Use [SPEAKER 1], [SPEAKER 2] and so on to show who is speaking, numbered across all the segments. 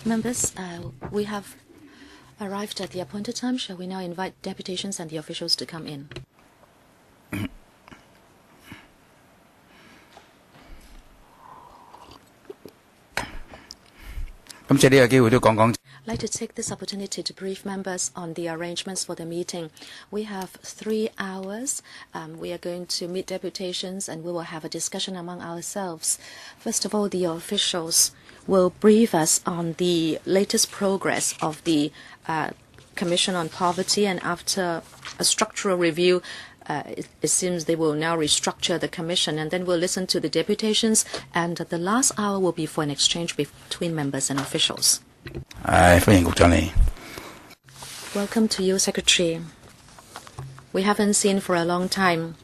[SPEAKER 1] Members, we have arrived at the appointed time. Shall we now invite deputations and the officials to come in? I'd like to take this opportunity to brief members on the arrangements for the meeting. We have 3 hours. We are going to meet deputations and we will have a discussion among ourselves. First of all, the officials will brief us on the latest progress of the Commission on Poverty, and after a structural review, it seems they will now restructure the Commission, and then we'll listen to the deputations, and the last hour will be for an exchange between members and officials. Welcome to you, Secretary. We haven't seen for a long time.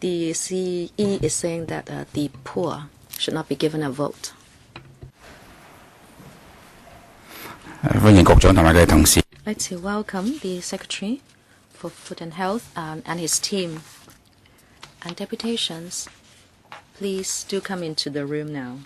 [SPEAKER 1] The CE is saying that the poor should not be given a vote. I'd like to welcome the Secretary for Food and Health and his team. And deputations, please do come into the room now.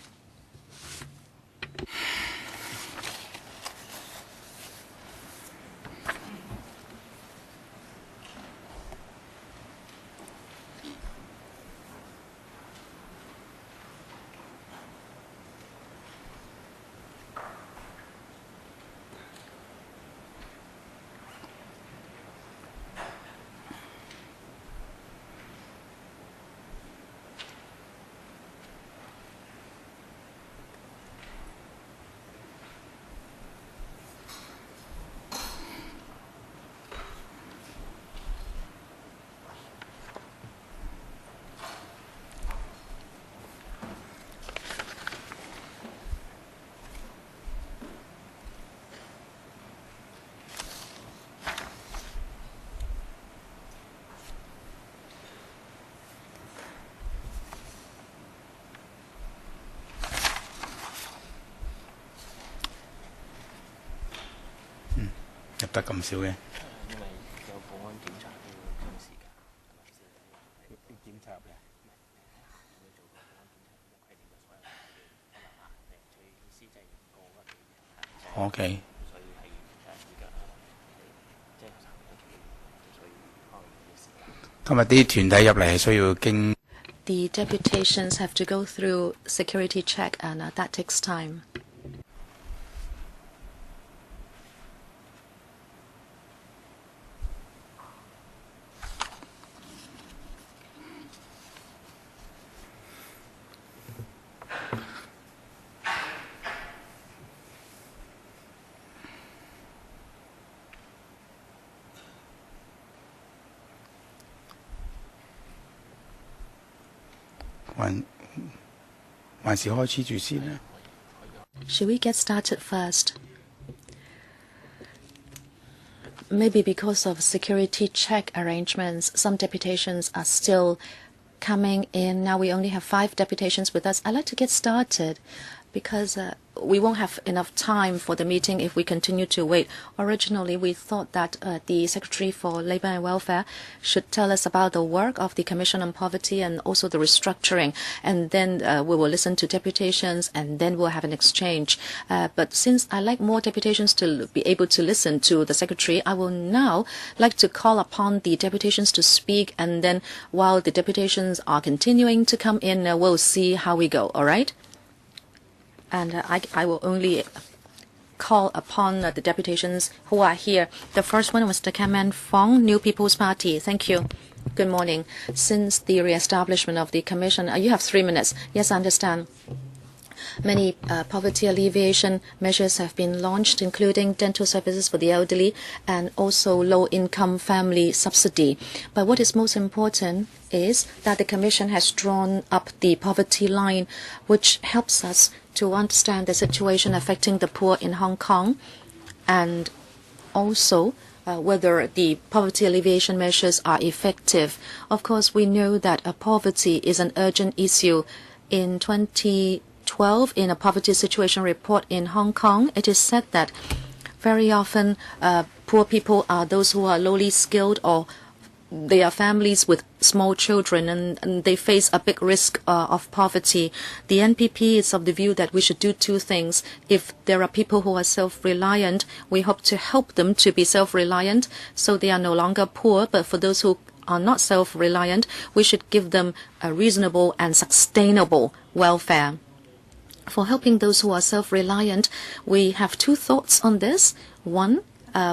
[SPEAKER 2] Okay.
[SPEAKER 1] The deputations have to go through security check, and that takes time. Should we get started first? Maybe because of security check arrangements, some deputations are still coming in. Now we only have 5 deputations with us. I'd like to get started because we won't have enough time for the meeting if we continue to wait. Originally, we thought that the Secretary for Labour and Welfare should tell us about the work of the Commission on Poverty and also the restructuring, and then we will listen to deputations and then we'll have an exchange. But since I like more deputations to be able to listen to the Secretary, I will now like to call upon the deputations to speak, and then while the deputations are continuing to come in, we'll see how we go, all right? And I will only call upon the deputations who are here. The first one was Mr. FONG, New People's Party. Thank you. Good morning. Since the re-establishment of the Commission, you have 3 minutes. Yes, I understand. Many poverty alleviation measures have been launched, including dental services for the elderly and also low-income family subsidy. But what is most important is that the Commission has drawn up the poverty line, which helps us to understand the situation affecting the poor in Hong Kong, and also whether the poverty alleviation measures are effective. Of course, we know that poverty is an urgent issue. In 2012, in a poverty situation report in Hong Kong, it is said that very often poor people are those who are lowly skilled or they are families with small children, and they face a big risk of poverty. The NPP is of the view that we should do two things. If there are people who are self-reliant, we hope to help them to be self-reliant so they are no longer poor. But for those who are not self-reliant, we should give them a reasonable and sustainable welfare. For helping those who are self-reliant, we have two thoughts on this. One,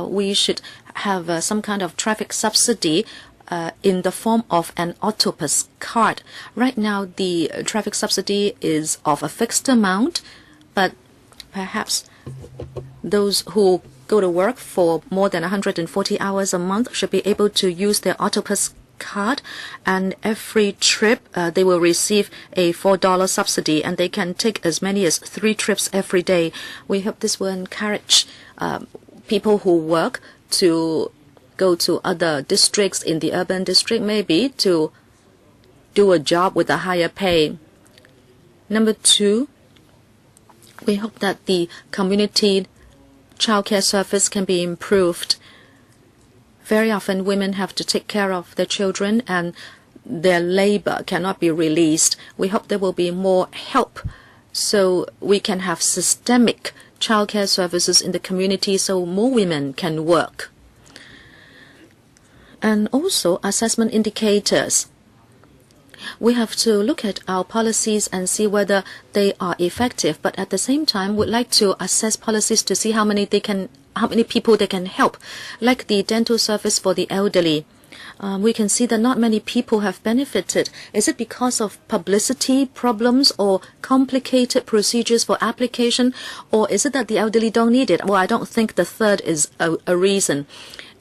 [SPEAKER 1] we should have some kind of traffic subsidy in the form of an octopus card. Right now, the traffic subsidy is of a fixed amount, but perhaps those who go to work for more than 140 hours a month should be able to use their octopus card, and every trip they will receive a $4 subsidy, and they can take as many as 3 trips every day. We hope this will encourage people who work to go to other districts in the urban district, maybe to do a job with a higher pay. Number 2, we hope that the community childcare service can be improved. Very often women have to take care of their children and their labor cannot be released. We hope there will be more help so we can have systemic childcare services in the community so more women can work. And also assessment indicators. We have to look at our policies and see whether they are effective, but at the same time we'd like to assess policies to see how many people they can help, like the dental service for the elderly. We can see that not many people have benefited. Is it because of publicity problems or complicated procedures for application, or is it that the elderly don't need it? Well, I don't think the third is a reason.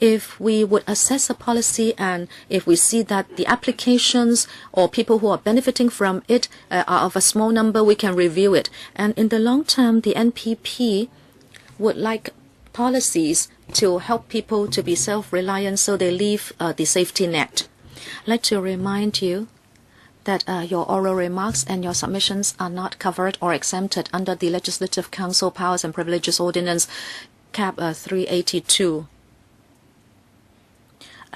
[SPEAKER 1] If we would assess a policy and if we see that the applications or people who are benefiting from it are of a small number, we can review it. And in the long term, the NPP would like policies to help people to be self-reliant so they leave the safety net. I'd like to remind you that your oral remarks and your submissions are not covered or exempted under the Legislative Council Powers and Privileges Ordinance Cap 382.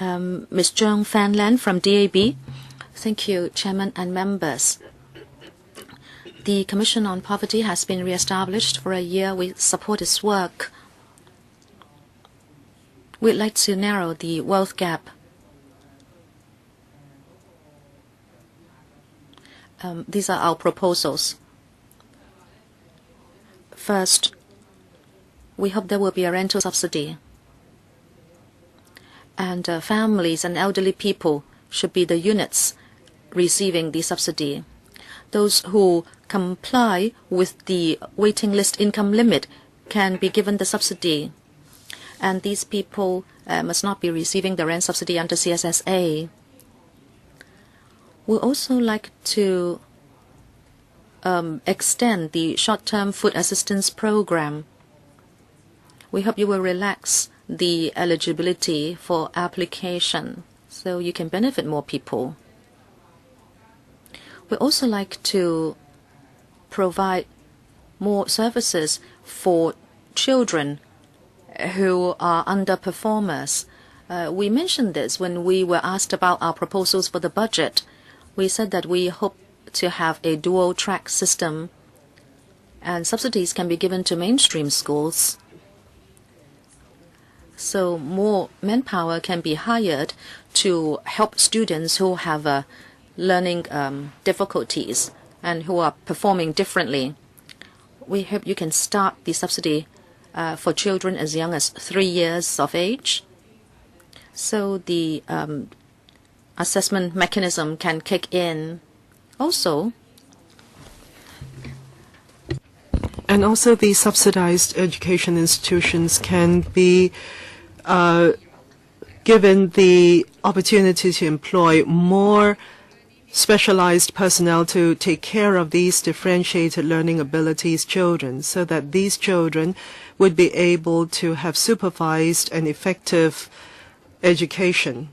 [SPEAKER 1] Ms. Zhang Fanlan from DAB. Thank you, Chairman and members. The Commission on Poverty has been re-established for a year. We support its work. We'd like to narrow the wealth gap. These are our proposals. First, we hope there will be a rental subsidy. And families and elderly people should be the units receiving the subsidy. Those who comply with the waiting list income limit can be given the subsidy. And these people must not be receiving the rent subsidy under CSSA. We also like to extend the short-term food assistance program. We hope you will relax the eligibility for application so you can benefit more people. We also like to provide more services for children who are underperformers. We mentioned this when we were asked about our proposals for the budget. We said that we hope to have a dual-track system and subsidies can be given to mainstream schools. So more manpower can be hired to help students who have learning difficulties and who are performing differently. We hope you can start the subsidy for children as young as 3 years of age, so the assessment mechanism can kick in. Also,
[SPEAKER 2] the subsidized education institutions can be given the opportunity to employ more specialized personnel to take care of these differentiated learning abilities children, so that these children would be able to have supervised and effective education,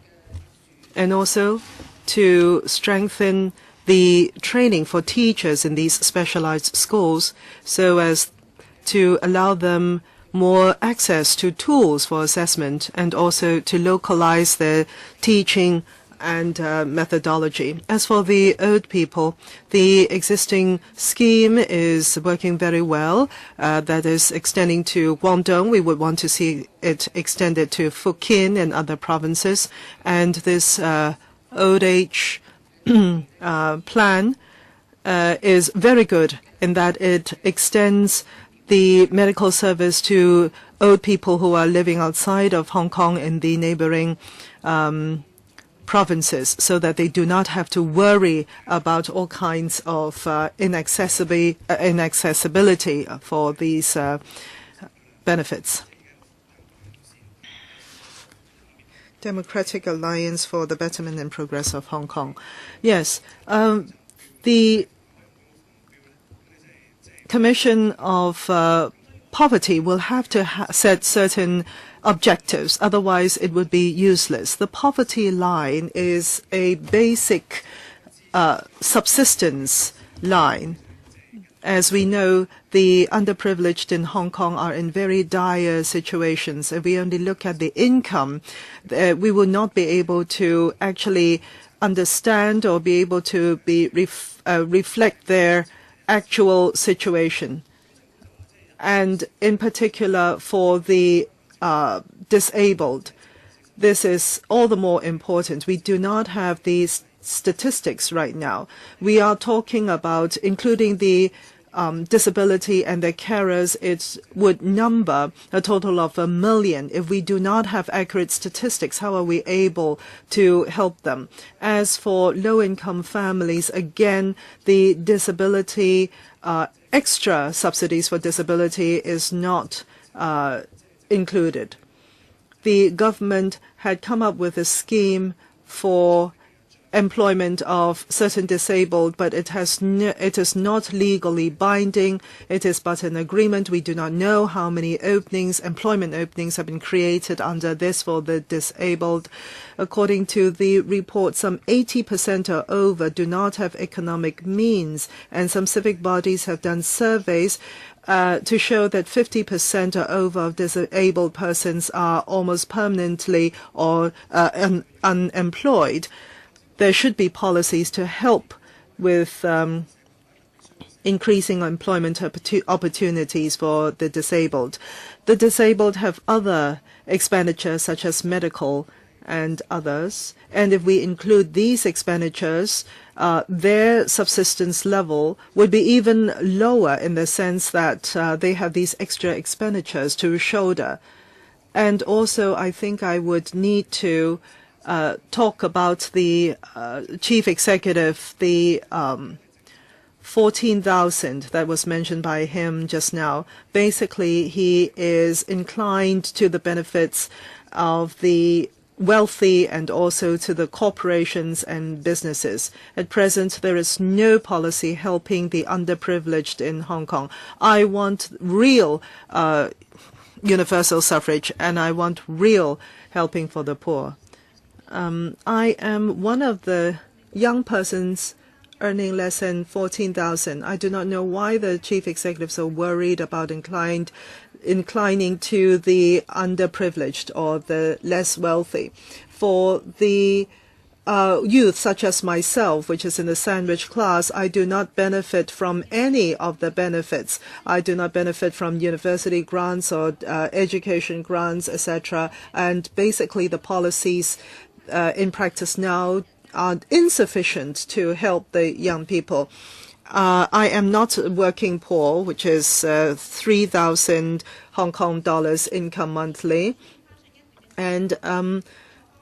[SPEAKER 2] and also to strengthen the training for teachers in these specialized schools so as to allow them more access to tools for assessment and also to localize their teaching and methodology. As for the old people, the existing scheme is working very well. That is extending to Guangdong. We would want to see it extended to Fujian and other provinces. And this old age plan is very good in that it extends the medical service to old people who are living outside of Hong Kong in the neighboring provinces, so that they do not have to worry about all kinds of inaccessibility for these benefits. Democratic Alliance for the Betterment and Progress of Hong Kong. Yes, the Commission of Poverty will have to set certain objectives, otherwise it would be useless. The poverty line is a basic subsistence line. As we know, the underprivileged in Hong Kong are in very dire situations. If we only look at the income, we will not be able to actually understand or be able to reflect their actual situation. And in particular for the disabled, this is all the more important. We do not have these statistics right now. We are talking about including the disability and their carers. It would number a total of 1 million. If we do not have accurate statistics, how are we able to help them? As for low-income families, again, the disability extra subsidies for disability is not included. The government had come up with a scheme for employment of certain disabled, but it is not legally binding. It is but an agreement. We do not know how many employment openings have been created under this for the disabled. According to the report, some 80% or over do not have economic means, and some civic bodies have done surveys to show that 50% or over of disabled persons are almost permanently or unemployed. There should be policies to help with increasing employment opportunities for the disabled. The disabled have other expenditures such as medical and others, and if we include these expenditures, their subsistence level would be even lower in the sense that they have these extra expenditures to shoulder. And also, I think I would need to talk about the chief executive, the 14,000 that was mentioned by him just now. Basically, he is inclined to the benefits of the wealthy and also to the corporations and businesses. At present, there is no policy helping the underprivileged in Hong Kong. I want real universal suffrage, and I want real helping for the poor. I am one of the young persons earning less than 14,000. I do not know why the chief executives are worried about inclining to the underprivileged or the less wealthy. For the youth such as myself, which is in the sandwich class, I do not benefit from any of the benefits. I do not benefit from university grants or education grants, etc. And basically the policies in practice now are insufficient to help the young people. I am not working poor, which is 3,000 Hong Kong dollars income monthly, and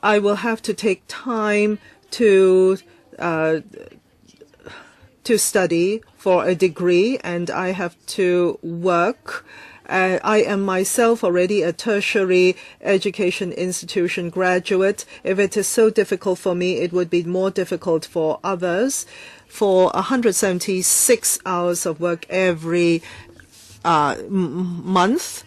[SPEAKER 2] I will have to take time to study for a degree, and I have to work. I am myself already a tertiary education institution graduate. If it is so difficult for me, it would be more difficult for others. For 176 hours of work every month,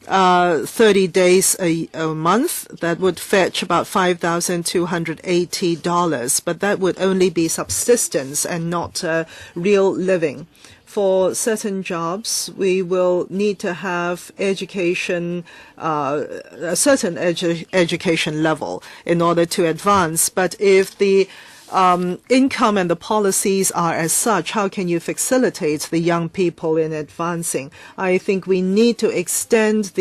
[SPEAKER 2] 30 days a month, that would fetch about $5,280, but that would only be subsistence and not real living. for certain jobs, we will need to have education, a certain education level in order to advance. But if the income and the policies are as such, how can you facilitate the young people in advancing? I think we need to extend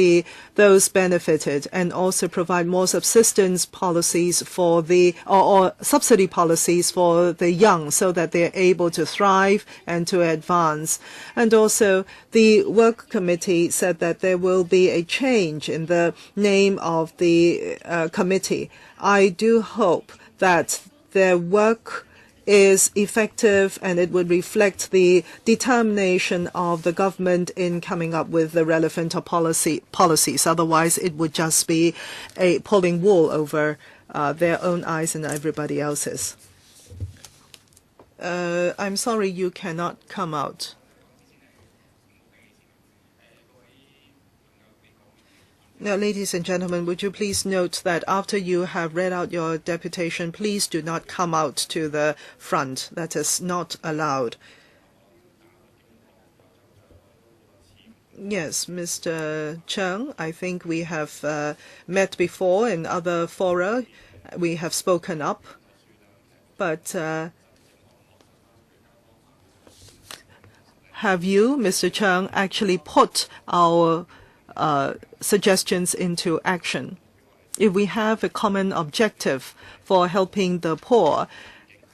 [SPEAKER 2] those benefited and also provide more subsistence policies for or subsidy policies for the young so that they're able to thrive and to advance. And also the work committee said that there will be a change in the name of the committee. I do hope that their work is effective and it would reflect the determination of the government in coming up with the relevant policies. Otherwise, it would just be pulling wool over their own eyes and everybody else's. I'm sorry you cannot come out. Now, ladies and gentlemen, would you please note that after you have read out your deputation, please do not come out to the front. That is not allowed. Yes, Mr. Tsing, I think we have met before in other fora. We have spoken up. But have you, Mr. Tsing, actually put our suggestions into action? If we have a common objective for helping the poor,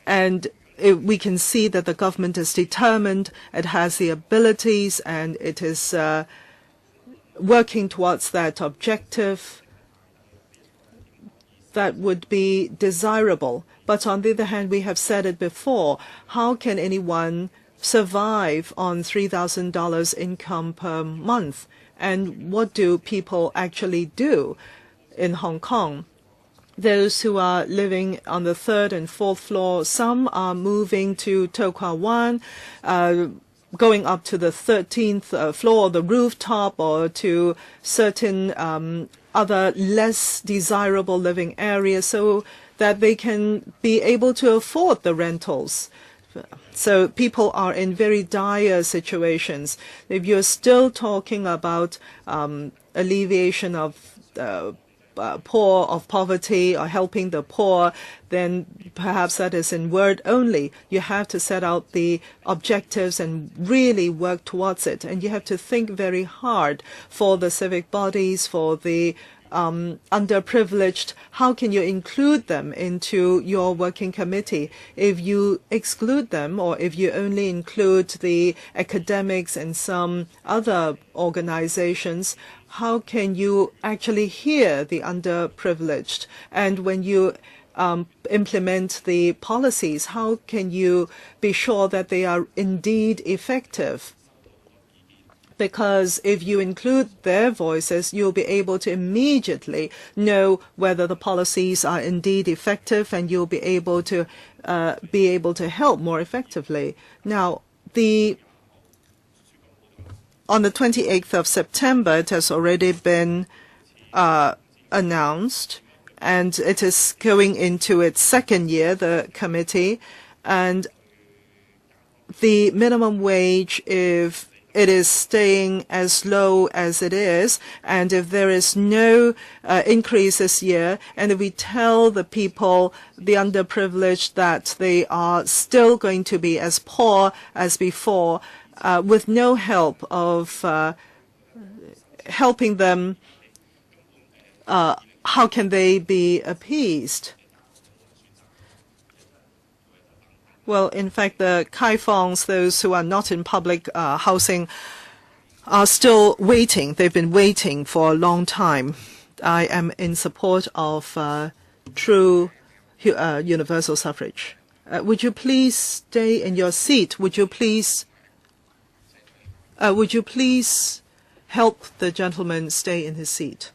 [SPEAKER 2] and we can see that the government is determined, it has the abilities, and it is working towards that objective, that would be desirable. But on the other hand, we have said it before, how can anyone survive on $3,000 income per month? And what do people actually do in Hong Kong? Those who are living on the third and fourth floor, some are moving to To Kwa Wan, going up to the 13th floor, the rooftop, or to certain other less desirable living areas so that they can be able to afford the rentals. So people are in very dire situations. If you're still talking about alleviation of poor, of poverty, or helping the poor, then perhaps that is in word only. You have to set out the objectives and really work towards it. And you have to think very hard for the civic bodies, for the underprivileged. How can you include them into your working committee? If you exclude them, or if you only include the academics and some other organizations, how can you actually hear the underprivileged? And when you implement the policies, how can you be sure that they are indeed effective? Because if you include their voices, you'll be able to immediately know whether the policies are indeed effective, and you'll be able to help more effectively. Now, on the 28th of September, it has already been announced, and it is going into its second year, the committee, and the minimum wage, if it is staying as low as it is, and if there is no increase this year, and if we tell the people, the underprivileged, that they are still going to be as poor as before, with no help of helping them, how can they be appeased? Well, in fact, the Kai Fongs, those who are not in public housing, are still waiting. They've been waiting for a long time. I am in support of true universal suffrage. Would you please stay in your seat? Would you please help the gentleman stay in his seat?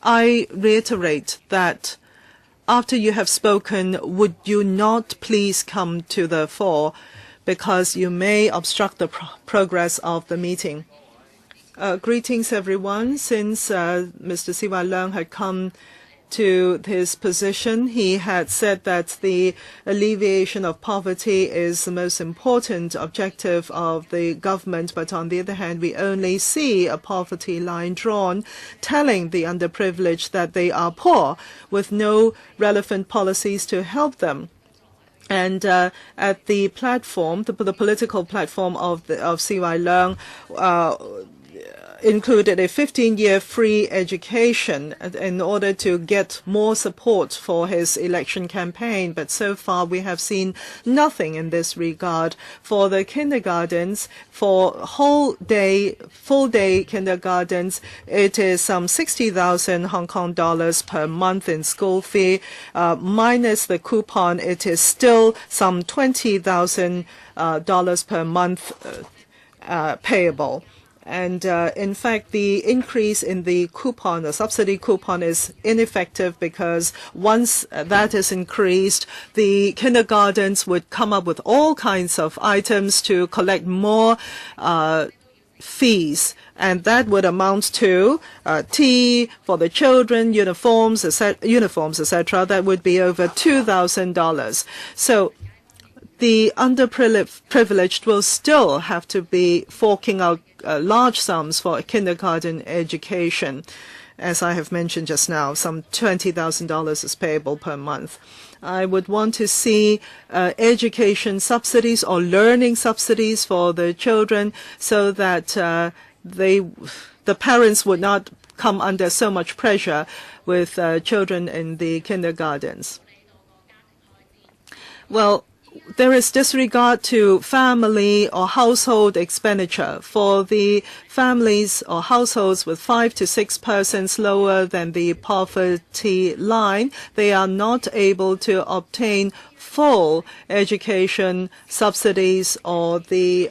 [SPEAKER 2] I reiterate that after you have spoken, would you not please come to the fore, because you may obstruct the progress of the meeting. Greetings, everyone. Since Mr. Siwa Leung had come to his position, he had said that the alleviation of poverty is the most important objective of the government. But on the other hand, we only see a poverty line drawn telling the underprivileged that they are poor with no relevant policies to help them. And at the platform, the political platform of CY Leung, included a 15-year free education in order to get more support for his election campaign. But so far we have seen nothing in this regard. For the kindergartens, for full-day kindergartens, it is some 60,000 Hong Kong dollars per month in school fee. Minus the coupon, it is still some 20,000 dollars per month payable. And in fact, the increase in the coupon, the subsidy coupon, is ineffective because once that is increased, the kindergartens would come up with all kinds of items to collect more fees. And that would amount to tea for the children, uniforms, etc. That would be over $2,000. So the underprivileged will still have to be forking out large sums for kindergarten education. As I have mentioned just now, some $20,000 is payable per month. I would want to see education subsidies or learning subsidies for the children so that the parents would not come under so much pressure with children in the kindergartens. Well, there is disregard to family or household expenditure. For the families or households with 5 to 6 persons lower than the poverty line, they are not able to obtain full education subsidies or the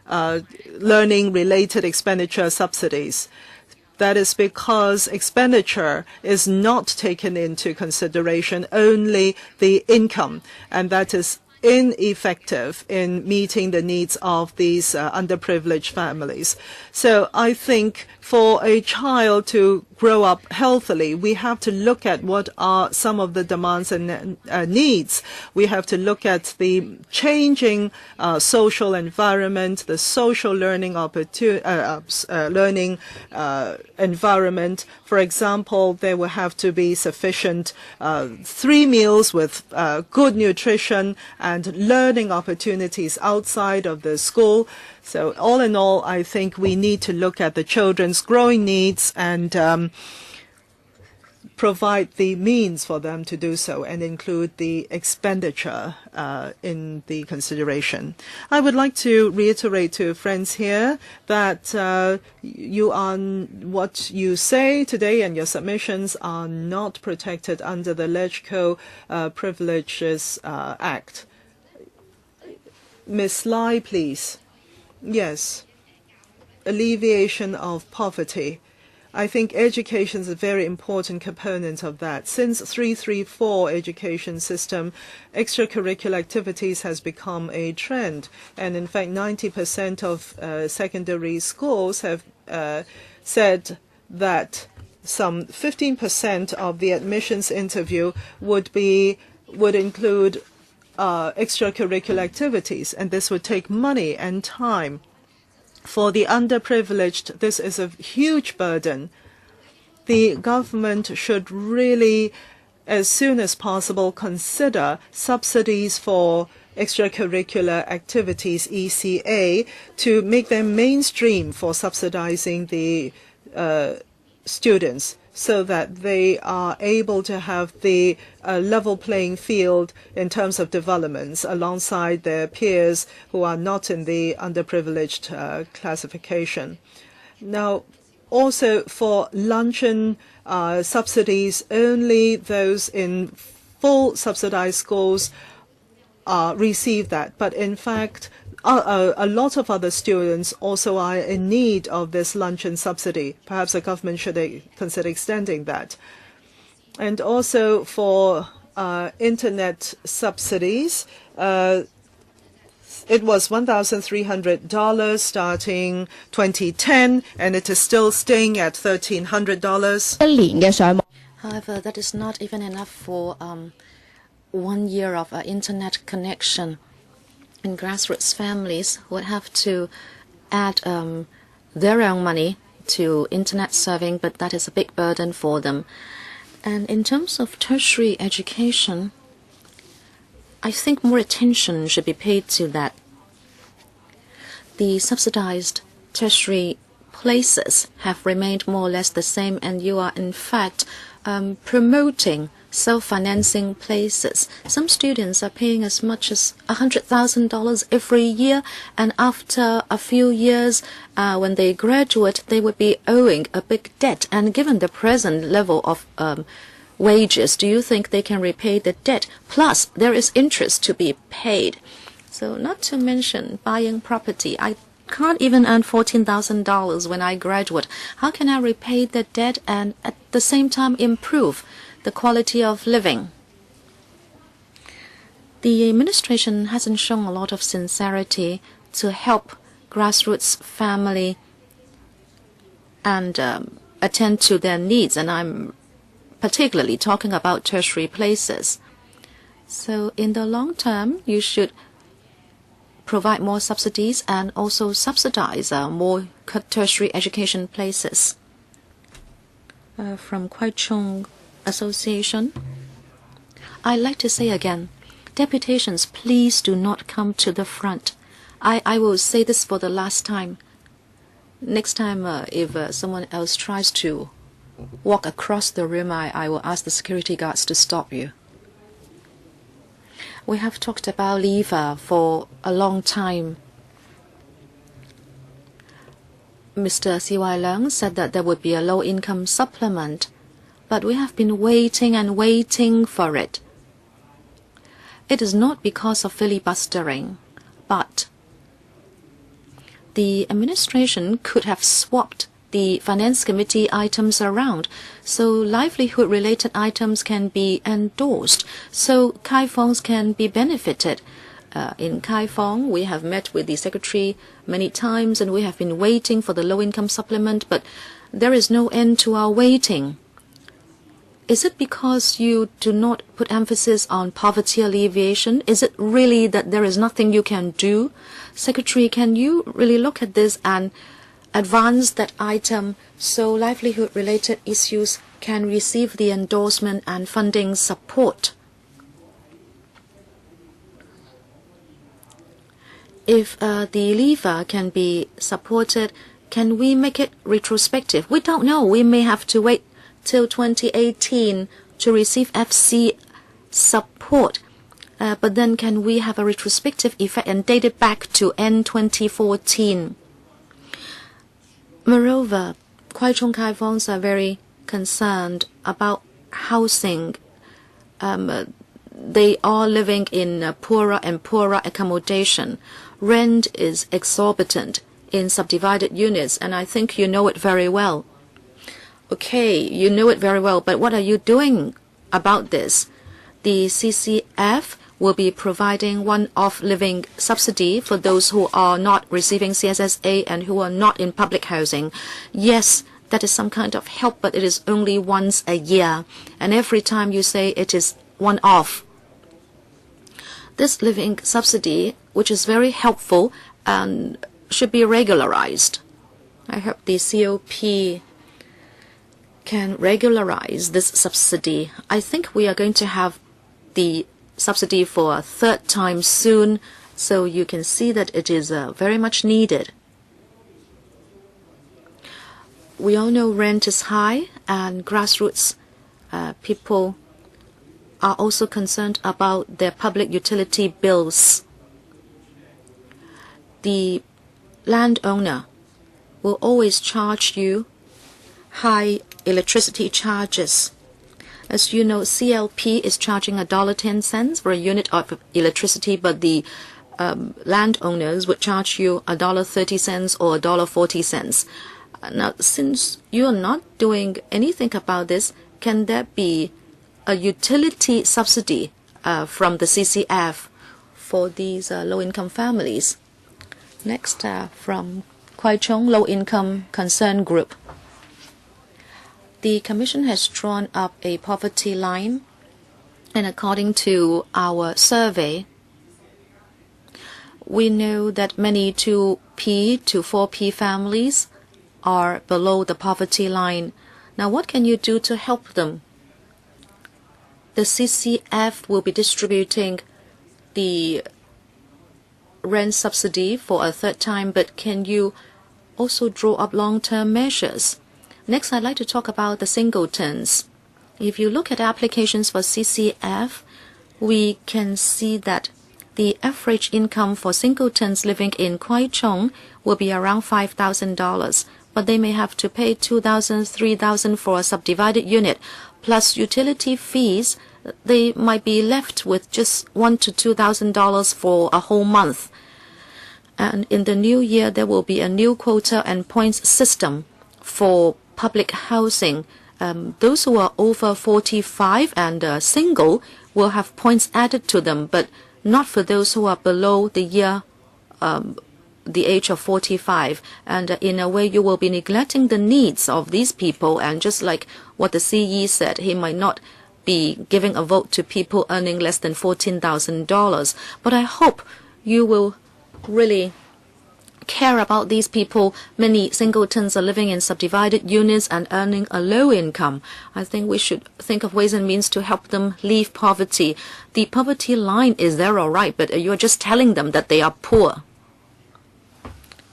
[SPEAKER 2] learning-related expenditure subsidies. That is because expenditure is not taken into consideration, only the income, and that is ineffective in meeting the needs of these underprivileged families. So I think for a child to grow up healthily, we have to look at what are some of the demands and needs. We have to look at the changing social environment, the social learning environment. For example, there will have to be sufficient 3 meals with good nutrition and learning opportunities outside of the school. So all in all, I think we need to look at the children's growing needs and provide the means for them to do so and include the expenditure in the consideration. I would like to reiterate to friends here that what you say today and your submissions are not protected under the LegCo Privileges Act. Ms. Lai, please. Yes, alleviation of poverty. I think education is a very important component of that. Since 334 education system, extracurricular activities has become a trend. And in fact, 90% of secondary schools have said that some 15% of the admissions interview would include extracurricular activities, and this would take money and time. For the underprivileged, this is a huge burden. The government should really, as soon as possible, consider subsidies for extracurricular activities, ECA, to make them mainstream for subsidizing the students, so that they are able to have the level playing field in terms of developments alongside their peers who are not in the underprivileged classification. Now, also for luncheon subsidies, only those in full subsidized schools receive that. But in fact, a lot of other students also are in need of this luncheon subsidy. Perhaps the government should consider extending that. And also for internet subsidies, It was $1,300 starting 2010, and it is still staying at $1,300.
[SPEAKER 1] However, that is not even enough for 1 year of internet connection. And grassroots families would have to add their own money to internet serving, but that is a big burden for them. And in terms of tertiary education, I think more attention should be paid to that. The subsidized tertiary places have remained more or less the same, and you are in fact promoting self-financing places. Some students are paying as much as $100,000 every year, and after a few years, when they graduate, they would be owing a big debt. And given the present level of wages, do you think they can repay the debt? Plus, there is interest to be paid. So not to mention buying property. I can't even earn $14,000 when I graduate. How can I repay the debt and at the same time improve the quality of living? The administration hasn't shown a lot of sincerity to help grassroots family and attend to their needs, and I'm particularly talking about tertiary places. So in the long term, you should provide more subsidies and also subsidize more tertiary education places. From Kwai Association, I'd like to say again, deputations, please do not come to the front. I will say this for the last time. Next time, if someone else tries to walk across the room, I will ask the security guards to stop you. We have talked about leave for a long time. Mr. C.Y. Leung said that there would be a low-income supplement, but we have been waiting and waiting for it. It is not because of filibustering, but the administration could have swapped the Finance Committee items around, so livelihood-related items can be endorsed, so Kai Fongs can be benefited. In Kai Fong, we have met with the Secretary many times, and we have been waiting for the low-income supplement, but there is no end to our waiting. Is it because you do not put emphasis on poverty alleviation? Is it really that there is nothing you can do? Secretary, can you really look at this and advance that item so livelihood-related issues can receive the endorsement and funding support? If the lever can be supported, can we make it retrospective? We don't know. We may have to wait till 2018 to receive FC support. But then can we have a retrospective effect and date it back to end 2014? Moreover, Kwai Chung Kai Fongs are very concerned about housing. They are living in poorer and poorer accommodation. Rent is exorbitant in subdivided units, and I think you know it very well. Okay, you know it very well, but what are you doing about this? The CCF will be providing one-off living subsidy for those who are not receiving CSSA and who are not in public housing. Yes, that is some kind of help, but it is only once a year. And every time you say it is one-off. This living subsidy, which is very helpful and should be regularized. I hope the COP can regularize this subsidy. I think we are going to have the subsidy for a third time soon, so you can see that it is very much needed. We all know rent is high, and grassroots people are also concerned about their public utility bills. The landowner will always charge you high electricity charges. As you know, CLP is charging $1.10 for a unit of electricity, but the landowners would charge you $1.30 or $1.40. Now, since you are not doing anything about this, can there be a utility subsidy from the CCF for these low-income families. Next, from Kwai Low-Income Concern Group. The Commission has drawn up a poverty line, and according to our survey, we know that many 2P to 4P families are below the poverty line. Now, what can you do to help them? The CCF will be distributing the rent subsidy for a third time, but can you also draw up long-term measures? Next, I'd like to talk about the singletons. If you look at applications for CCF, we can see that the average income for singletons living in Kwai will be around $5,000, but they may have to pay $2,000, $3,000 for a subdivided unit, plus utility fees. They might be left with just $1,000 to $2,000 for a whole month. And in the new year, there will be a new quota and points system for public housing. Those who are over 45 and single will have points added to them, but not for those who are below the age of 45. And in a way, you will be neglecting the needs of these people. And just like what the CE said, he might not be giving a vote to people earning less than $14,000. But I hope you will really care about these people. Many singletons are living in subdivided units and earning a low income. I think we should think of ways and means to help them leave poverty. The poverty line is there all right, but you're just telling them that they are poor.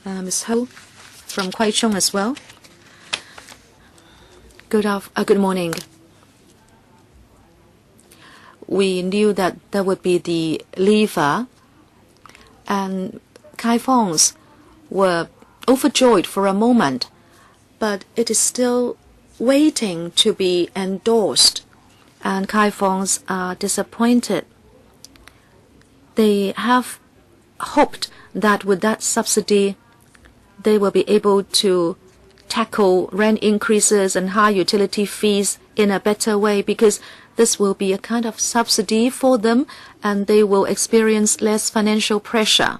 [SPEAKER 1] Ms. Ho from Kwai Chung as well. Good morning. We knew that there would be the lever, and Kai Fongs were overjoyed for a moment, but it is still waiting to be endorsed, and Kai Fongs are disappointed. They have hoped that with that subsidy, they will be able to tackle rent increases and high utility fees in a better way, because this will be a kind of subsidy for them and they will experience less financial pressure.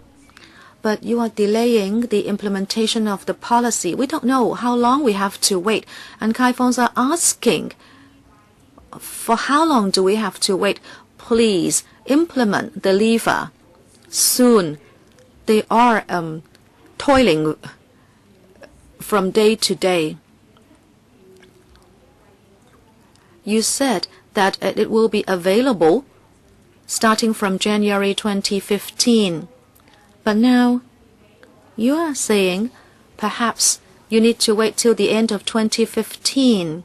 [SPEAKER 1] But you are delaying the implementation of the policy. We don't know how long we have to wait. And Kai Fongs are asking, for how long do we have to wait? Please implement the lever soon. They are toiling from day to day. You said that it will be available starting from January 2015. But now you are saying perhaps you need to wait till the end of 2015.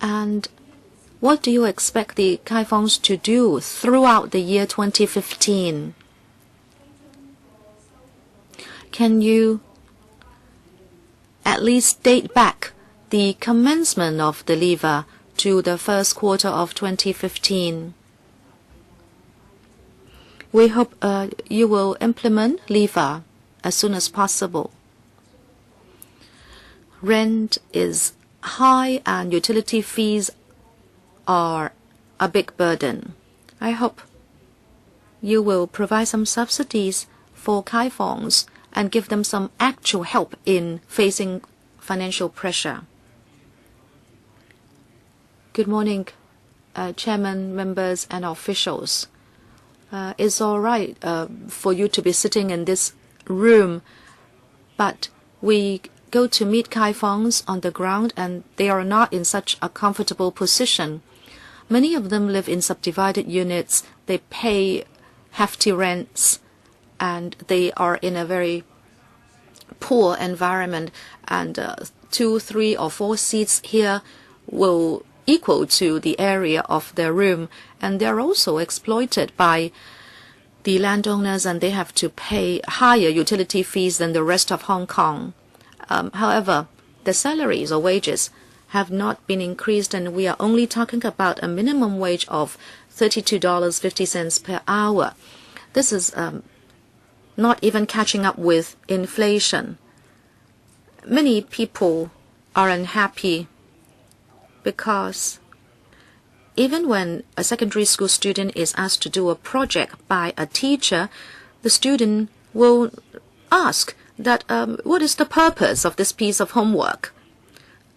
[SPEAKER 1] And what do you expect the Kai Fongs to do throughout the year 2015? Can you at least date back the commencement of the lever to the first quarter of 2015? We hope you will implement lever as soon as possible. Rent is high and utility fees are a big burden. I hope you will provide some subsidies for Kai Fongs and give them some actual help in facing financial pressure. Good morning, Chairman, members, and officials. It's all right for you to be sitting in this room, but we go to meet Kai Fongs on the ground and they are not in such a comfortable position. Many of them live in subdivided units. They pay hefty rents and they are in a very poor environment, and 2, 3, or 4 seats here will equal to the area of their room, and they're also exploited by the landowners and they have to pay higher utility fees than the rest of Hong Kong. However, the salaries or wages have not been increased, and we are only talking about a minimum wage of $32.50 per hour. This is not even catching up with inflation. Many people are unhappy because even when a secondary school student is asked to do a project by a teacher, the student will ask that what is the purpose of this piece of homework?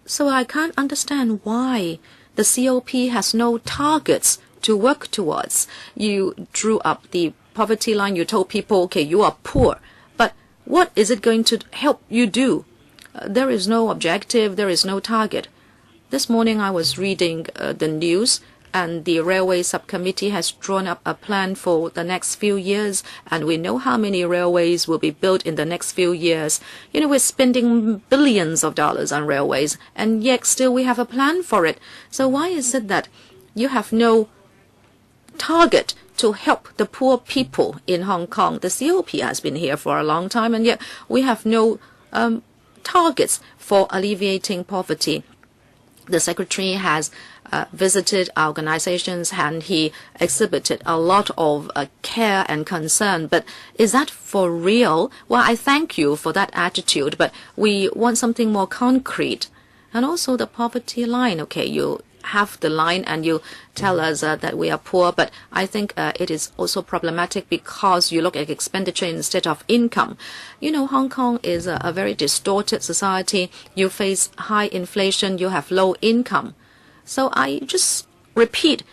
[SPEAKER 1] So I can't understand why the COP has no targets to work towards. You drew up the poverty line, you told people, okay, you are poor, but what is it going to help you do? There is no objective, there is no target. This morning I was reading the news, and the Railway Subcommittee has drawn up a plan for the next few years, and we know how many railways will be built in the next few years. You know, we're spending billions of dollars on railways, and yet still we have a plan for it. So why is it that you have no target to help the poor people in Hong Kong? The COP has been here for a long time, and yet we have no targets for alleviating poverty. The Secretary has visited our organizations, and he exhibited a lot of care and concern. But is that for real? Well, I thank you for that attitude, but we want something more concrete. And also the poverty line. Okay, you have the line and you tell us that we are poor, but I think it is also problematic because you look at expenditure instead of income. You know, Hong Kong is a very distorted society. You face high inflation, you have low income. So I just repeat,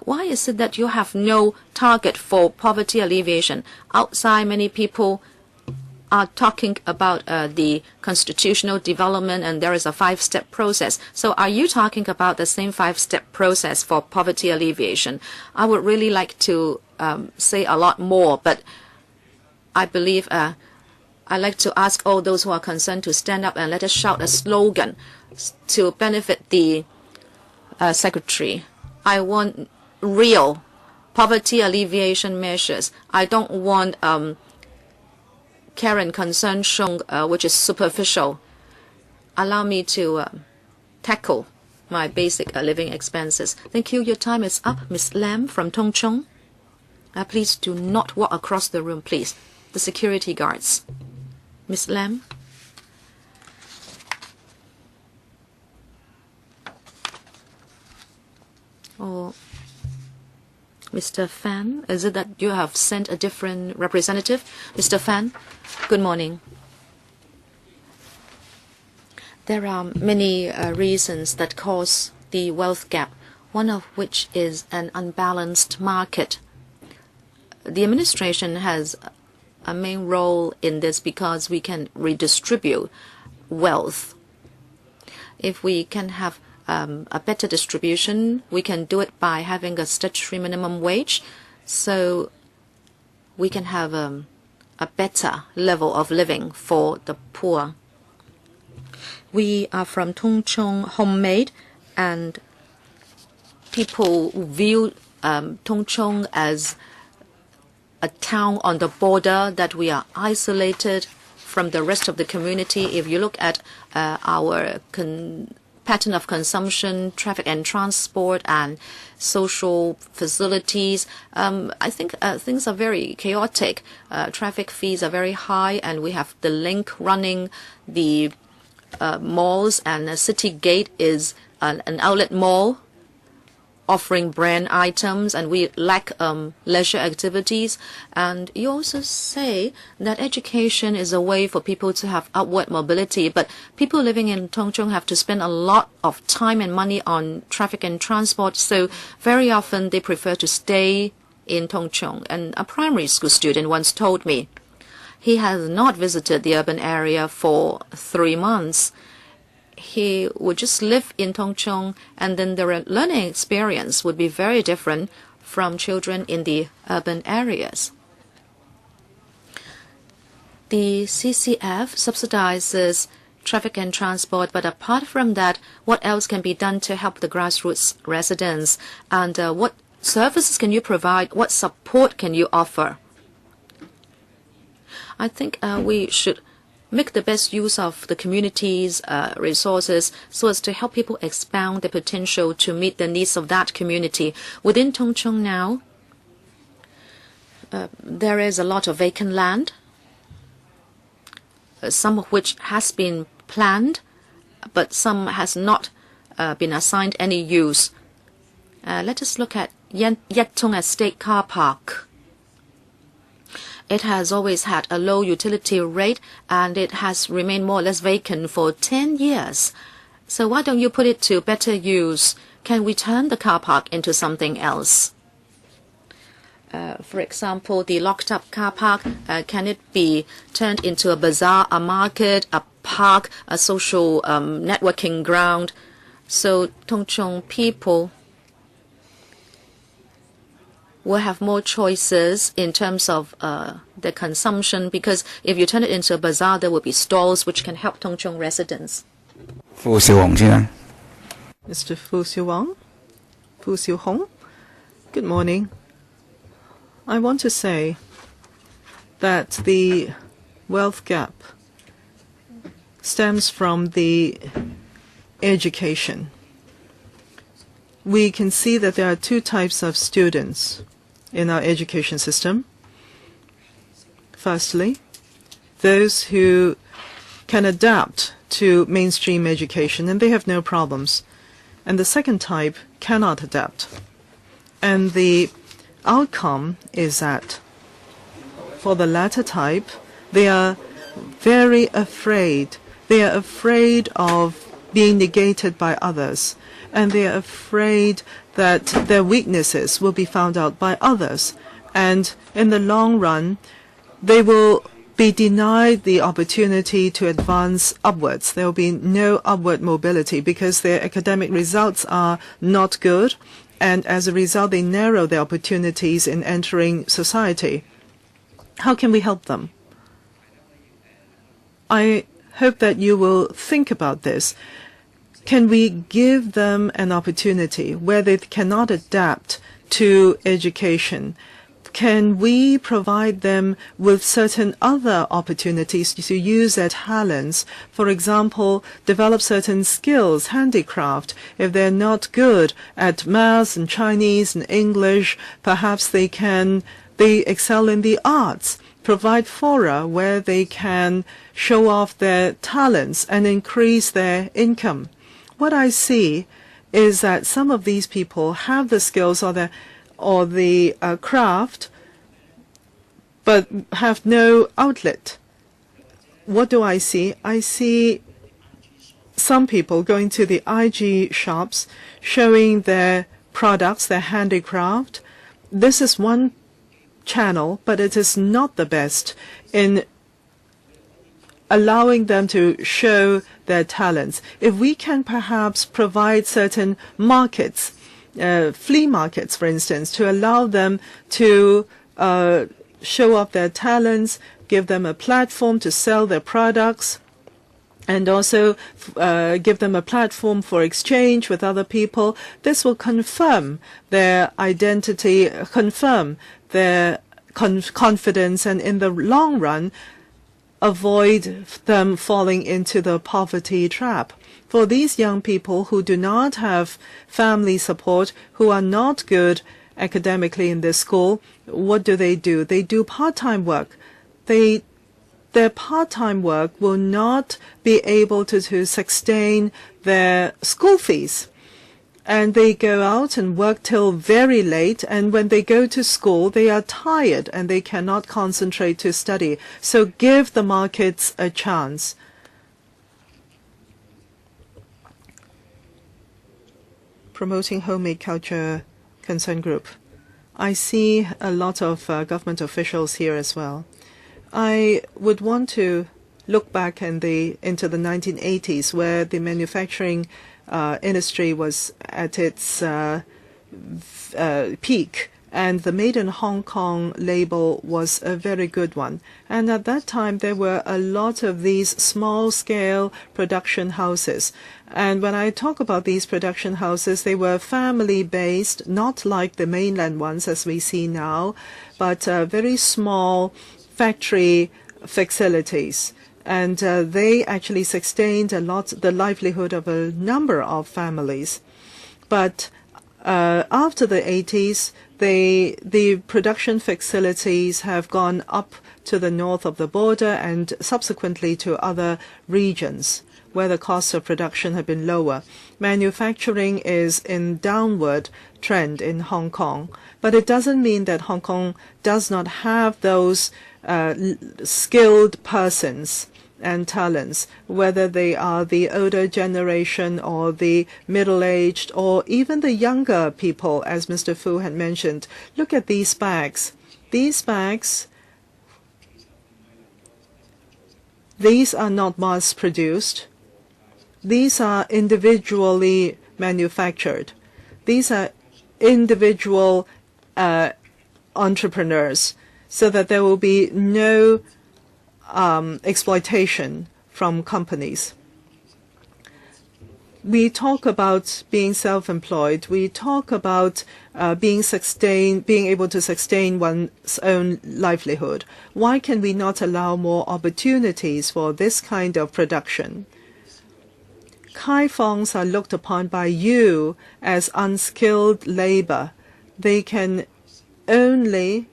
[SPEAKER 1] why is it that you have no target for poverty alleviation? Outside, many people are talking about the constitutional development, and there is a 5-step process. So are you talking about the same 5-step process for poverty alleviation? I would really like to say a lot more, but I believe I'd like to ask all those who are concerned to stand up and let us shout a slogan to benefit the Secretary. I want real poverty alleviation measures. I don't want care and concern shown which is superficial. Allow me to tackle my basic living expenses. Thank you. Your time is up. Ms. Lam from Tung Chung. Please do not walk across the room, please. The security guards. Ms. Lam. Or Mr. Fan, is it that you have sent a different representative? Mr. Fan, good morning. There are many reasons that cause the wealth gap, one of which is an unbalanced market. The administration has a main role in this because we can redistribute wealth. If we can have a better distribution, we can do it by having a statutory minimum wage, so we can have a better level of living for the poor. We are from Tung Chung Homemade, and people view Tung Chung as a town on the border, that we are isolated from the rest of the community. If you look at our pattern of consumption, traffic and transport, and social facilities, I think things are very chaotic. Traffic fees are very high, and we have the link running the malls, and City Gate is an outlet mall offering brand items, and we lack leisure activities. And you also say that education is a way for people to have upward mobility, but people living in Tung Chung have to spend a lot of time and money on traffic and transport, so very often they prefer to stay in Tung Chung. And a primary school student once told me he has not visited the urban area for 3 months. He would just live in Tung Chung, and then the learning experience would be very different from children in the urban areas. The CCF subsidizes traffic and transport, but apart from that, what else can be done to help the grassroots residents? And what services can you provide? What support can you offer? I think we should make the best use of the community's resources so as to help people expound their potential to meet the needs of that community. Within Tung Chung now, there is a lot of vacant land, some of which has been planned, but some has not been assigned any use. Let us look at Yatong Estate Car Park. It has always had a low utility rate, and it has remained more or less vacant for 10 years. So why don't you put it to better use? Can we turn the car park into something else? For example, the locked-up car park, can it be turned into a bazaar, a market, a park, a social networking ground? So Tung Chung people will have more choices in terms of their consumption, because if you turn it into a bazaar, there will be stalls which can help Tung Chung residents.
[SPEAKER 2] Mr. Fu Siu Hong, good morning. I want to say that the wealth gap stems from the education. We can see that there are two types of students in our education system. Firstly, those who can adapt to mainstream education and they have no problems. And the second type cannot adapt. And the outcome is that for the latter type, they are very afraid. They are afraid of being negated by others, and they are afraid that their weaknesses will be found out by others. And in the long run, they will be denied the opportunity to advance upwards. There will be no upward mobility because their academic results are not good, and as a result, they narrow their opportunities in entering society. How can we help them? I hope that you will think about this. Can we give them an opportunity where they cannot adapt to education? Can we provide them with certain other opportunities to use their talents? For example, develop certain skills, handicraft. If they're not good at maths and Chinese and English, perhaps they excel in the arts. Provide fora where they can show off their talents and increase their income. What I see is that some of these people have the skills or the craft, but have no outlet. What do I see? I see some people going to the IG shops, showing their products, their handicraft. This is one channel, but it is not the best in allowing them to show their talents. If we can perhaps provide certain markets, flea markets, for instance, to allow them to show off their talents, give them a platform to sell their products, and also give them a platform for exchange with other people, this will confirm their identity, confirm their confidence, and in the long run, avoid them falling into the poverty trap. For these young people who do not have family support, who are not good academically in this school, what do? They do part-time work. Their part-time work will not be able to sustain their school fees. And they go out and work till very late, and when they go to school, they are tired and they cannot concentrate to study. So give the markets a chance. Promoting Homemade Culture Concern Group. I see a lot of government officials here as well. I would want to look back into the 1980s, where the manufacturing industry was at its peak, and the Made in Hong Kong label was a very good one. And at that time, there were a lot of these small-scale production houses. And when I talk about these production houses, they were family-based, not like the mainland ones as we see now, but very small factory facilities. And they actually sustained the livelihood of a number of families. But after the 80s, the production facilities have gone up to the north of the border and subsequently to other regions where the costs of production have been lower. Manufacturing is in downward trend in Hong Kong, but it doesn't mean that Hong Kong does not have those skilled persons and talents, whether they are the older generation or the middle-aged or even the younger people, as Mr. Fu had mentioned. Look at these bags. These bags, these are not mass-produced. These are individually manufactured. These are individual entrepreneurs, so that there will be no exploitation from companies. We talk about being self-employed. We talk about being able to sustain one's own livelihood. Why can we not allow more opportunities for this kind of production? Kai Fongs are looked upon by you as unskilled labor. They can only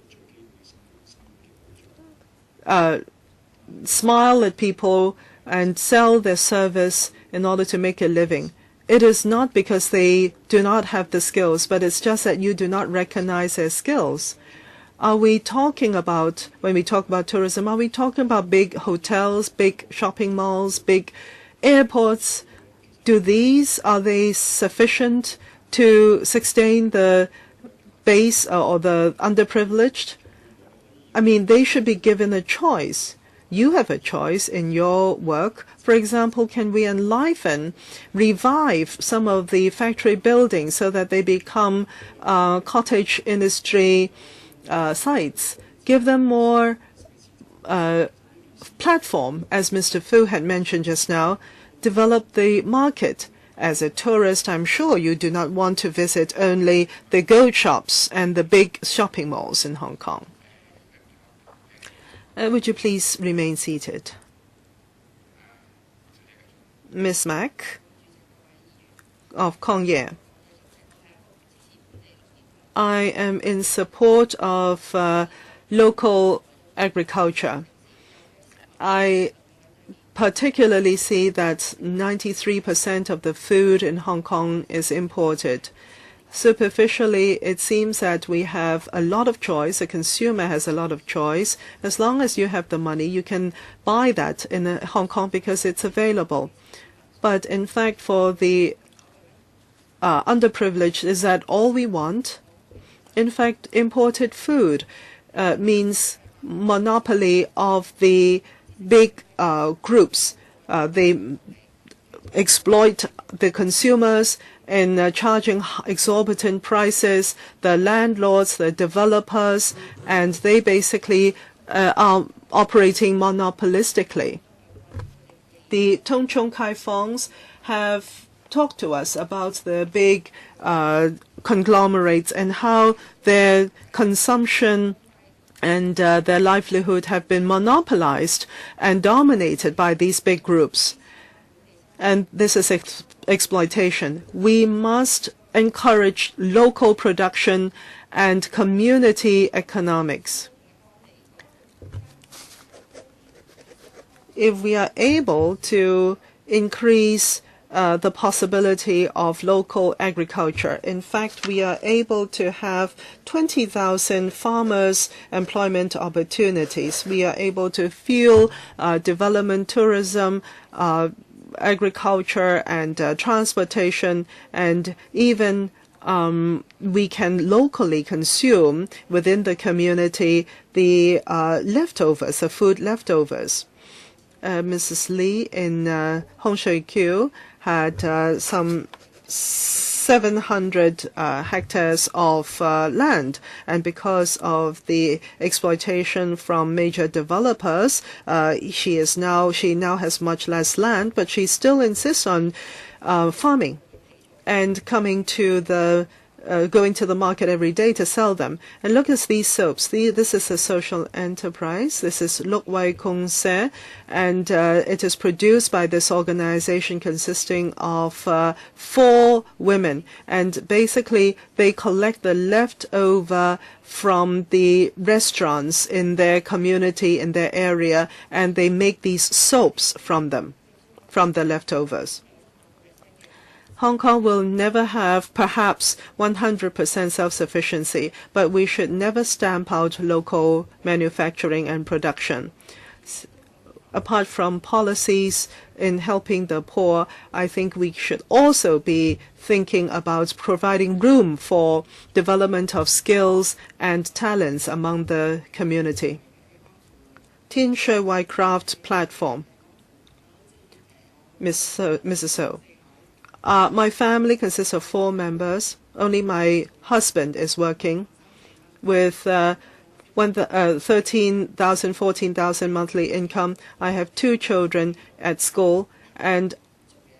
[SPEAKER 2] smile at people and sell their service in order to make a living. It is not because they do not have the skills, but it's just that you do not recognize their skills. Are we talking about, when we talk about tourism, are we talking about big hotels, big shopping malls, big airports? Are they sufficient to sustain the base or the underprivileged? I mean, they should be given a choice. You have a choice in your work. For example, can we revive some of the factory buildings so that they become cottage industry sites? Give them more platform, as Mr. Fu had mentioned just now. Develop the market. As a tourist, I'm sure you do not want to visit only the gold shops and the big shopping malls in Hong Kong. Would you please remain seated? Ms. Mack of Kwai. I am in support of local agriculture. I particularly see that 93% of the food in Hong Kong is imported. Superficially, it seems that we have a lot of choice. The consumer has a lot of choice. As long as you have the money, you can buy that in Hong Kong because it's available. But in fact, for the underprivileged, is that all we want? In fact, imported food means monopoly of the big groups. They exploit the consumers in charging exorbitant prices, the landlords, the developers, and they basically are operating monopolistically. The Tung Chung Kai Fongs have talked to us about the big conglomerates and how their consumption and their livelihood have been monopolized and dominated by these big groups. And this is exploitation. We must encourage local production and community economics. If we are able to increase the possibility of local agriculture. In fact, we are able to have 20,000 farmers' employment opportunities. We are able to fuel development, tourism, agriculture, and transportation, and even we can locally consume within the community the leftovers, the food leftovers. Mrs. Lee in Hong Shui Kiu had some 700 hectares of land, and because of the exploitation from major developers, she now has much less land, but she still insists on farming. And coming to the going to the market every day to sell them. And look at these soaps. This is a social enterprise. This is Low-income Se, and it is produced by this organization consisting of 4 women. And basically, they collect the leftover from the restaurants in their community, in their area, and they make these soaps from them, from the leftovers. Hong Kong will never have perhaps 100% self-sufficiency, but we should never stamp out local manufacturing and production. Apart from policies in helping the poor, I think we should also be thinking about providing room for development of skills and talents among the community. Tin Shui Wai Craft Platform. Mrs. So. My family consists of 4 members. Only my husband is working with 13,000, 14,000 monthly income. I have 2 children at school, and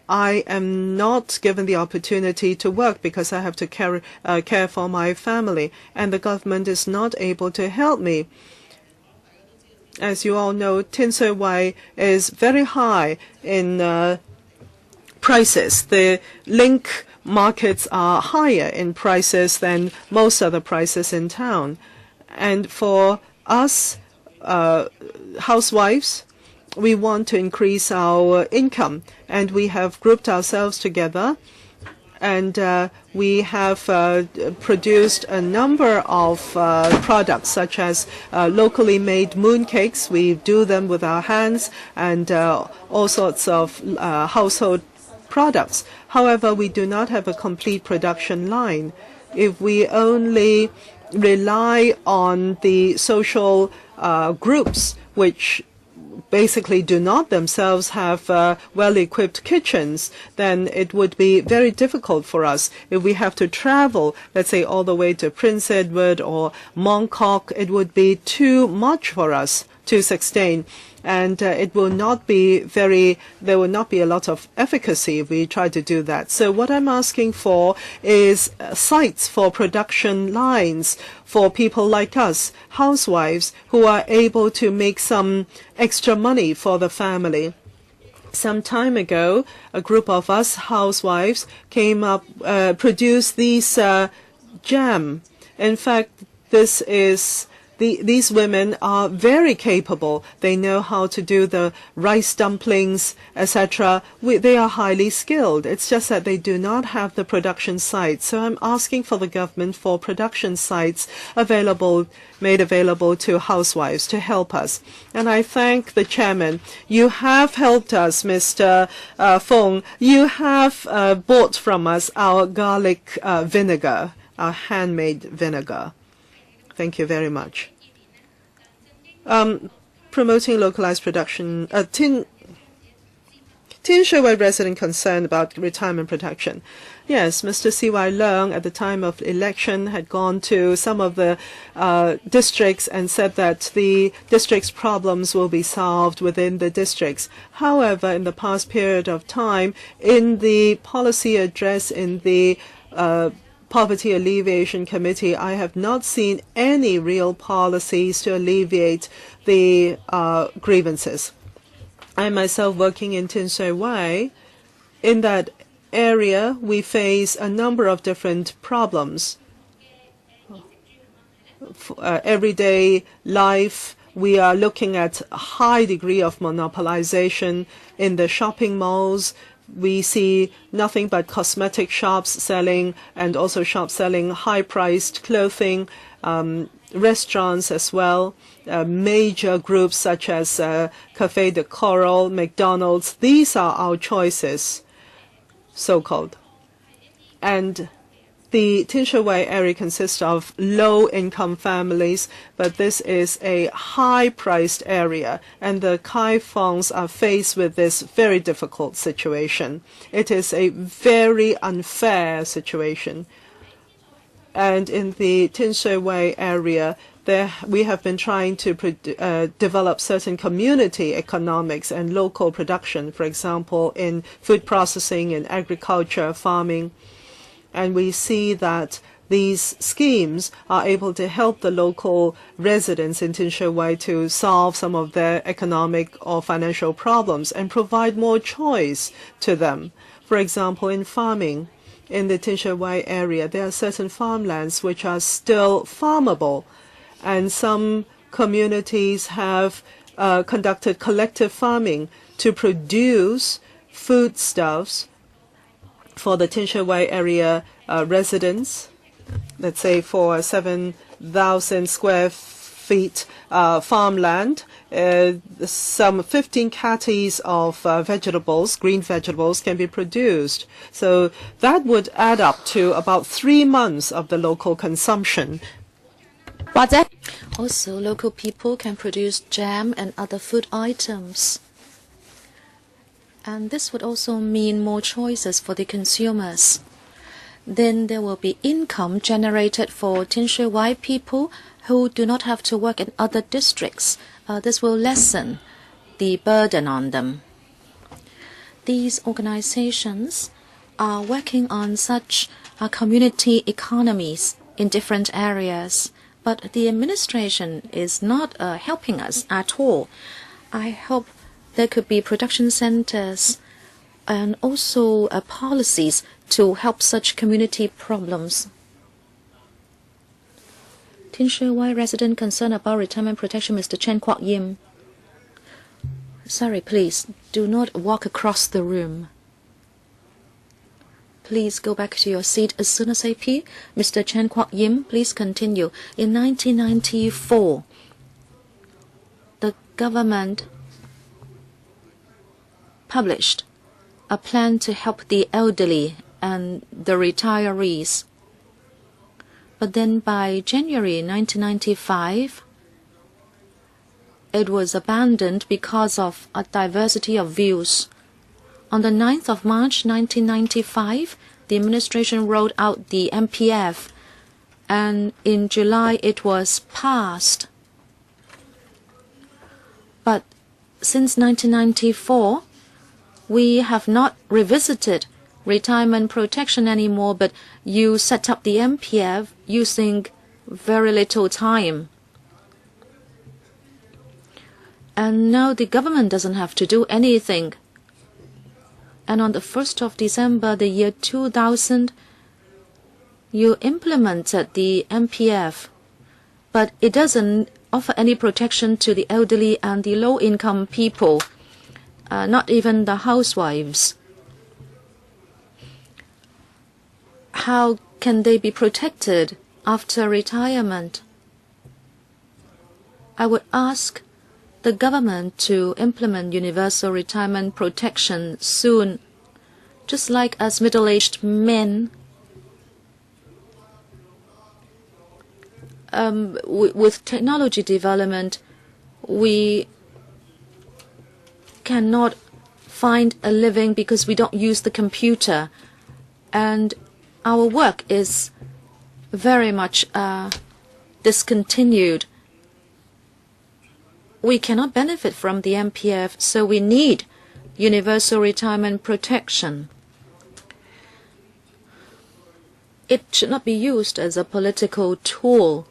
[SPEAKER 2] I am not given the opportunity to work because I have to care for my family, and the government is not able to help me. As you all know, Tin Shui Wai is very high in prices. The link markets are higher in prices than most other prices in town. And for us housewives, we want to increase our income, and we have grouped ourselves together, and we have produced a number of products such as locally made mooncakes. We do them with our hands, and all sorts of household products. However, we do not have a complete production line. If we only rely on the social groups, which basically do not themselves have well-equipped kitchens, then it would be very difficult for us. If we have to travel, let's say all the way to Prince Edward or Mongkok, it would be too much for us to sustain. And it will not be there will not be a lot of efficacy if we try to do that. So what I'm asking for is sites for production lines for people like us, housewives, who are able to make some extra money for the family. Some time ago, a group of us housewives came up, produced these jam. In fact, this is these women are very capable. They know how to do the rice dumplings, etc. They are highly skilled. It's just that they do not have the production sites. So I'm asking for the government for production sites made available to housewives to help us. And I thank the chairman. You have helped us, Mr. FONG. You have bought from us our garlic vinegar, our handmade vinegar. Thank you very much. Promoting localized production. Tin Shui Wai resident concerned about retirement protection. Yes, Mr. C.Y. Leung at the time of election had gone to some of the districts and said that the district's problems will be solved within the districts. However, in the past period of time, in the policy address in the Poverty Alleviation Committee, I have not seen any real policies to alleviate the grievances. I myself working in Tin Shui Wai, in that area we face a number of different problems. Everyday life, we are looking at a high degree of monopolization in the shopping malls. We see nothing but cosmetic shops selling, and also shops selling high-priced clothing, restaurants as well, major groups such as Café de Coral, McDonald's. These are our choices, so-called. And the Tin Shui Wai area consists of low-income families, but this is a high-priced area, and the Kwai FONGs are faced with this very difficult situation. It is a very unfair situation. And in the Tin Shui Wai area, we have been trying to develop certain community economics and local production, for example, in food processing, in agriculture, farming. And we see that these schemes are able to help the local residents in Tin Shui Wai to solve some of their economic or financial problems and provide more choice to them. For example, in farming, in the Tin Shui Wai area, there are certain farmlands which are still farmable, and some communities have conducted collective farming to produce foodstuffs for the Tin Shui Wai area residents. Let's say for 7,000 square feet farmland, some 15 catties of vegetables, green vegetables, can be produced. So that would add up to about 3 months of the local consumption.
[SPEAKER 1] Also, local people can produce jam and other food items. And this would also mean more choices for the consumers. Then there will be income generated for Tin Shui Wai people who do not have to work in other districts. This will lessen the burden on them. These organizations are working on such community economies in different areas, but the administration is not helping us at all. I hope there could be production centers and also policies to help such community problems. Tin Shui Wai resident concerned about retirement protection, Mr. Chen Kwok Yim. Sorry, please, do not walk across the room. Please go back to your seat as soon as AP. Mr. Chen Kwok Yim, please continue. In 1994, the government published a plan to help the elderly and the retirees. But then by January 1995, it was abandoned because of a diversity of views. On the 9th of March 1995, the administration rolled out the MPF, and in July it was passed. But since 1994, we have not revisited retirement protection anymore, but you set up the MPF using very little time. And now the government doesn't have to do anything. And on the 1st of December, the year 2000, you implemented the MPF, but it doesn't offer any protection to the elderly and the low-income people, not even the housewives. How can they be protected after retirement? I would ask the government to implement universal retirement protection soon. Just like us middle-aged men, with technology development, we cannot find a living because we don't use the computer, and our work is very much discontinued. We cannot benefit from the MPF, so we need universal retirement protection. It should not be used as a political tool.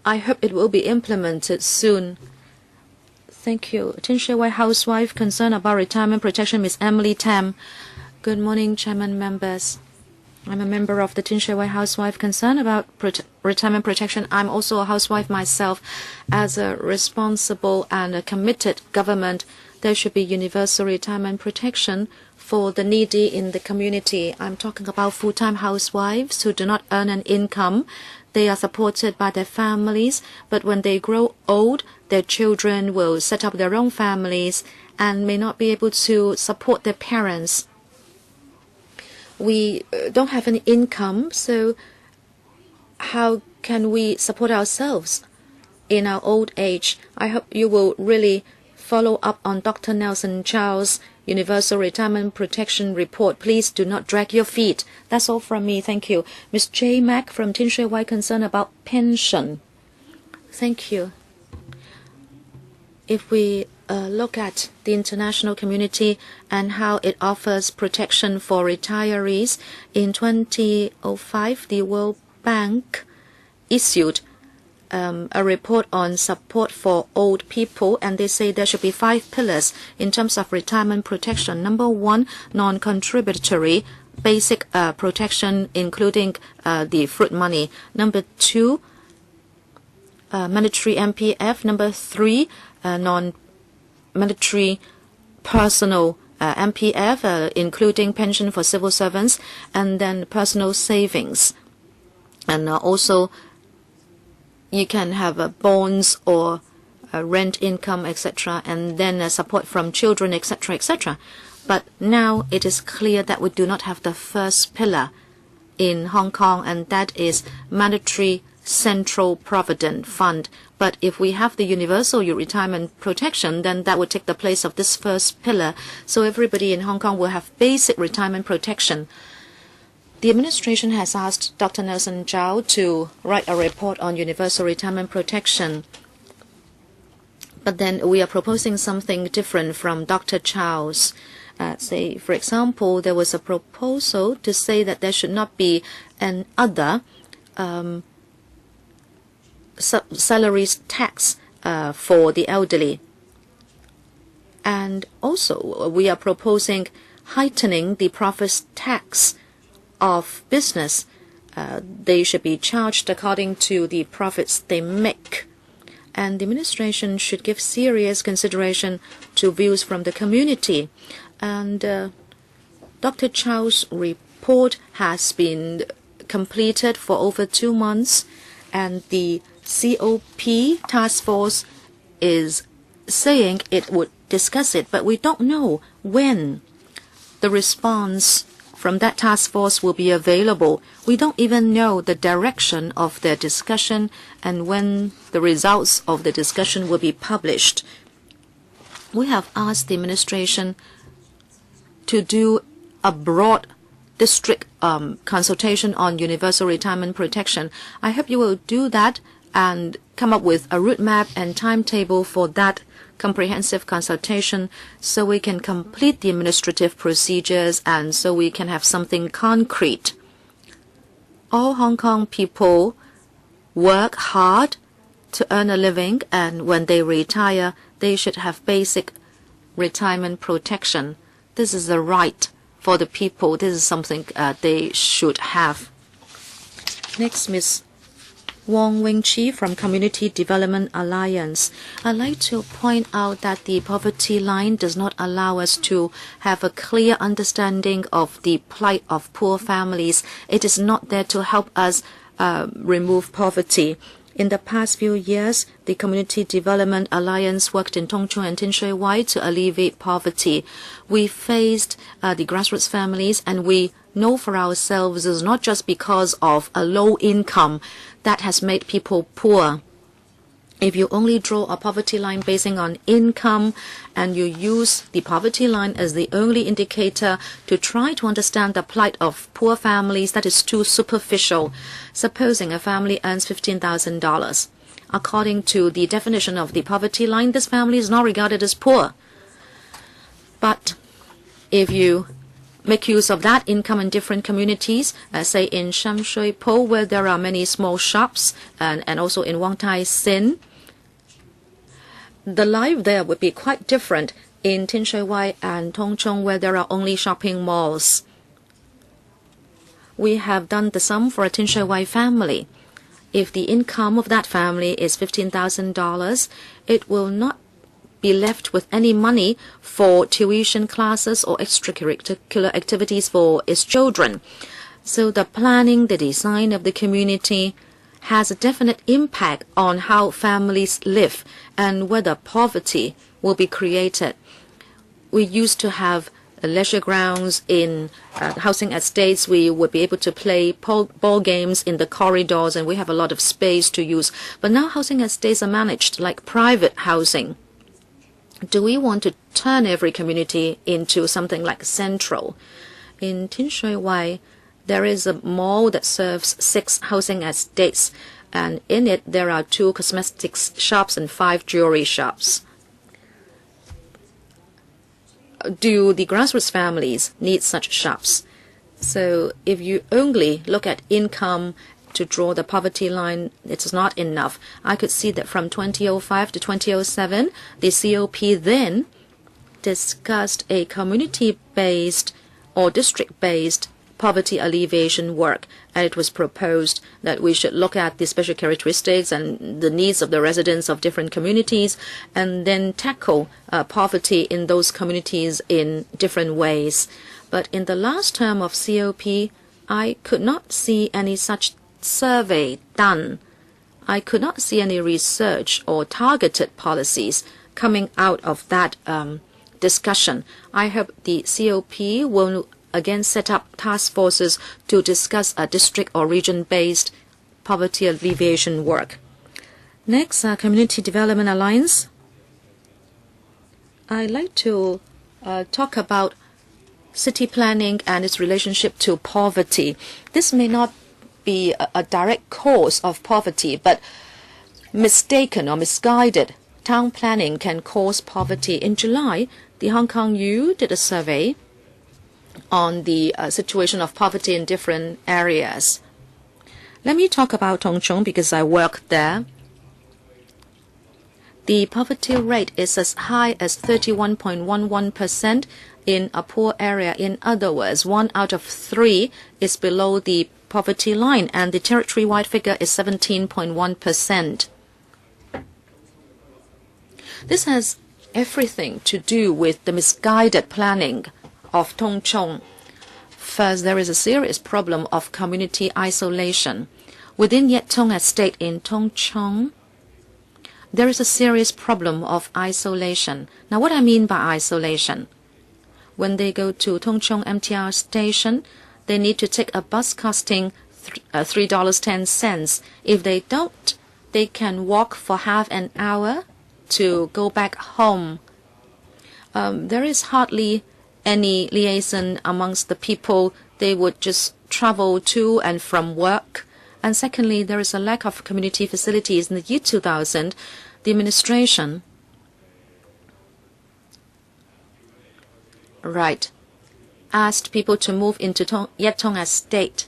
[SPEAKER 1] I hope it will be implemented soon. Thank you. Tin Shui Wai housewife concerned about retirement protection, Ms. Emily Tam. Good morning, Chairman members. I'm a member of the Tin Shui Wai housewife concerned about retirement protection. I'm also a housewife myself. As a responsible and a committed government, there should be universal retirement protection for the needy in the community. I'm talking about full-time housewives who do not earn an income. They are supported by their families, but when they grow old, their children will set up their own families and may not be able to support their parents. We don't have any income, so how can we support ourselves in our old age? I hope you will really follow up on Dr. Nelson Chow's Universal Retirement Protection Report. Please do not drag your feet. That's all from me. Thank you. Ms. J. Mack from Tin Shui Wai concerned about pension. Thank you. If we look at the international community and how it offers protection for retirees, in 2005, the World Bank issued a report on support for old people, and they say there should be 5 pillars in terms of retirement protection. Number 1, non-contributory basic protection, including the fruit money. Number 2, mandatory MPF. Number 3, non-mandatory personal MPF, including pension for civil servants, and then personal savings. And also you can have bonds or rent income, etc., and then support from children, etc., etc. But now it is clear that we do not have the first pillar in Hong Kong, and that is mandatory central provident fund. But if we have the universal retirement protection, then that would take the place of this first pillar. So everybody in Hong Kong will have basic retirement protection. The administration has asked Dr. Nelson Zhao to write a report on universal retirement protection. But then we are proposing something different from Dr. Zhao's. Say, for example, there was a proposal to say that there should not be an other salaries tax for the elderly. And also, we are proposing heightening the profits tax of business. They should be charged according to the profits they make. And the administration should give serious consideration to views from the community. And Dr. Zhao's report has been completed for over 2 months, and the COP task force is saying it would discuss it, but we don't know when the response from that task force will be available. We don't even know the direction of their discussion and when the results of the discussion will be published. We have asked the administration to do a broad district consultation on universal retirement protection. I hope you will do that and come up with a roadmap and timetable for that comprehensive consultation so we can complete the administrative procedures and so we can have something concrete. All Hong Kong people work hard to earn a living, and when they retire, they should have basic retirement protection. This is a right for the people. This is something they should have. Next, Ms. Wong Wing-Chi from Community Development Alliance. I'd like to point out that the poverty line does not allow us to have a clear understanding of the plight of poor families. It is not there to help us remove poverty. In the past few years, the Community Development Alliance worked in Tung Chung and Tin Shui Wai to alleviate poverty. We faced the grassroots families, and we know for ourselves it's not just because of a low income that has made people poor. If you only draw a poverty line basing on income and you use the poverty line as the only indicator to try to understand the plight of poor families, that is too superficial. Supposing a family earns $15,000. According to the definition of the poverty line, this family is not regarded as poor. But if you make use of that income in different communities, say in Sham Shui Po, where there are many small shops, and also in Wong Tai Sin, the life there would be quite different in Tin Shui Wai and Tung Chung, where there are only shopping malls. We have done the sum for a Tin Shui Wai family. If the income of that family is $15,000, it will not be left with any money for tuition classes or extracurricular activities for its children. So the planning, the design of the community has a definite impact on how families live and whether poverty will be created. We used to have leisure grounds in housing estates. We would be able to play ball games in the corridors, and we have a lot of space to use. But now housing estates are managed like private housing. Do we want to turn every community into something like central? In Tin Shui Wai, there is a mall that serves 6 housing estates, and in it there are 2 cosmetics shops and 5 jewelry shops. Do the grassroots families need such shops? So if you only look at income to draw the poverty line, it's not enough. I could see that from 2005 to 2007, the COP then discussed a community-based or district-based poverty alleviation work, and it was proposed that we should look at the special characteristics and the needs of the residents of different communities and then tackle poverty in those communities in different ways. But in the last term of COP, I could not see any such survey done. I could not see any research or targeted policies coming out of that discussion. I hope the COP will again set up task forces to discuss a district or region-based poverty alleviation work. Next, Community Development Alliance. I'd like to talk about city planning and its relationship to poverty. This may not be a direct cause of poverty, but mistaken or misguided town planning can cause poverty. In July, the Hong Kong U did a survey on the situation of poverty in different areas. Let me talk about Tung Chung because I worked there. The poverty rate is as high as 31.11% in a poor area. In other words, 1 out of 3 is below the poverty line, and the territory-wide figure is 17.1%. This has everything to do with the misguided planning of Tung Chung. First, there is a serious problem of community isolation. Within Yet Tung Estate in Tung Chung, there is a serious problem of isolation. Now, what I mean by isolation? When they go to Tung Chung MTR station, they need to take a bus costing $3.10. If they don't, they can walk for half an hour to go back home. There is hardly any liaison amongst the people. They would just travel to and from work. And secondly, there is a lack of community facilities. In the year 2000, the administration asked people to move into Yet Tung Estate.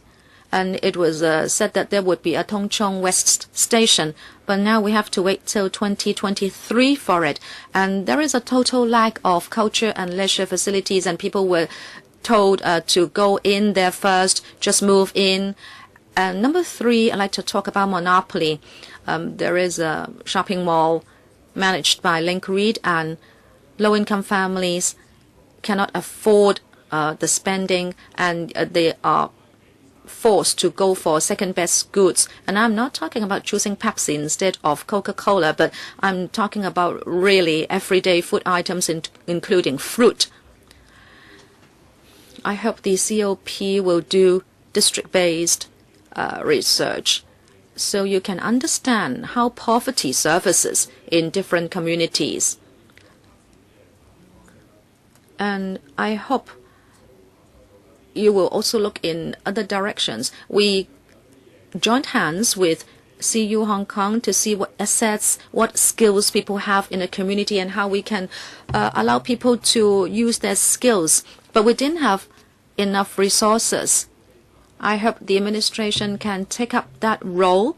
[SPEAKER 1] And it was said that there would be a Tung Chung West station. But now we have to wait till 2023 for it. And there is a total lack of culture and leisure facilities, and people were told to go in there first, just move in. And number 3, I'd like to talk about monopoly. There is a shopping mall managed by Link Reed, and low-income families cannot afford the spending, and they are forced to go for second-best goods. And I'm not talking about choosing Pepsi instead of Coca-Cola, but I'm talking about really everyday food items, including fruit. I hope the COP will do district-based research so you can understand how poverty surfaces in different communities. And I hope you will also look in other directions. We joined hands with CU Hong Kong to see what assets, what skills people have in a community and how we can allow people to use their skills. But we didn't have enough resources. I hope the administration can take up that role,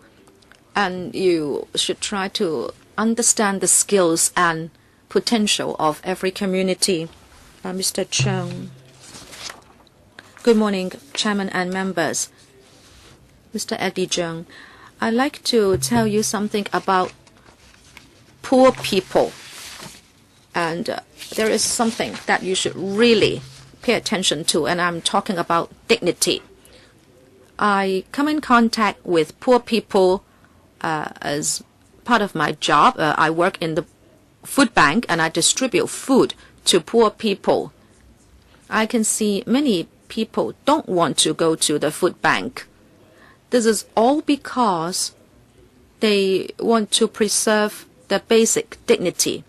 [SPEAKER 1] and you should try to understand the skills and potential of every community. Mr. Chung. Good morning, Chairman and members. Mr. Eddie Zheng, I'd like to tell you something about poor people. And there is something that you should really pay attention to, and I'm talking about dignity. I come in contact with poor people as part of my job. I work in the food bank, and I distribute food to poor people. I can see many people don't want to go to the food bank. This is all because they want to preserve the basic dignity.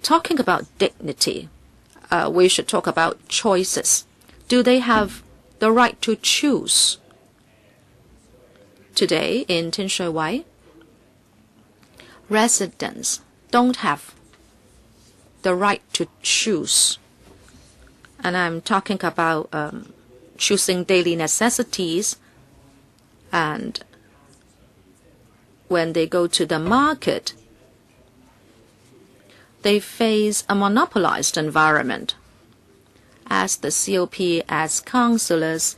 [SPEAKER 1] Talking about dignity, we should talk about choices. Do they have the right to choose? Today in Tin Shui Wai, residents don't have the right to choose. And I'm talking about choosing daily necessities and when they go to the market, they face a monopolized environment. As the COP, as councillors,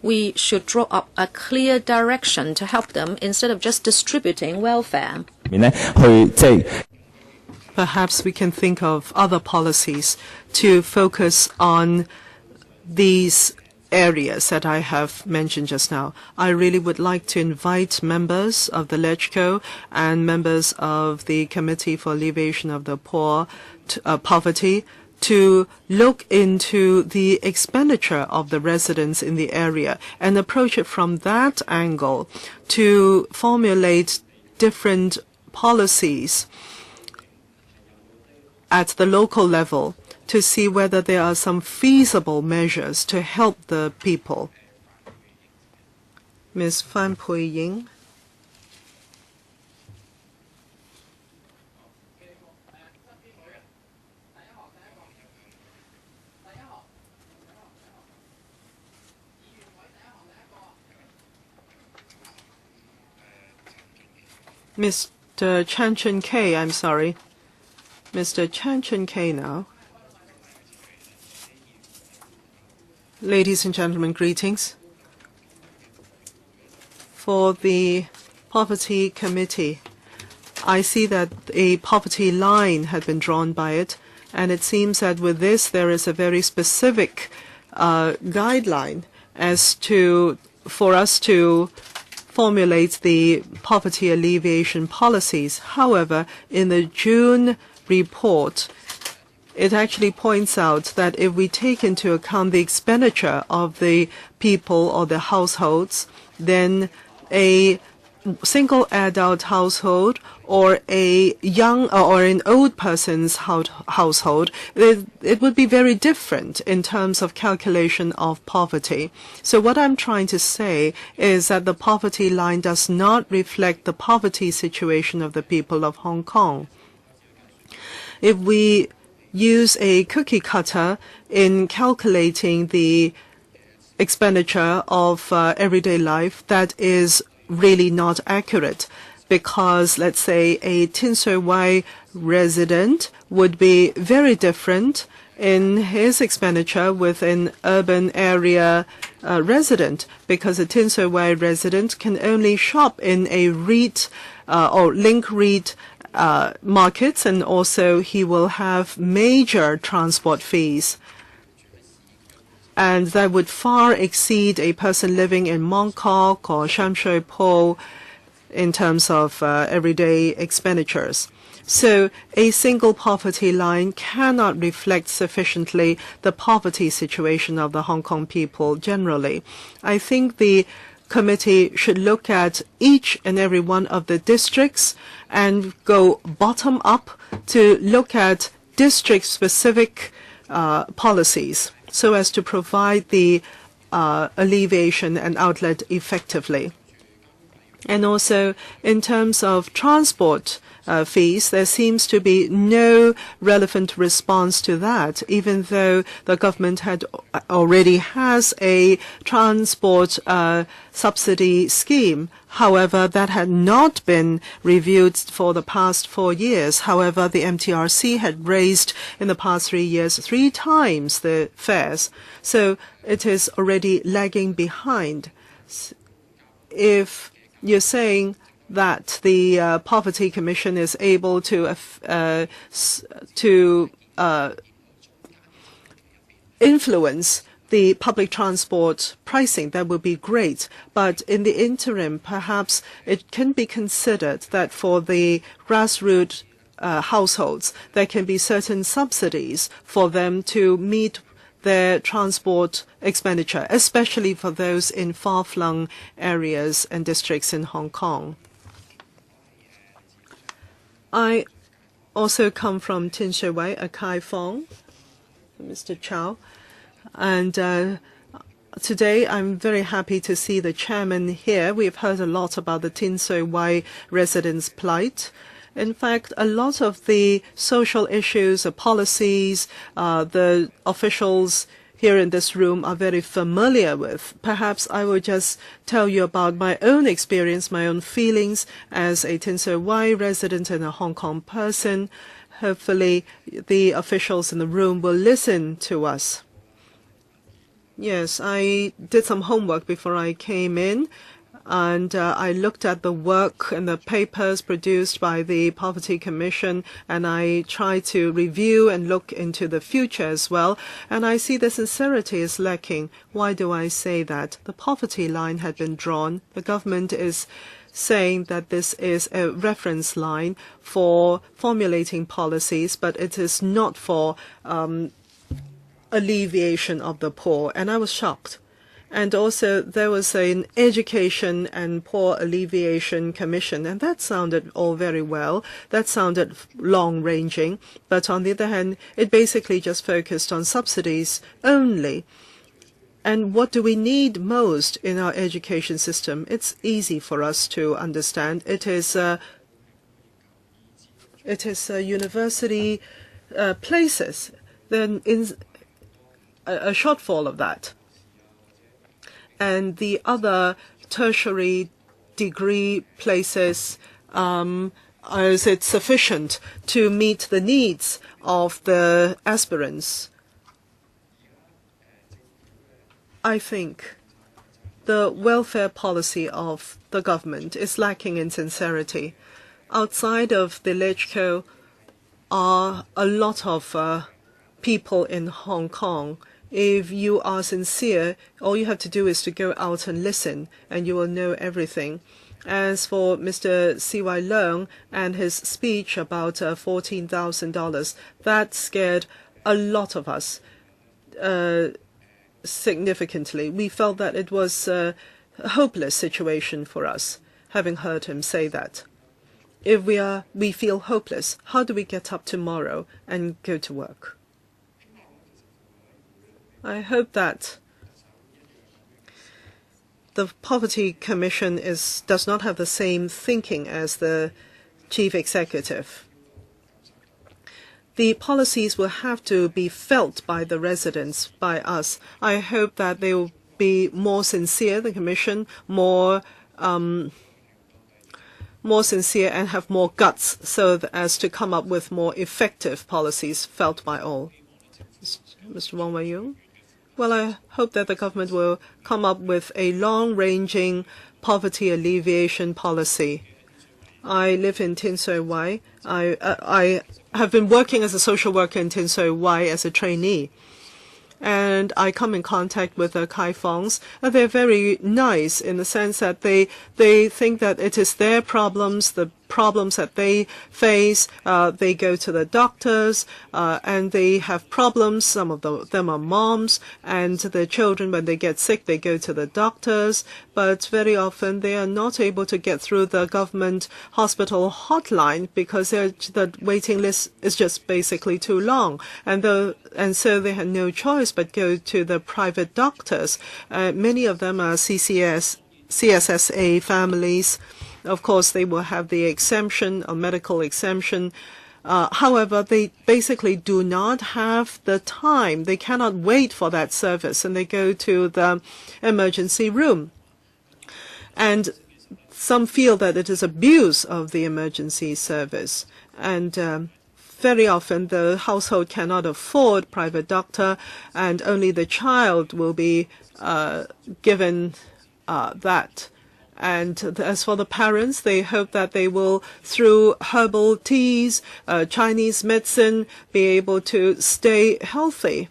[SPEAKER 1] we should draw up a clear direction to help them instead of just distributing welfare.
[SPEAKER 2] Perhaps we can think of other policies to focus on these areas that I have mentioned just now. I really would like to invite members of the LegCo and members of the Committee for Alleviation of the Poverty to look into the expenditure of the residents in the area and approach it from that angle to formulate different policies at the local level to see whether there are some feasible measures to help the people. Ms. Fan Pui-ying. Mr. Chan Chun Kei, I'm sorry. Mr. Chan Chun Kei now. Ladies and gentlemen, greetings. For the Poverty Committee, I see that a poverty line had been drawn by it, and it seems that with this there is a very specific guideline as to for us to formulate the poverty alleviation policies. However, in the June report, it actually points out that if we take into account the expenditure of the people or the households, then a single adult household or a young or an old person's household, it would be very different in terms of calculation of poverty. So what I'm trying to say is that the poverty line does not reflect the poverty situation of the people of Hong Kong. If we use a cookie cutter in calculating the expenditure of everyday life, that is really not accurate, because let's say a Tin Shui Wai resident would be very different in his expenditure with an urban area resident, because a Tin Shui Wai resident can only shop in a REIT or link REIT markets, and also he will have major transport fees. And that would far exceed a person living in Mong Kok or Sham Shui Po in terms of everyday expenditures. So a single poverty line cannot reflect sufficiently the poverty situation of the Hong Kong people generally. I think the committee should look at each and every one of the districts and go bottom up to look at district-specific policies so as to provide the alleviation and outlet effectively. And also, in terms of transport fees, there seems to be no relevant response to that, even though the government already has a transport subsidy scheme. However, that had not been reviewed for the past 4 years. However, the MTRC had raised in the past 3 years 3 times the fares. So it is already lagging behind. If you're saying that the Poverty Commission is able to influence the public transport pricing, that would be great. But in the interim, perhaps it can be considered that for the grassroots households, there can be certain subsidies for them to meet their transport expenditure, especially for those in far-flung areas and districts in Hong Kong. I also come from Tin Shui Wai, a Kai Fong, Mr. Chow, and today I'm very happy to see the chairman here. We've heard a lot about the Tin Shui Wai residents' plight. In fact, a lot of the social issues, the policies, the officials here in this room are very familiar with. Perhaps I will just tell you about my own experience, my own feelings as a Tin Sui Wai resident and a Hong Kong person. Hopefully the officials in the room will listen to us. Yes, I did some homework before I came in, and I looked at the work and the papers produced by the Poverty Commission, and I tried to review and look into the future as well, and I see the sincerity is lacking. Why do I say that? The poverty line had been drawn. The government is saying that this is a reference line for formulating policies, but it is not for alleviation of the poor, and I was shocked. And also there was an Education and Poor Alleviation Commission, and that sounded all very well. That sounded long-ranging, but on the other hand, it basically just focused on subsidies only. And what do we need most in our education system? It's easy for us to understand. It is university places. Then in a shortfall of that. And the other tertiary degree places, is it sufficient to meet the needs of the aspirants? I think the welfare policy of the government is lacking in sincerity. Outside of the LegCo are a lot of people in Hong Kong. If you are sincere, all you have to do is to go out and listen, and you will know everything. As for Mr. C.Y. Leung and his speech about $14,000, that scared a lot of us significantly. We felt that it was a hopeless situation for us, having heard him say that. If we feel hopeless, how do we get up tomorrow and go to work? I hope that the Poverty Commission does not have the same thinking as the Chief Executive. The policies will have to be felt by the residents, by us. I hope that they will be more sincere, the Commission, more sincere and have more guts so as to come up with more effective policies felt by all. Mr. Wong Wai-yung? Well, I hope that the government will come up with a long-ranging poverty alleviation policy. I live in Tin Sui Wai. I have been working as a social worker in Tin Sui Wai as a trainee. And I come in contact with the Kai Fongs. They're very nice in the sense that they think that it is their problems, the problems that they face. They go to the doctors and they have problems. Some of them are moms, and the children, when they get sick, they go to the doctors. But very often they are not able to get through the government hospital hotline because the waiting list is just basically too long. And so they had no choice but go to the private doctors. Many of them are CSSA families. Of course, they will have the exemption, a medical exemption. However, they basically do not have the time. They cannot wait for that service, and they go to the emergency room. And some feel that it is abuse of the emergency service. And very often the household cannot afford private doctor, and only the child will be given that. And as for the parents, they hope that they will, through herbal teas, Chinese medicine, be able to stay healthy.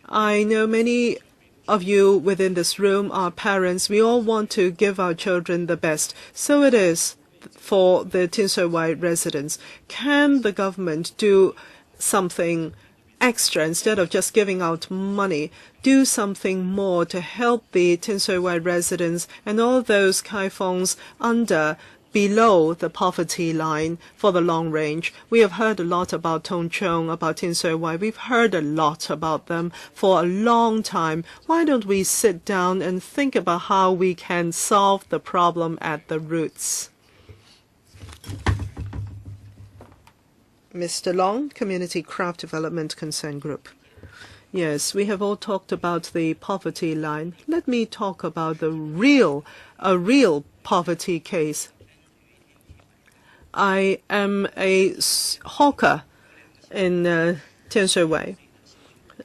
[SPEAKER 2] I know many of you within this room are parents. We all want to give our children the best. So it is for the Tin Sui Wai residents. Can the government do something extra instead of just giving out money? Do something more to help the Tin Sui Wai residents and all those Kai Fongs below the poverty line for the long range. We have heard a lot about Tung Chung, about Tin Sui Wai. We've heard a lot about them for a long time. Why don't we sit down and think about how we can solve the problem at the roots? Mr. Long, Community Craft Development Concern Group. Yes, we have all talked about the poverty line. Let me talk about a real poverty case. I am a hawker in Tianshui,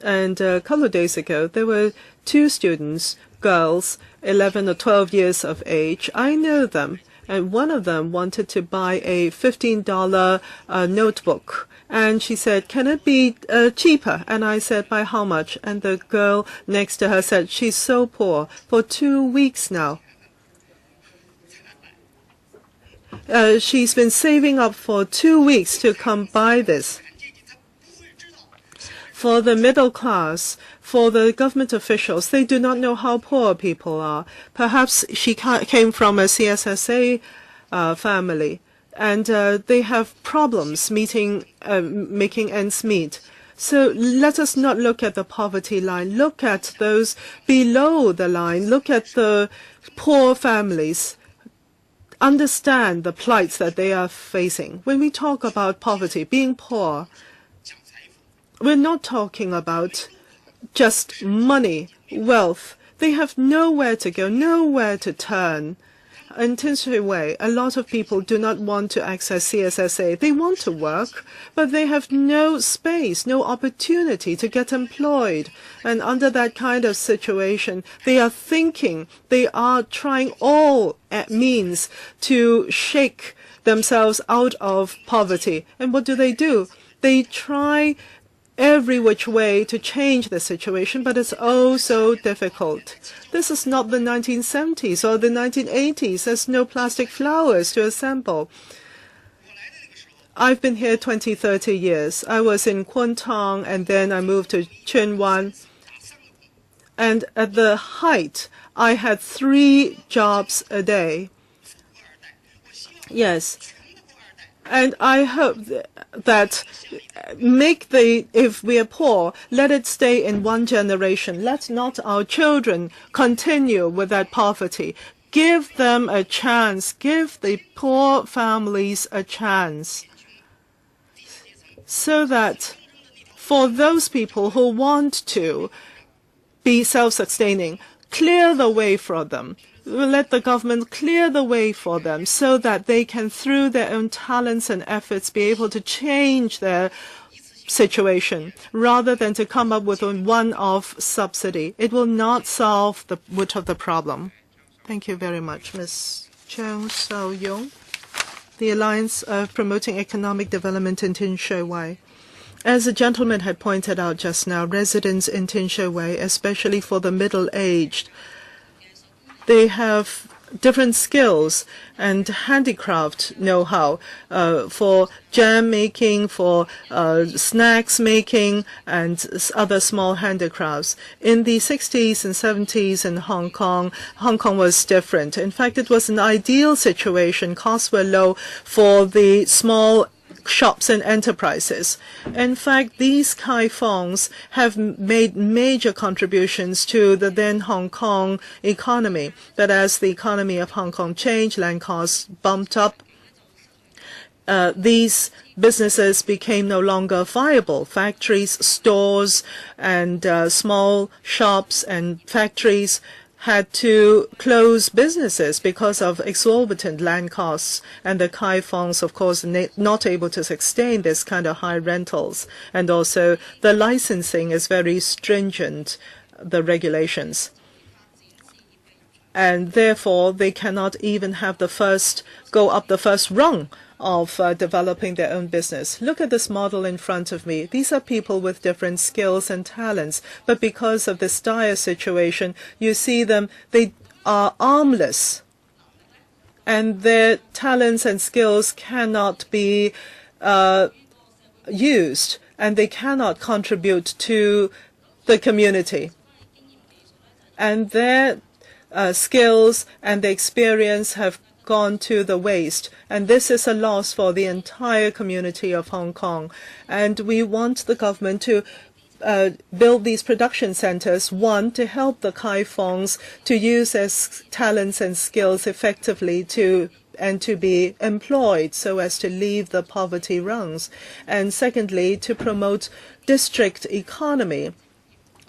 [SPEAKER 2] and a couple of days ago there were two students, girls, 11 or 12 years of age. I know them, and one of them wanted to buy a $15 notebook. And she said, can it be cheaper? And I said, by how much? And the girl next to her said, she's so poor for 2 weeks now. She's been saving up for 2 weeks to come buy this. For the middle class, for the government officials, they do not know how poor people are. Perhaps she came from a CSSA family, and they have problems making ends meet. So let us not look at the poverty line. Look at those below the line. Look at the poor families. Understand the plights that they are facing. When we talk about poverty, being poor, we're not talking about just money, wealth. They have nowhere to go, nowhere to turn. In Tianshui, a lot of people do not want to access CSSA. They want to work, but they have no space, no opportunity to get employed. And under that kind of situation, they are trying all means to shake themselves out of poverty. And what do? They try every which way to change the situation, but it's oh so difficult. This is not the 1970s or the 1980s. There's no plastic flowers to assemble. I've been here 20, 30 years. I was in Kuntang, and then I moved to Chunwan. And at the height, I had 3 jobs a day. Yes. And I hope that if we are poor, let it stay in one generation. Let not our children continue with that poverty. Give them a chance. Give the poor families a chance. So that for those people who want to be self-sustaining, clear the way for them. Let the government clear the way for them so that they can, through their own talents and efforts, be able to change their situation rather than to come up with a one-off subsidy. It will not solve the root of the problem. Thank you very much, Ms. Cheung So-yong. The Alliance of Promoting Economic Development in Tianshui. As the gentleman had pointed out just now, residents in Tianshui, especially for the middle-aged, they have different skills and handicraft know-how for jam making, for snacks making, and other small handicrafts. In the 60s and 70s in Hong Kong was different. In fact, it was an ideal situation. Costs were low for the small shops and enterprises. In fact, these FONGs have made major contributions to the then Hong Kong economy. But as the economy of Hong Kong changed, land costs bumped up, these businesses became no longer viable. Factories, stores, and small shops and factories had to close businesses because of exorbitant land costs, and the FONGs, of course, not able to sustain this kind of high rentals. And also the licensing is very stringent, the regulations. And therefore, they cannot even have go up the first rung of developing their own business. Look at this model in front of me. These are people with different skills and talents, but because of this dire situation, you see them, they are armless, and their talents and skills cannot be used, and they cannot contribute to the community. And their skills and the experience have gone to the waste, and this is a loss for the entire community of Hong Kong. And we want the government to build these production centers, one, to help the FONGs to use their talents and skills effectively and to be employed so as to leave the poverty rungs, and secondly, to promote district economy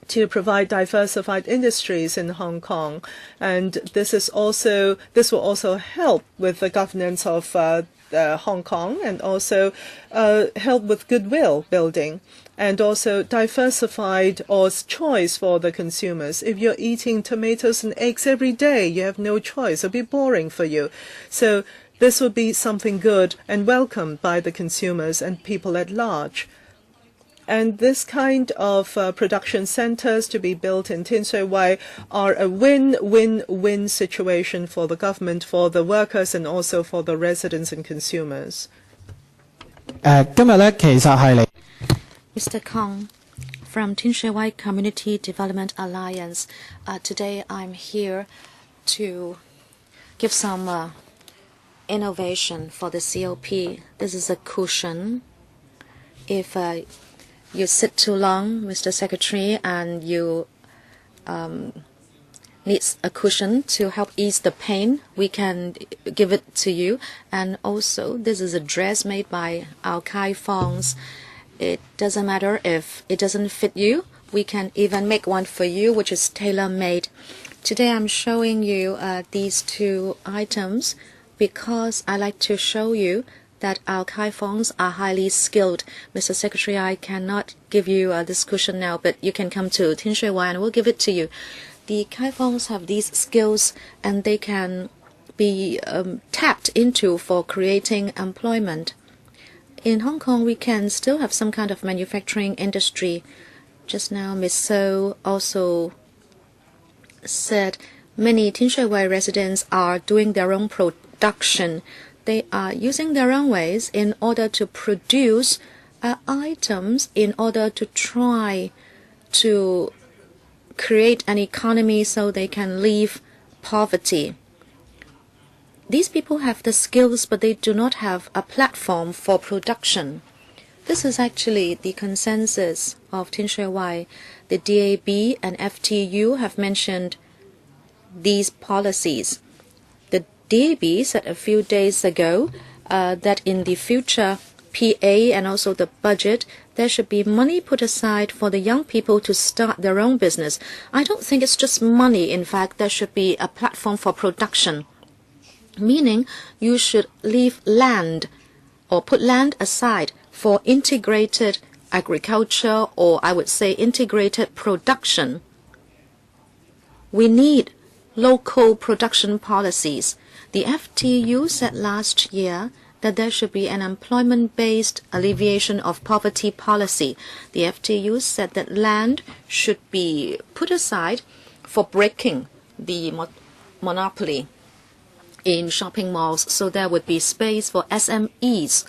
[SPEAKER 2] to provide diversified industries in Hong Kong, and this will also help with the governance of Hong Kong, and also help with goodwill building, and also diversified or choice for the consumers. If you're eating tomatoes and eggs every day, you have no choice. It'll be boring for you. So this will be something good and welcomed by the consumers and people at large. And this kind of production centers to be built in Tin Shui Wai are a win-win-win situation for the government, for the workers, and also for the residents and consumers.
[SPEAKER 1] Mr. Kong from Tin Shui Wai Community Development Alliance. Today I'm here to give some innovation for the COP. This is a cushion. If you sit too long, Mr. Secretary, and you need a cushion to help ease the pain, we can give it to you. And also, this is a dress made by our Kwai FONGs. It doesn't matter if it doesn't fit you. We can even make one for you, which is tailor-made. Today I'm showing you these two items because I like to show you that our Kwai FONGs are highly skilled. Mr. Secretary, I cannot give you this cushion now, but you can come to Tin Shui Wai and we'll give it to you. The Kwai FONGs have these skills and they can be tapped into for creating employment. In Hong Kong, we can still have some kind of manufacturing industry. Just now, Ms. So also said many Tin Shui Wai residents are doing their own production. They are using their own ways in order to produce items in order to try to create an economy so they can leave poverty. These people have the skills, but they do not have a platform for production. This is actually the consensus of Tin Shui Wai. The DAB and FTU have mentioned these policies. DAB said a few days ago that in the future PA and also the budget, there should be money put aside for the young people to start their own business. I don't think it's just money. In fact, there should be a platform for production, meaning you should leave land or put land aside for integrated agriculture, or I would say integrated production. We need local production policies. The FTU said last year that there should be an employment-based alleviation of poverty policy. The FTU said that land should be put aside for breaking the monopoly in shopping malls, so there would be space for SMEs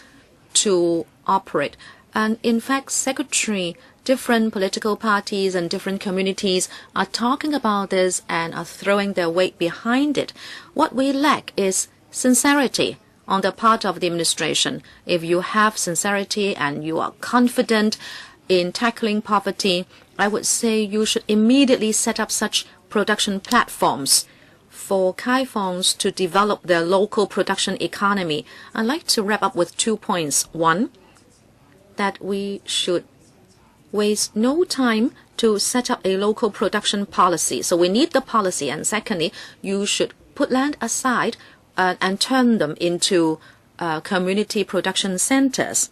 [SPEAKER 1] to operate. And in fact, Secretary, different political parties and different communities are talking about this and are throwing their weight behind it. What we lack is sincerity on the part of the administration. If you have sincerity and you are confident in tackling poverty, I would say you should immediately set up such production platforms for Kwai FONGs to develop their local production economy. I'd like to wrap up with 2 points. One, that we should waste no time to set up a local production policy. So we need the policy. And secondly, you should put land aside and turn them into community production centers.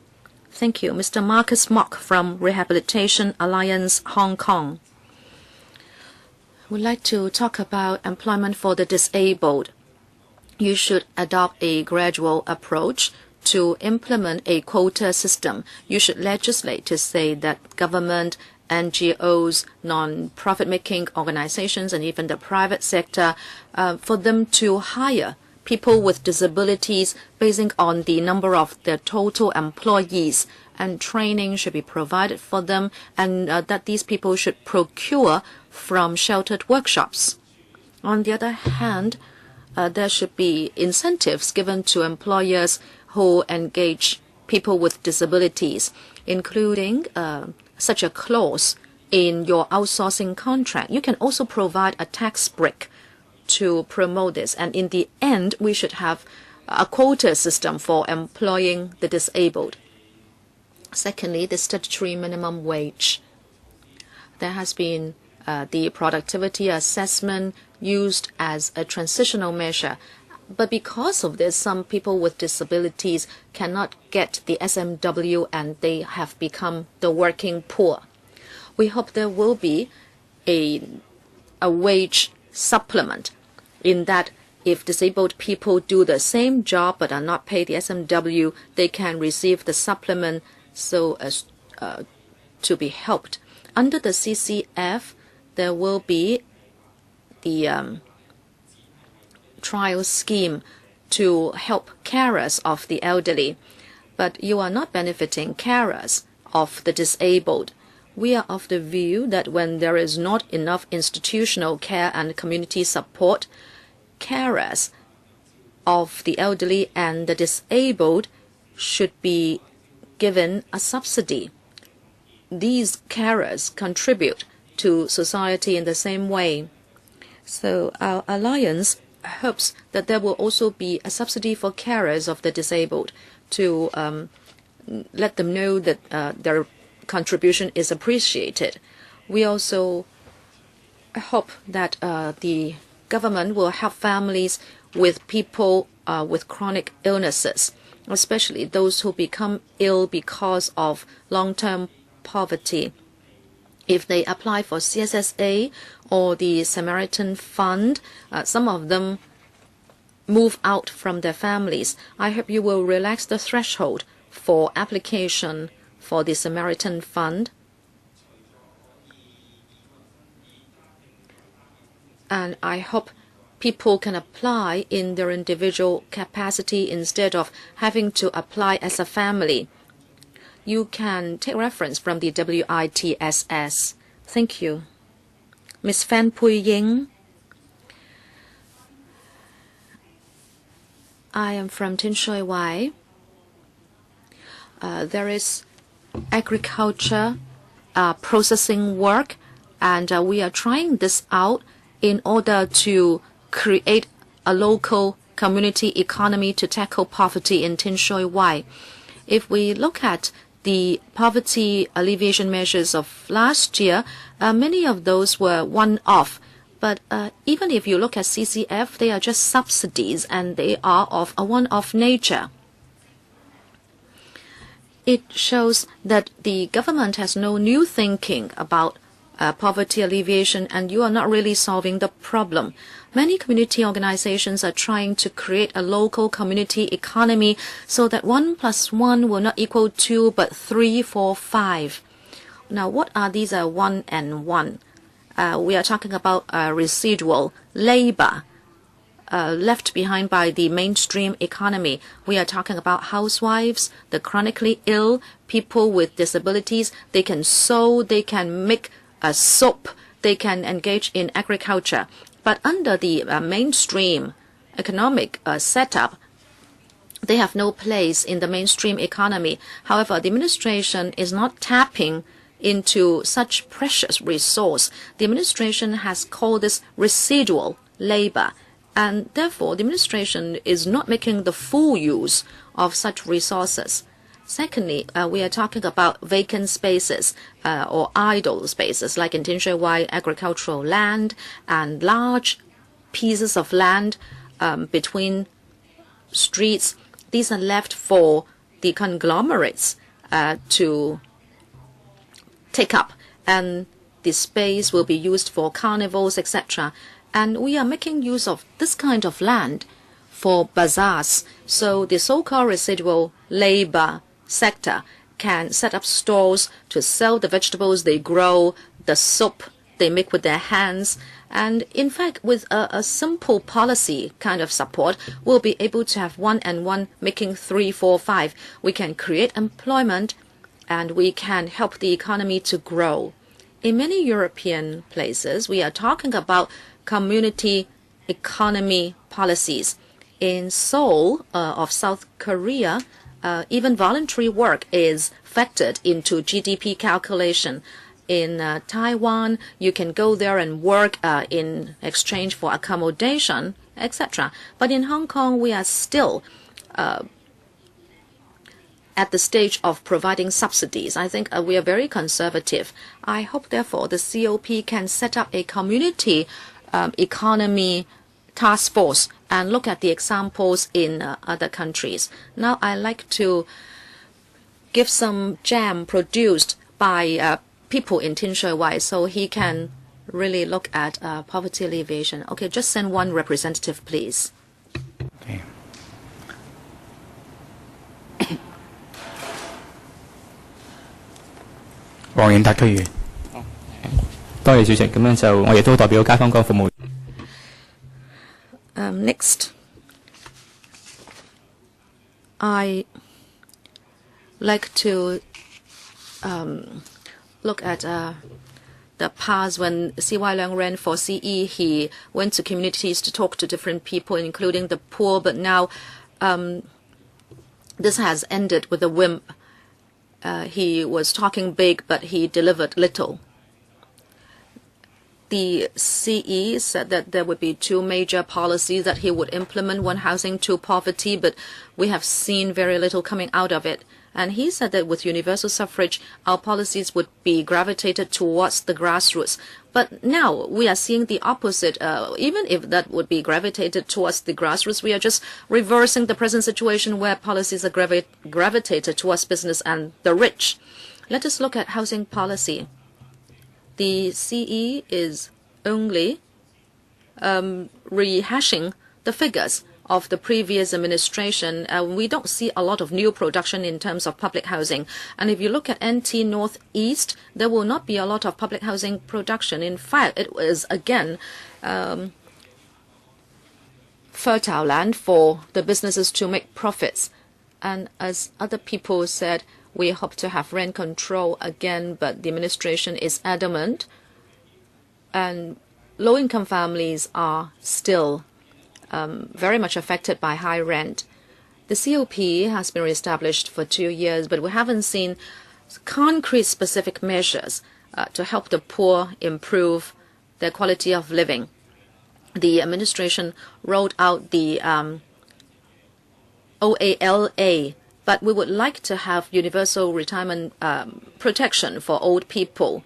[SPEAKER 1] Thank you. Mr. Marcus Mock from Rehabilitation Alliance, Hong Kong. We'd like to talk about employment for the disabled. You should adopt a gradual approach to implement a quota system. You should legislate to say that government, NGOs, non-profit-making organizations, and even the private sector, for them to hire people with disabilities basing on the number of their total employees, and training should be provided for them, and that these people should procure from sheltered workshops. On the other hand, there should be incentives given to employers who engage people with disabilities, including such a clause in your outsourcing contract. You can also provide a tax break to promote this. And in the end, we should have a quota system for employing the disabled. Secondly, the statutory minimum wage. there has been the productivity assessment used as a transitional measure. But because of this, some people with disabilities cannot get the SMW and they have become the working poor. We hope there will be a wage supplement in that if disabled people do the same job but are not paid the SMW, they can receive the supplement so as to be helped. Under the CCF, there will be the trial scheme to help carers of the elderly, but you are not benefiting carers of the disabled. We are of the view that when there is not enough institutional care and community support, carers of the elderly and the disabled should be given a subsidy. These carers contribute to society in the same way. So our alliance hopes that there will also be a subsidy for carers of the disabled to let them know that their contribution is appreciated. We also hope that the government will help families with people with chronic illnesses, especially those who become ill because of long-term poverty. If they apply for CSSA or the Samaritan Fund, some of them move out from their families. I hope you will relax the threshold for application for the Samaritan Fund. And I hope people can apply in their individual capacity instead of having to apply as a family. You can take reference from the WITSS. Thank you. Ms. Fan Pui Ying. I am from Tin Shui Wai. There is agriculture processing work, and we are trying this out in order to create a local community economy to tackle poverty in Tin Shui Wai. If we look at the poverty alleviation measures of last year, many of those were one-off. But even if you look at CCF, they are just subsidies and they are of a one-off nature. It shows that the government has no new thinking about poverty alleviation, and you are not really solving the problem. Many community organizations are trying to create a local community economy so that 1 + 1 will not equal 2, but 3, 4, 5. Now, what are these 1 and 1? We are talking about residual labor left behind by the mainstream economy. We are talking about housewives, the chronically ill, people with disabilities. They can sew, they can make soap, they can engage in agriculture. But under the mainstream economic setup, they have no place in the mainstream economy. However, the administration is not tapping into such precious resource. The administration has called this residual labor, and therefore the administration is not making the full use of such resources. Secondly, we are talking about vacant spaces or idle spaces, like in Tin Shui Wai, agricultural land and large pieces of land between streets. These are left for the conglomerates to take up, and the space will be used for carnivals, etc. And we are making use of this kind of land for bazaars. So the so-called residual labor sector can set up stores to sell the vegetables they grow, the soap they make with their hands. And in fact, with a simple policy kind of support, we'll be able to have 1 and 1 making 3, 4, 5. We can create employment and we can help the economy to grow. In many European places, we are talking about community economy policies. In Seoul of South Korea, even voluntary work is factored into GDP calculation. In Taiwan, you can go there and work in exchange for accommodation, etc. But in Hong Kong, we are still at the stage of providing subsidies. I think we are very conservative. I hope, therefore, the COP can set up a community economy task force and look at the examples in other countries. Now, I like to give some jam produced by people in Tin Shui Wai so he can really look at poverty alleviation. Okay, just send one representative, please.
[SPEAKER 3] Okay. 黃遠達區議員，多謝主席。咁樣就我亦都代表街坊幹服務。
[SPEAKER 1] Next, I like to look at the past when C.Y. Leung ran for CE. He went to communities to talk to different people, including the poor. But now this has ended with a wimp. He was talking big, but he delivered little. The CE said that there would be two major policies that he would implement, one housing, two poverty, but we have seen very little coming out of it. And he said that with universal suffrage, our policies would be gravitated towards the grassroots. But now we are seeing the opposite. Even if that would be gravitated towards the grassroots, we are just reversing the present situation where policies are gravitated towards business and the rich. Let us look at housing policy. The CE is only rehashing the figures of the previous administration. We don't see a lot of new production in terms of public housing. And if you look at NT Northeast, there will not be a lot of public housing production. In fact, it was again fertile land for the businesses to make profits. And as other people said, we hope to have rent control again, but the administration is adamant. And low-income families are still very much affected by high rent. The COP has been established for 2 years, but we haven't seen concrete specific measures to help the poor improve their quality of living. The administration rolled out the OALA, but we would like to have universal retirement protection for old people,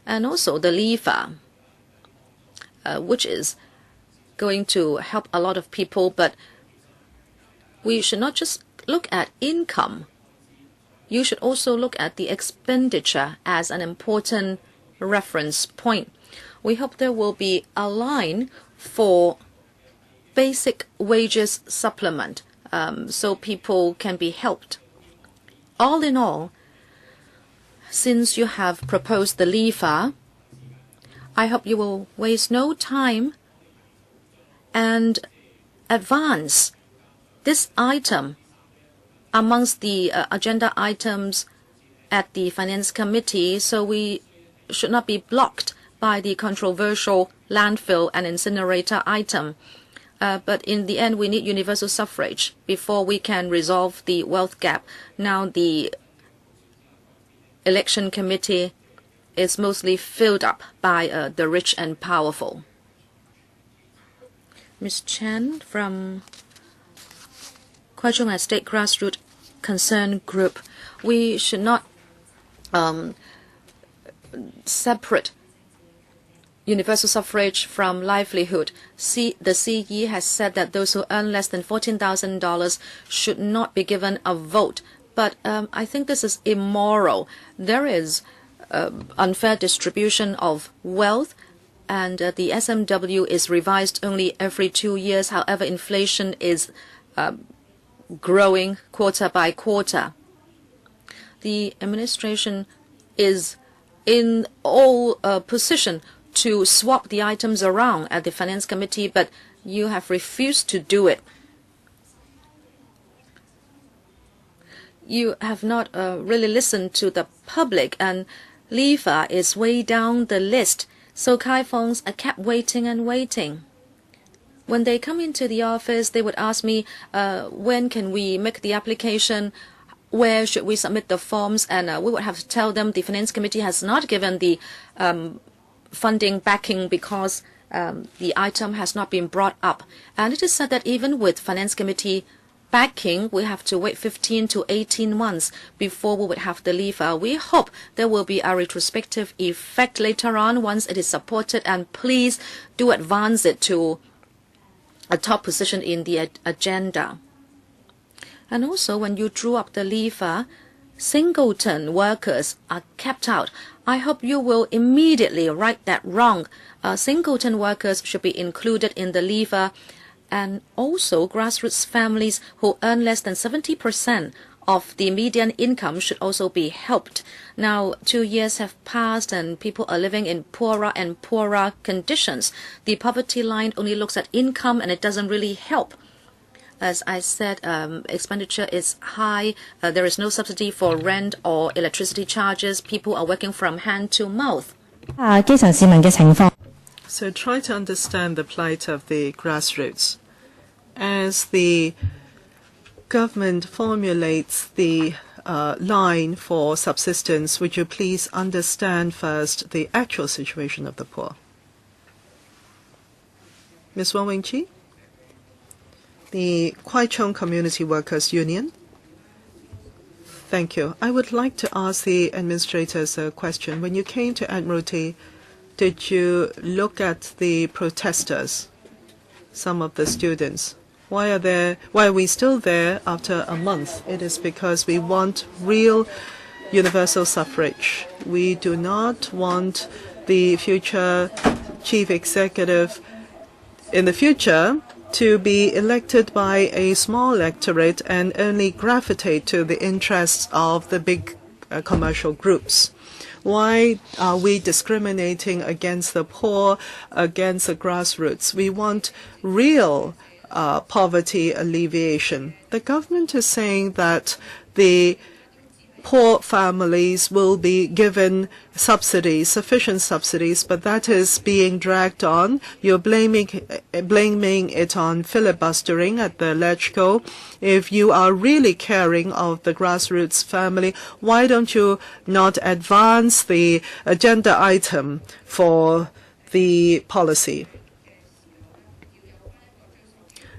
[SPEAKER 1] and also the LEFA, which is going to help a lot of people. But we should not just look at income. You should also look at the expenditure as an important reference point. We hope there will be a line for basic wages supplement so people can be helped. All in all, since you have proposed the LEFA, I hope you will waste no time and advance this item amongst the agenda items at the Finance Committee, so we should not be blocked by the controversial landfill and incinerator item. But in the end, we need universal suffrage before we can resolve the wealth gap. Now the election committee is mostly filled up by the rich and powerful. Ms. Chen from Kwai State Grassroots Concern Group. We should not separate universal suffrage from livelihood. The CE has said that those who earn less than $14,000 should not be given a vote. But I think this is immoral. There is unfair distribution of wealth, and the SMW is revised only every 2 years. However, inflation is growing quarter by quarter. The administration is in all position to swap the items around at the Finance Committee, but you have refused to do it. You have not really listened to the public, and LEFA is way down the list. So Kai Fongs are kept waiting and waiting. When they come into the office, they would ask me, when can we make the application? Where should we submit the forms? And we would have to tell them the Finance Committee has not given the funding backing because the item has not been brought up. And it is said that even with Finance Committee backing, we have to wait 15 to 18 months before we would have the lever. We hope there will be a retrospective effect later on once it is supported, and please do advance it to a top position in the agenda. And also, when you drew up the lever, singleton workers are kept out. I hope you will immediately right that wrong. Singleton workers should be included in the lever, and also grassroots families who earn less than 70% of the median income should also be helped. Now, 2 years have passed and people are living in poorer and poorer conditions. The poverty line only looks at income and it doesn't really help. As I said, expenditure is high. There is no subsidy for rent or electricity charges. People are working from hand to mouth.
[SPEAKER 4] 基層市民嘅情況。
[SPEAKER 2] So try to understand the plight of the grassroots. As the government formulates the line for subsistence, would you please understand first the actual situation of the poor? Ms. Wang Wingqi, the Kwai Community Workers Union. Thank you. I would like to ask the administrators a question. When you came to Admiralty, did you look at the protesters, some of the students? Why are we still there after a month? It is because we want real universal suffrage. We do not want the future chief executive in the future to be elected by a small electorate and only gravitate to the interests of the big commercial groups. Why are we discriminating against the poor, against the grassroots? We want real poverty alleviation. The government is saying that the poor families will be given subsidies, sufficient subsidies, but that is being dragged on. You're blaming it on filibustering at the LegCo. If you are really caring of the grassroots family, why don't you not advance the agenda item for the policy?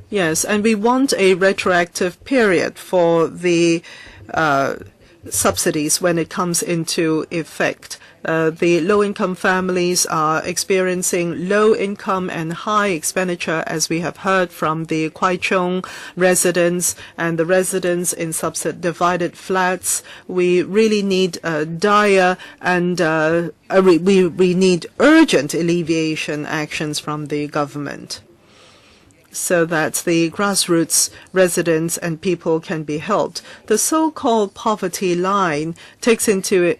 [SPEAKER 2] Yes, and we want a retroactive period for the subsidies when it comes into effect. The low-income families are experiencing low income and high expenditure, as we have heard from the Kwai residents and the residents in subdivided flats. We really need dire and we need urgent alleviation actions from the government, so that the grassroots residents and people can be helped. The so-called poverty line takes into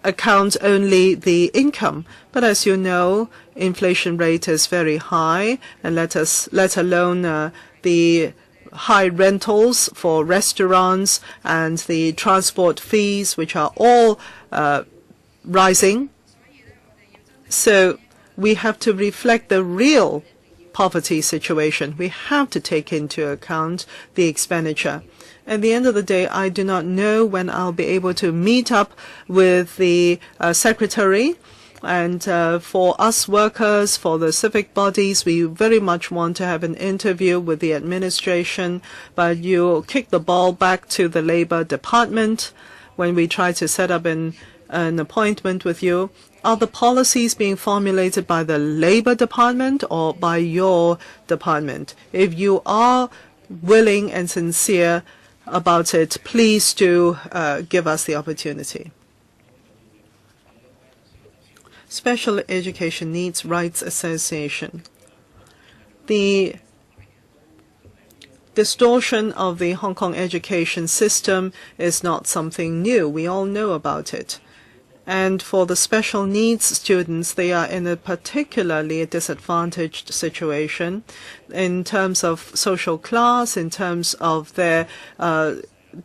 [SPEAKER 2] account only the income, but as you know, inflation rate is very high, and let alone the high rentals for restaurants and the transport fees, which are all rising. So we have to reflect the real poverty situation. We have to take into account the expenditure. At the end of the day, I do not know when I'll be able to meet up with the secretary. And for us workers, for the civic bodies, we very much want to have an interview with the administration, but you kick the ball back to the Labor Department when we try to set up an appointment with you. Are the policies being formulated by the Labor Department or by your department? If you are willing and sincere about it, please do give us the opportunity. Special Education Needs Rights Association. The distortion of the Hong Kong education system is not something new. We all know about it. And for the special needs students, they are in a particularly disadvantaged situation in terms of social class, in terms of their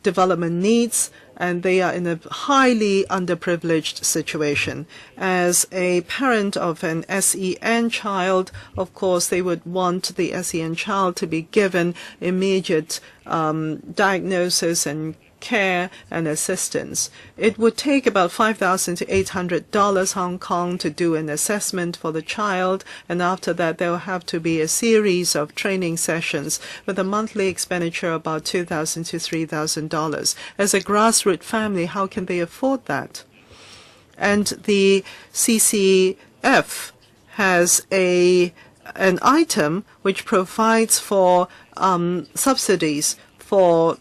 [SPEAKER 2] development needs, and they are in a highly underprivileged situation. As a parent of an SEN child, of course, they would want the SEN child to be given immediate diagnosis and care and assistance. It would take about $5,000 to $800 Hong Kong to do an assessment for the child, and after that there will have to be a series of training sessions with a monthly expenditure about $2,000 to $3,000. As a grassroots family, how can they afford that? And the CCF has an item which provides for subsidies for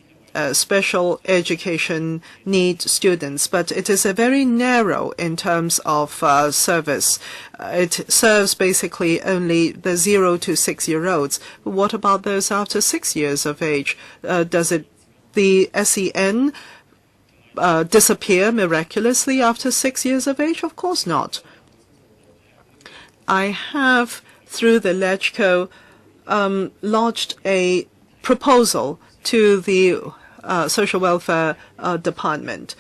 [SPEAKER 2] special education need students, but it is a very narrow in terms of service. It serves basically only the 0 to 6-year-olds. What about those after 6 years of age? Does the SEN disappear miraculously after 6 years of age? Of course not. I have, through the LegCo, lodged a proposal to the Social Welfare Department,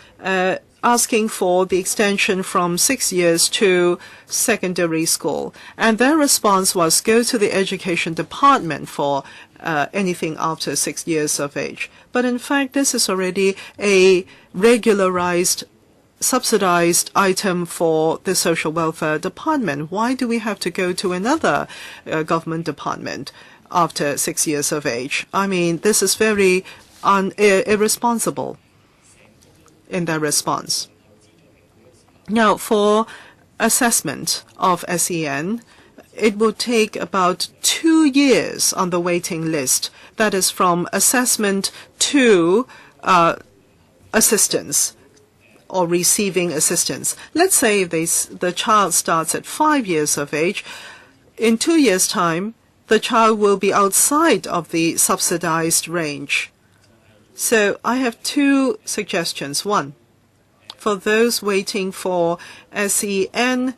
[SPEAKER 2] asking for the extension from 6 years to secondary school. And their response was go to the Education Department for anything after 6 years of age. But in fact, this is already a regularized subsidized item for the Social Welfare Department. Why do we have to go to another government department after 6 years of age? I mean, this is very irresponsible in their response. Now, for assessment of SEN, it will take about 2 years on the waiting list. That is from assessment to assistance or receiving assistance. Let's say the child starts at 5 years of age. In 2 years' time, the child will be outside of the subsidized range. So I have 2 suggestions. One, for those waiting for SEN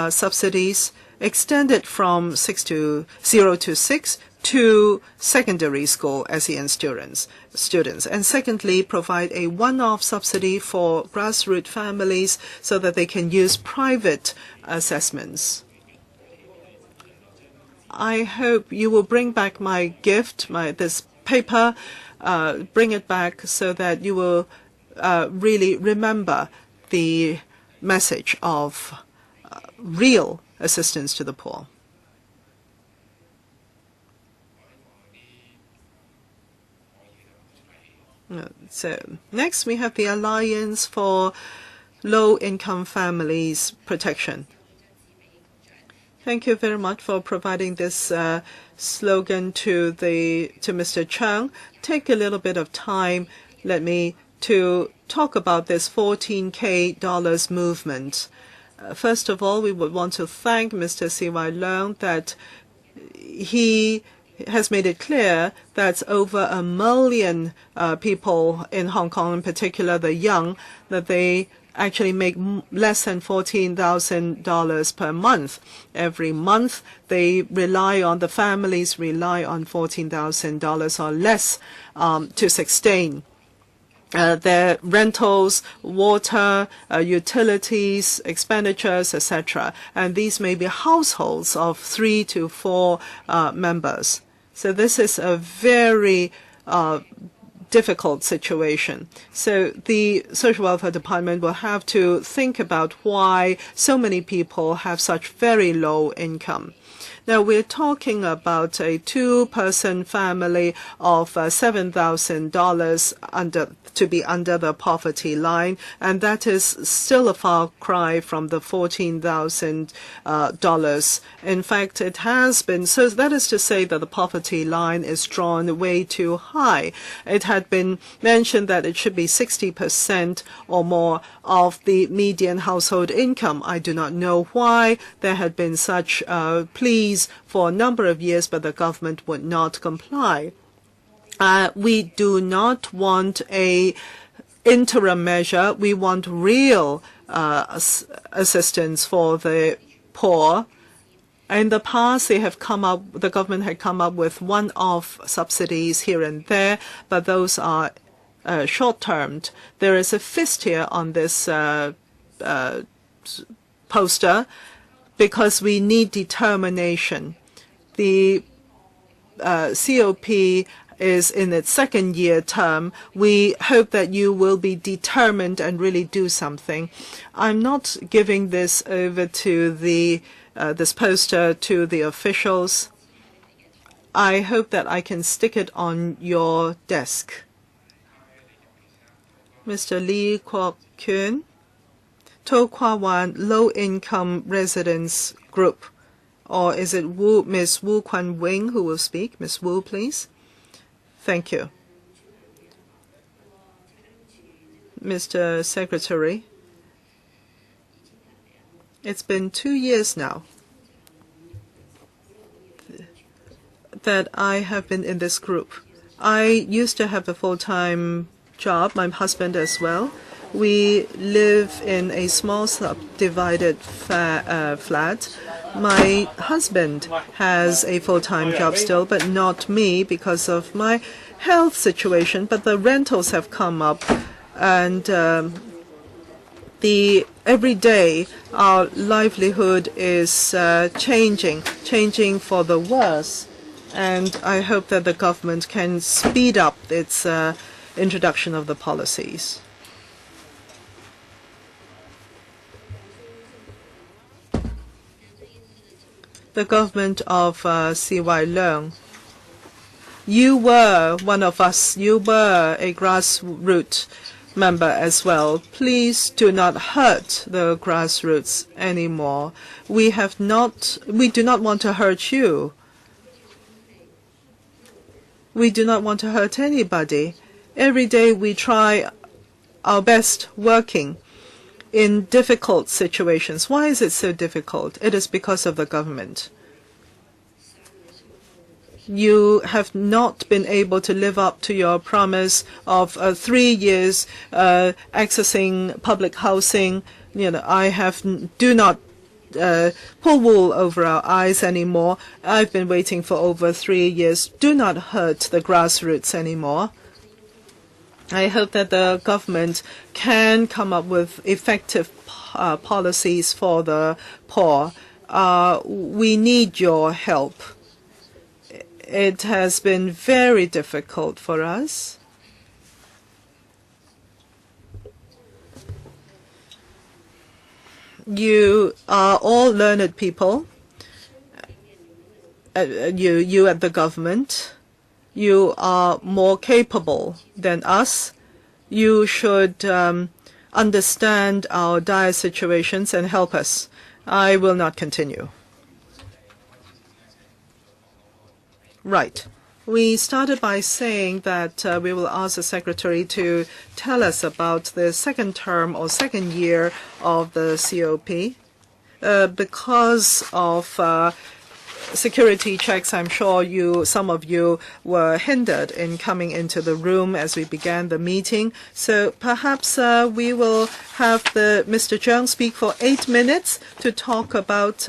[SPEAKER 2] subsidies, extend it from 0 to 6 to secondary school SEN students. And secondly, provide a one-off subsidy for grassroots families so that they can use private assessments. I hope you will bring back my gift, this paper, bring it back so that you will really remember the message of real assistance to the poor. So next we have the Alliance for Low-income Families Protection. Thank you very much for providing this slogan to Mr. Chung. Take a little bit of time, let me to talk about this $14K movement. First of all, we would want to thank Mr. C.Y. Leung that he has made it clear that over 1 million people in Hong Kong, in particular the young, that they actually make less than $14,000 per month. Every month, the families rely on $14,000 or less to sustain their rentals, water, utilities, expenditures, etc. And these may be households of 3 to 4 members. So this is a very difficult situation. So the Social Welfare Department will have to think about why so many people have such very low income. Now, we're talking about a 2-person family of $7,000 to be under the poverty line, and that is still a far cry from the $14,000. In fact, it has been, so that is to say that the poverty line is drawn way too high. It had been mentioned that it should be 60% or more of the median household income. I do not know why there had been such pleas for a number of years, but the government would not comply. We do not want a interim measure. We want real assistance for the poor. In the past, the government had come up with one-off subsidies here and there, but those are short-termed. There is a fist here on this poster because we need determination. The COP is in its second-year term. We hope that you will be determined and really do something. I'm not giving this over to the this poster to the officials. I hope that I can stick it on your desk. Mr. Lee Kwok-kyun, To Kwa Wan Low-Income Residents Group. Or is it Ms. Wu Kwan Wing who will speak? Ms. Wu, please. Thank you. Mr. Secretary, it's been 2 years now that I have been in this group. I used to have a full-time job, my husband as well. We live in a small subdivided flat. My husband has a full-time job still, but not me because of my health situation. But the rentals have come up, and every day our livelihood is changing for the worse. And I hope that the government can speed up its introduction of the policies. The government of C.Y. Leung, you were one of us. You were a grassroots member as well. Please do not hurt the grassroots anymore. We do not want to hurt you. We do not want to hurt anybody. Every day we try our best working in difficult situations. Why is it so difficult? It is because of the government. You have not been able to live up to your promise of 3 years accessing public housing. Do not pull wool over our eyes anymore. I've been waiting for over 3 years. Do not hurt the grassroots anymore. I hope that the government can come up with effective policies for the poor. We need your help. It has been very difficult for us. You are all learned people. You at the government. You are more capable than us. You should understand our dire situations and help us. I will not continue. Right. We started by saying that we will ask the Secretary to tell us about the second term or second year of the COP. Because of security checks, I'm sure some of you were hindered in coming into the room as we began the meeting. So perhaps we will have Mr. Zhang speak for 8 minutes to talk about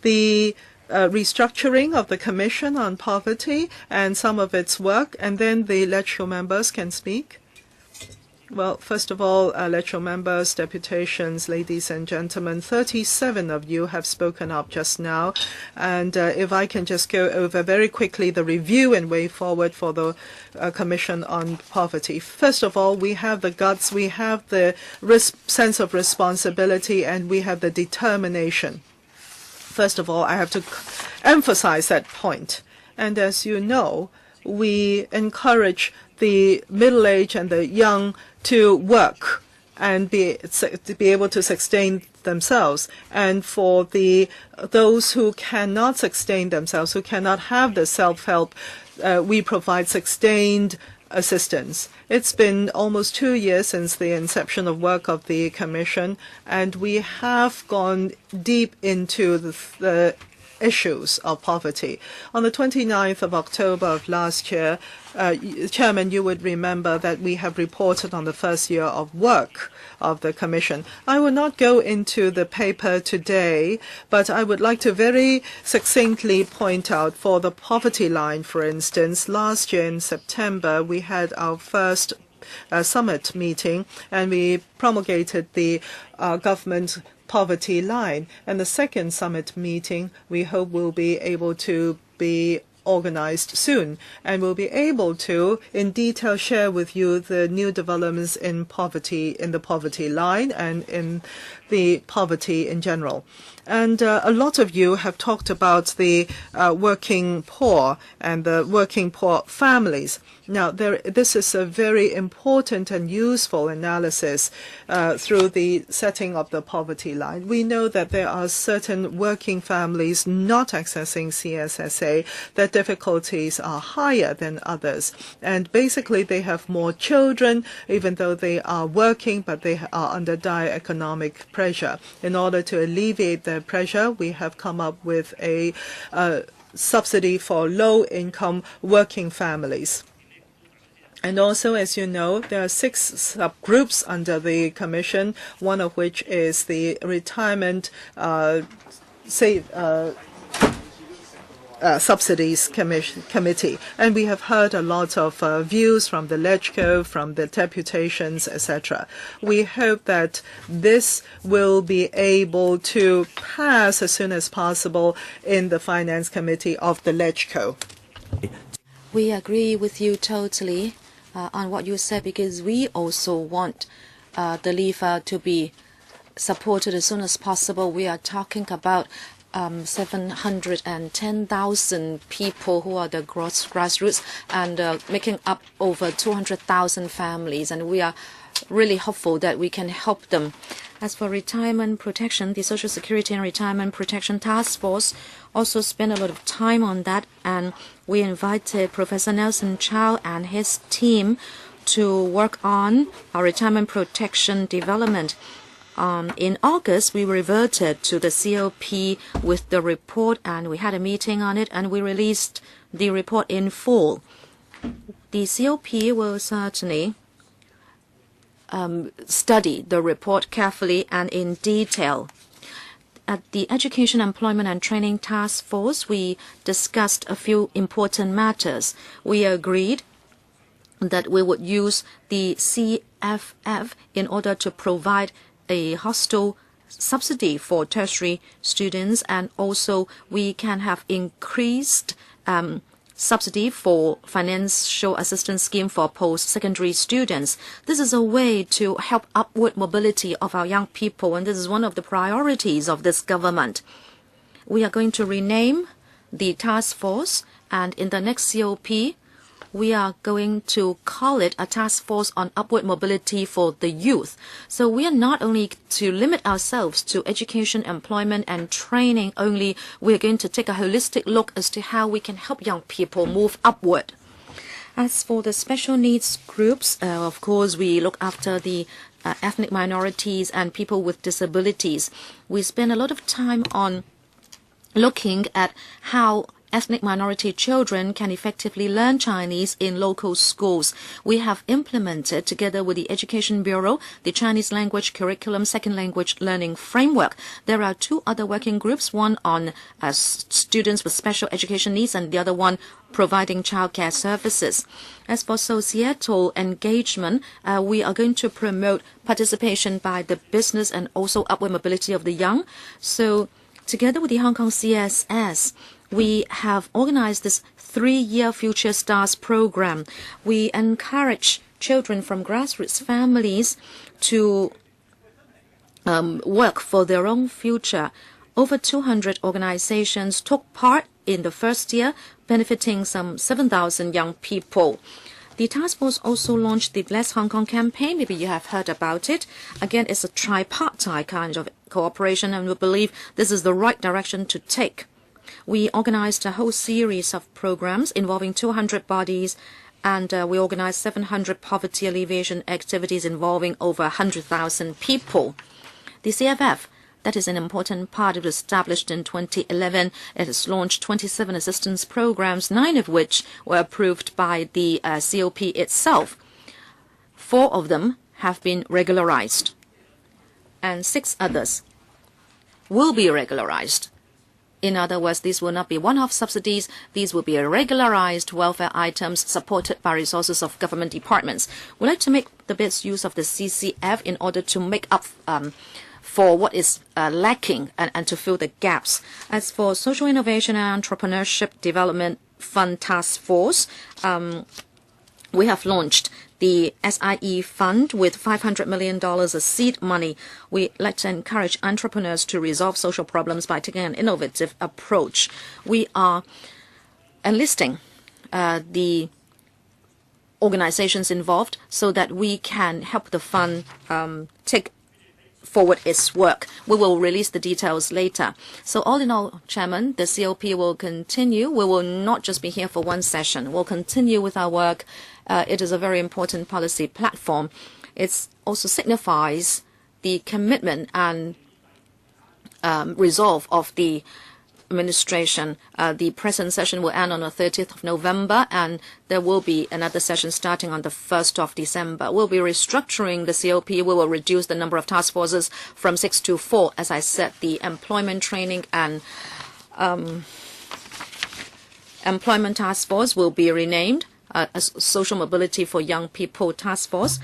[SPEAKER 2] the restructuring of the Commission on Poverty and some of its work, and then the electoral members can speak. Well, first of all, electoral members, deputations, ladies and gentlemen, 37 of you have spoken up just now. And if I can just go over very quickly the review and way forward for the Commission on Poverty. First of all, we have the guts, we have the sense of responsibility, and we have the determination. First of all, I have to emphasize that point. And as you know, we encourage the middle-aged and the young to work and be able to sustain themselves. And for those who cannot sustain themselves, who cannot have the self-help, we provide sustained assistance. It's been almost 2 years since the inception of work of the Commission, and we have gone deep into the issues of poverty. On the 29th of October of last year, Chairman, you would remember that we have reported on the first year of work of the Commission. I will not go into the paper today, but I would like to very succinctly point out for the poverty line, for instance, last year in September, we had our first summit meeting, and we promulgated the government poverty line. And the second summit meeting, we hope will be able to be organized soon, and we'll be able to, in detail, share with you the new developments in poverty, in the poverty line, and in the poverty in general. And a lot of you have talked about the working poor and the working poor families. Now, this is a very important and useful analysis through the setting of the poverty line. We know that there are certain working families not accessing CSSA, their difficulties are higher than others. And basically, they have more children, even though they are working, but they are under dire economic pressure. In order to alleviate their pressure, we have come up with a subsidy for low-income working families. And also, as you know, there are 6 subgroups under the Commission, one of which is the Retirement Subsidies Committee. And we have heard a lot of views from the LegCo, from the Deputations, etc. We hope that this will be able to pass as soon as possible in the Finance Committee of the LegCo.
[SPEAKER 1] We agree with you totally on what you said, because we also want the LIFA to be supported as soon as possible. We are talking about 710,000 people who are the grassroots and making up over 200,000 families, and we are really hopeful that we can help them. As for retirement protection, the Social Security and Retirement Protection Task Force also spent a lot of time on that, and we invited Professor Nelson Chow and his team to work on our retirement protection development. In August, we reverted to the COP with the report, and we had a meeting on it, and we released the report in full. The COP will certainly study the report carefully and in detail. At the Education, Employment and Training Task Force, we discussed a few important matters. We agreed that we would use the CFF in order to provide a hostel subsidy for tertiary students, and also we can have increased subsidy for financial assistance scheme for post-secondary students. This is a way to help upward mobility of our young people, and this is one of the priorities of this government. We are going to rename the task force, and in the next COP, we are going to call it a task force on upward mobility for the youth. So we are not only to limit ourselves to education, employment and training only, we are going to take a holistic look as to how we can help young people move upward. As for the special needs groups, of course, we look after the ethnic minorities and people with disabilities. We spend a lot of time on looking at how ethnic minority children can effectively learn Chinese in local schools. We have implemented, together with the Education Bureau, the Chinese language curriculum second language learning framework. There are 2 other working groups, one on students with special education needs and the other one providing childcare services. As for societal engagement, we are going to promote participation by the business and also upward mobility of the young. So together with the Hong Kong CSS, we have organized this 3-year Future Stars program. We encourage children from grassroots families to work for their own future. Over 200 organizations took part in the first year, benefiting some 7,000 young people. The task force also launched the Bless Hong Kong campaign. Maybe you have heard about it. Again, it's a tripartite kind of cooperation, and we believe this is the right direction to take. We organized a whole series of programs involving 200 bodies, and we organized 700 poverty alleviation activities involving over 100,000 people. The CFF, that is an important part. It was established in 2011. It has launched 27 assistance programs, 9 of which were approved by the COP itself. 4 of them have been regularized, and 6 others will be regularized. In other words, these will not be one-off subsidies. These will be regularized welfare items supported by resources of government departments. We'd like to make the best use of the CCF in order to make up for what is lacking and to fill the gaps. As for social innovation and entrepreneurship development Fund Task Force, we have launched the SIE Fund with $500 million as seed money. We like to encourage entrepreneurs to resolve social problems by taking an innovative approach. We are enlisting the organizations involved so that we can help the fund take forward its work. We will release the details later. So all in all, Chairman, the COP will continue. We will not just be here for one session. We'll continue with our work. It is a very important policy platform. It also signifies the commitment and resolve of the administration. The present session will end on the 30th of November, and there will be another session starting on the 1st of December. We'll be restructuring the COP. We will reduce the number of task forces from 6 to 4. As I said, the employment training and employment task force will be renamed as Social Mobility for Young People Task Force.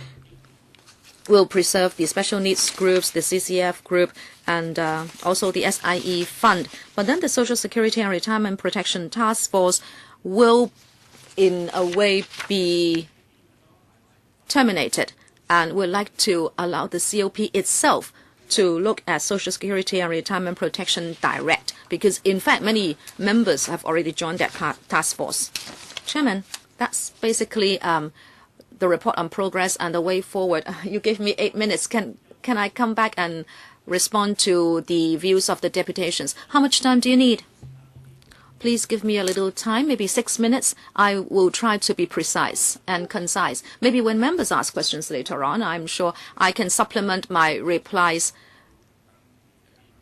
[SPEAKER 1] Will preserve the special needs groups, the CCF group, and also the SIE fund. But then the Social Security and Retirement Protection Task Force will, in a way, be terminated. And we'd like to allow the COP itself to look at Social Security and Retirement Protection direct, because, in fact, many members have already joined that task force. Chairman, that's basically the report on progress and the way forward. You gave me 8 minutes. Can I come back and respond to the views of the deputations? How much time do you need? Please give me a little time, maybe 6 minutes. I will try to be precise and concise. Maybe when members ask questions later on, I'm sure I can supplement my replies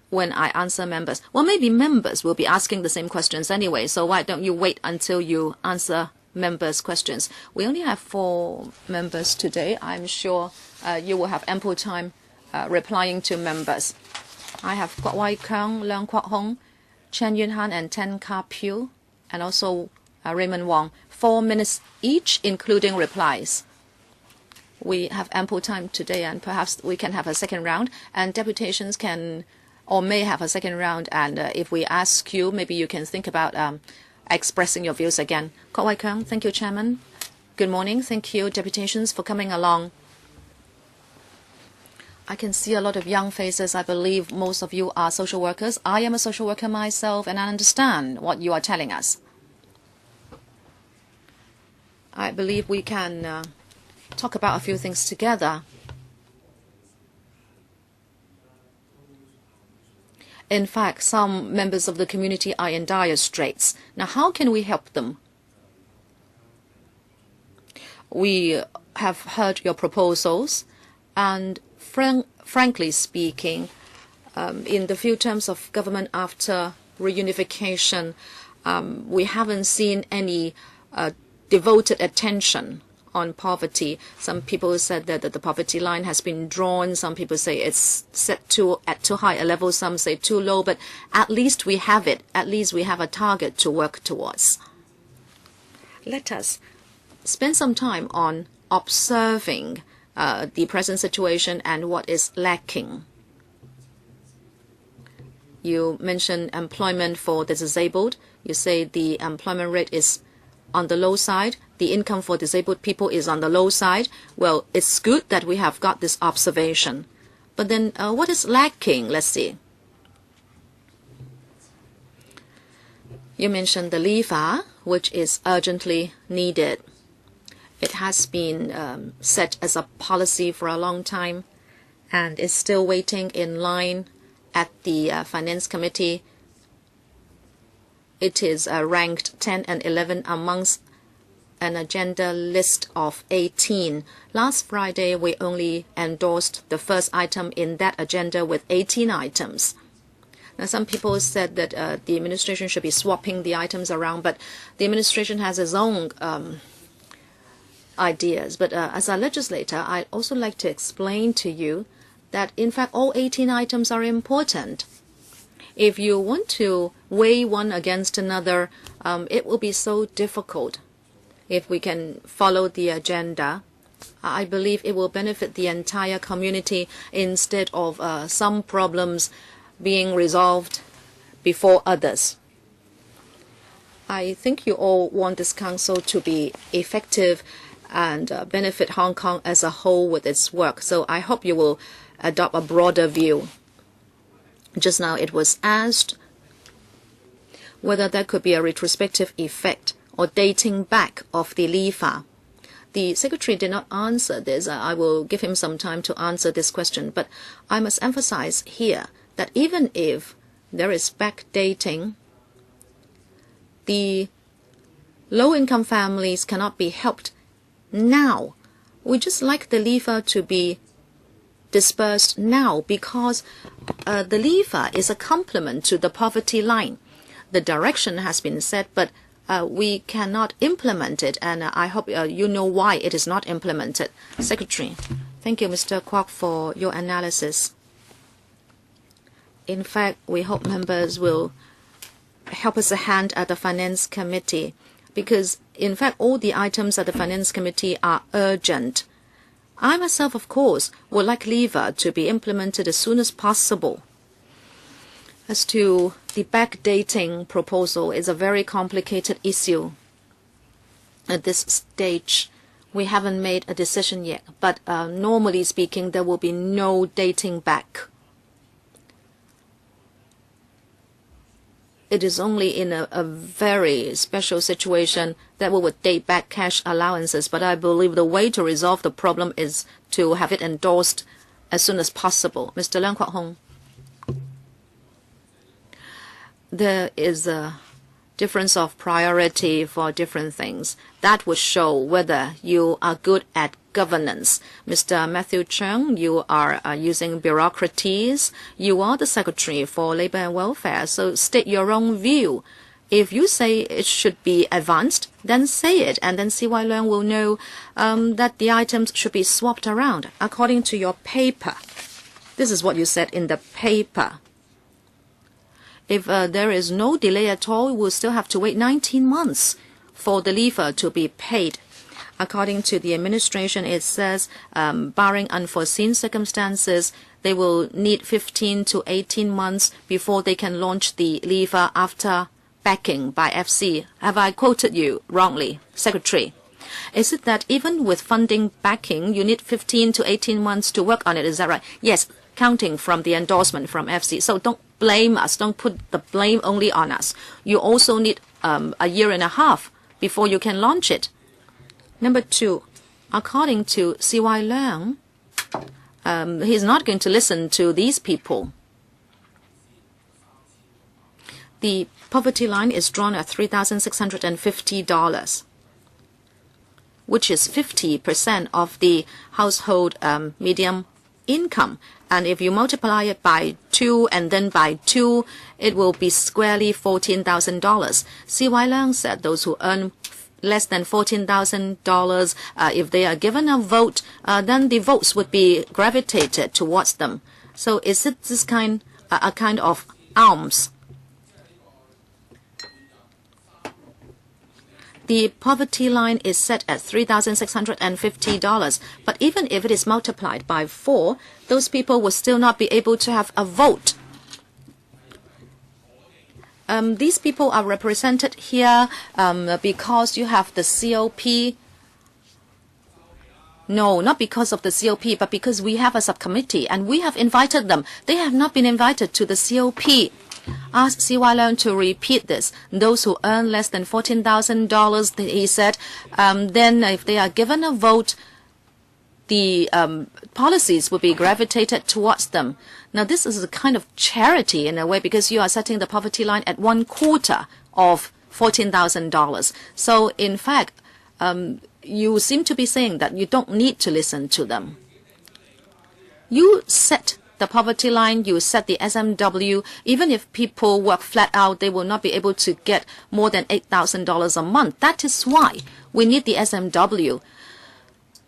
[SPEAKER 1] when I answer members. Well, maybe members will be asking the same questions anyway, so why don't you wait until you answer members' questions? We only have 4 members today. I'm sure you will have ample time replying to members. I have Kwai, Leung Kwok Hong, Chen Yun Han, and Ten Ka Piu, and also Raymond Wong. 4 minutes each, including replies. We have ample time today, and perhaps we can have a second round, and deputations can or may have a second round. And if we ask you, maybe you can think about expressing your views again. Kwai Keung, thank you, Chairman. Good morning. Thank you, deputations, for coming along. I can see a lot of young faces. I believe most of you are social workers. I am a social worker myself, and I understand what you are telling us. I believe we can talk about a few things together. In fact, some members of the community are in dire straits. Now, how can we help them? We have heard your proposals, and frankly speaking, in the few terms of government after reunification, we haven't seen any devoted attention on poverty. Some people said that the poverty line has been drawn. Some people say it's set at too high a level. Some say too low. But at least we have it. At least we have a target to work towards. Let us spend some time on observing the present situation and what is lacking. You mentioned employment for the disabled. You say the employment rate is on the low side. The income for disabled people is on the low side. Well, it's good that we have got this observation. But then what is lacking? Let's see. You mentioned the LIFA, which is urgently needed. It has been set as a policy for a long time and is still waiting in line at the Finance Committee. It is ranked 10 and 11 amongst an agenda list of 18. Last Friday, we only endorsed the first item in that agenda with 18 items. Now, some people said that the administration should be swapping the items around, but the administration has its own ideas. But as a legislator, I'd also like to explain to you that, in fact, all 18 items are important. If you want to weigh one against another, it will be so difficult. If we can follow the agenda, I believe it will benefit the entire community instead of some problems being resolved before others. I think you all want this council to be effective and benefit Hong Kong as a whole with its work. So I hope you will adopt a broader view. Just now it was asked whether there could be a retrospective effect or dating back of the LIFA. The Secretary did not answer this. I will give him some time to answer this question. But I must emphasize here that even if there is backdating, the low-income families cannot be helped now. We just like the LIFA to be dispersed now because the LIFA is a complement to the poverty line. The direction has been set, but we cannot implement it, and I hope you know why it is not implemented. Secretary. Thank you, Mr. Kwok, for your analysis. In fact, we hope members will help us a hand at the Finance Committee because, in fact, all the items at the Finance Committee are urgent. I myself, of course, would like LIFA to be implemented as soon as possible. As to the backdating proposal, is a very complicated issue. At this stage, we haven't made a decision yet, but normally speaking, there will be no dating back. It is only in a very special situation that we would date back cash allowances, but I believe the way to resolve the problem is to have it endorsed as soon as possible. Mr. Leung Kwok Hong. There is a difference of priority for different things. That would show whether you are good at governance. Mr. Matthew Cheung, you are using bureaucraties. You are the Secretary for Labour and Welfare, so state your own view. If you say it should be advanced, then say it, and then CY Leung will know that the items should be swapped around according to your paper. This is what you said in the paper. If there is no delay at all, we'll still have to wait 19 months for the LIFA to be paid. According to the administration, it says, barring unforeseen circumstances, they will need 15 to 18 months before they can launch the LIFA after backing by FC. Have I quoted you wrongly, Secretary? Is it that even with funding backing, you need 15 to 18 months to work on it? Is that right? Yes, counting from the endorsement from FC. So don't blame us. Don't put the blame only on us. You also need a year and a half before you can launch it. Number two, according to CY Leung, he's not going to listen to these people. The poverty line is drawn at $3,650, which is 50% of the household medium income. And if you multiply it by 2 and then by 2, it will be squarely $14,000. CY Leung said those who earn less than $14,000, if they are given a vote, then the votes would be gravitated towards them. So is it this kind, a kind of alms? The poverty line is set at $3,650, but even if it is multiplied by 4, those people will still not be able to have a vote. These people are represented here because you have the COP. No, not because of the COP, but because we have a subcommittee and we have invited them. They have not been invited to the COP. Ask CY Leung to repeat this. Those who earn less than $14,000, he said, then if they are given a vote, the policies will be gravitated towards them. Now, this is a kind of charity in a way because you are setting the poverty line at 1/4 of $14,000. So, in fact, you seem to be saying that you don't need to listen to them. You set the poverty line, you set the SMW. Even if people work flat out, they will not be able to get more than $8,000 a month. That is why we need the SMW.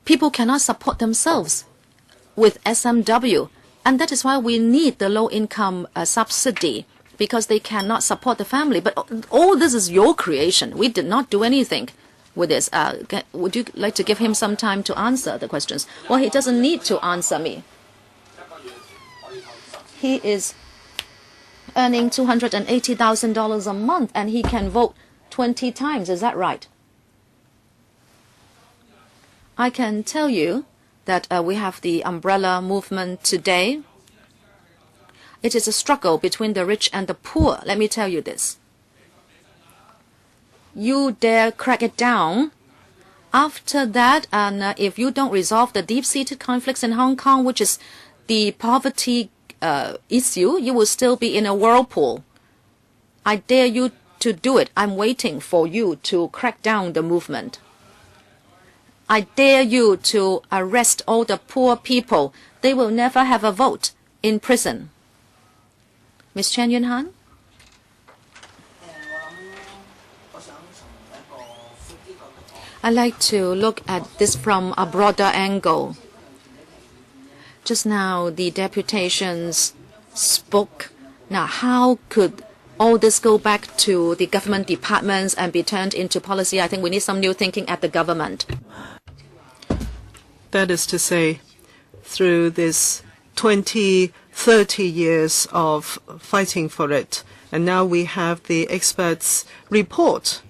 [SPEAKER 1] People cannot support themselves with SMW, and that is why we need the low-income subsidy, because they cannot support the family. But all this is your creation. We did not do anything with this. Would you like to give him some time to answer the questions? Well, he doesn't need to answer me. He is earning $280,000 a month, and he can vote 20 times. Is that right? I can tell you that we have the umbrella movement today. It is a struggle between the rich and the poor. Let me tell you this. You dare crack it down. After that, and if you don't resolve the deep-seated conflicts in Hong Kong, which is the poverty issue, you will still be in a whirlpool. I dare you to do it. I'm waiting for you to crack down the movement. I dare you to arrest all the poor people. They will never have a vote in prison. Ms. Chen Yunhan? I like to look at this from a broader angle. Just now, the deputations spoke. Now, how could all this go back to the government departments and be turned into policy? I think we need some new thinking at the government.
[SPEAKER 2] That is to say, through this 20, 30 years of fighting for it, and now we have the experts' report.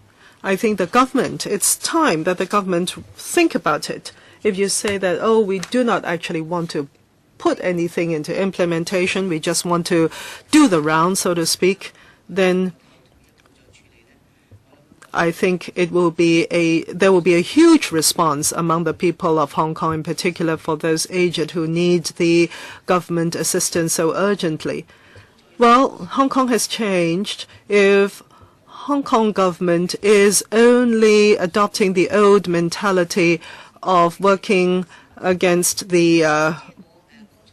[SPEAKER 2] I think the government, it's time that the government think about it. If you say that, oh, we do not actually want to put anything into implementation, we just want to do the round, so to speak, then I think there will be a huge response among the people of Hong Kong, in particular for those aged who need the government assistance so urgently. Well, Hong Kong has changed. If Hong Kong government is only adopting the old mentality of working against the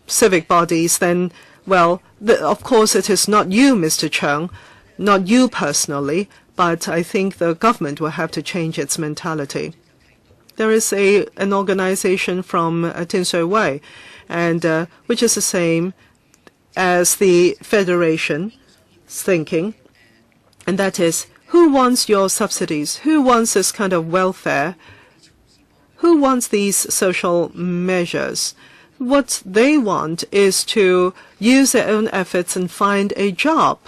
[SPEAKER 2] civic bodies, then, well, of course it is not you, Mr. Cheung, not you personally, but I think the government will have to change its mentality. There is an organization from Tin Shui Wai, and which is the same as the Federation's thinking, and that is, who wants your subsidies? Who wants this kind of welfare? Who wants these social measures? What they want is to use their own efforts and find a job.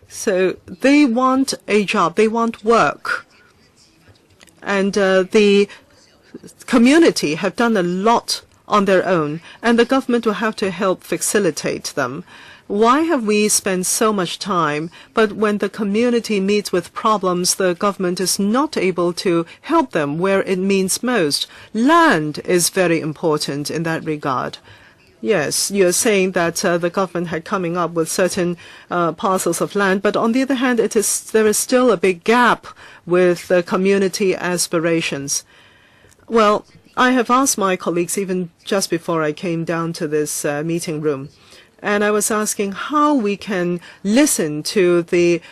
[SPEAKER 2] So they want a job, they want work. And the community have done a lot on their own, and the government will have to help facilitate them. Why have we spent so much time, but when the community meets with problems, the government is not able to help them where it means most? Land is very important in that regard. Yes, you're saying that the government had coming up with certain parcels of land, but on the other hand, there is still a big gap with the community aspirations. Well, I have asked my colleagues even just before I came down to this meeting room, and I was asking how we can listen to the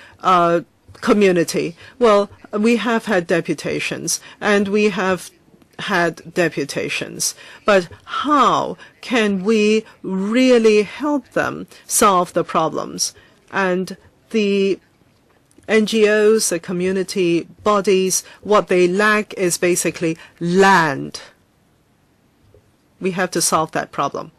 [SPEAKER 2] community. Well, we have had deputations, and we have had deputations, but how can we really help them solve the problems? And the NGOs, the community bodies, what they lack is basically land. We have to solve that problem.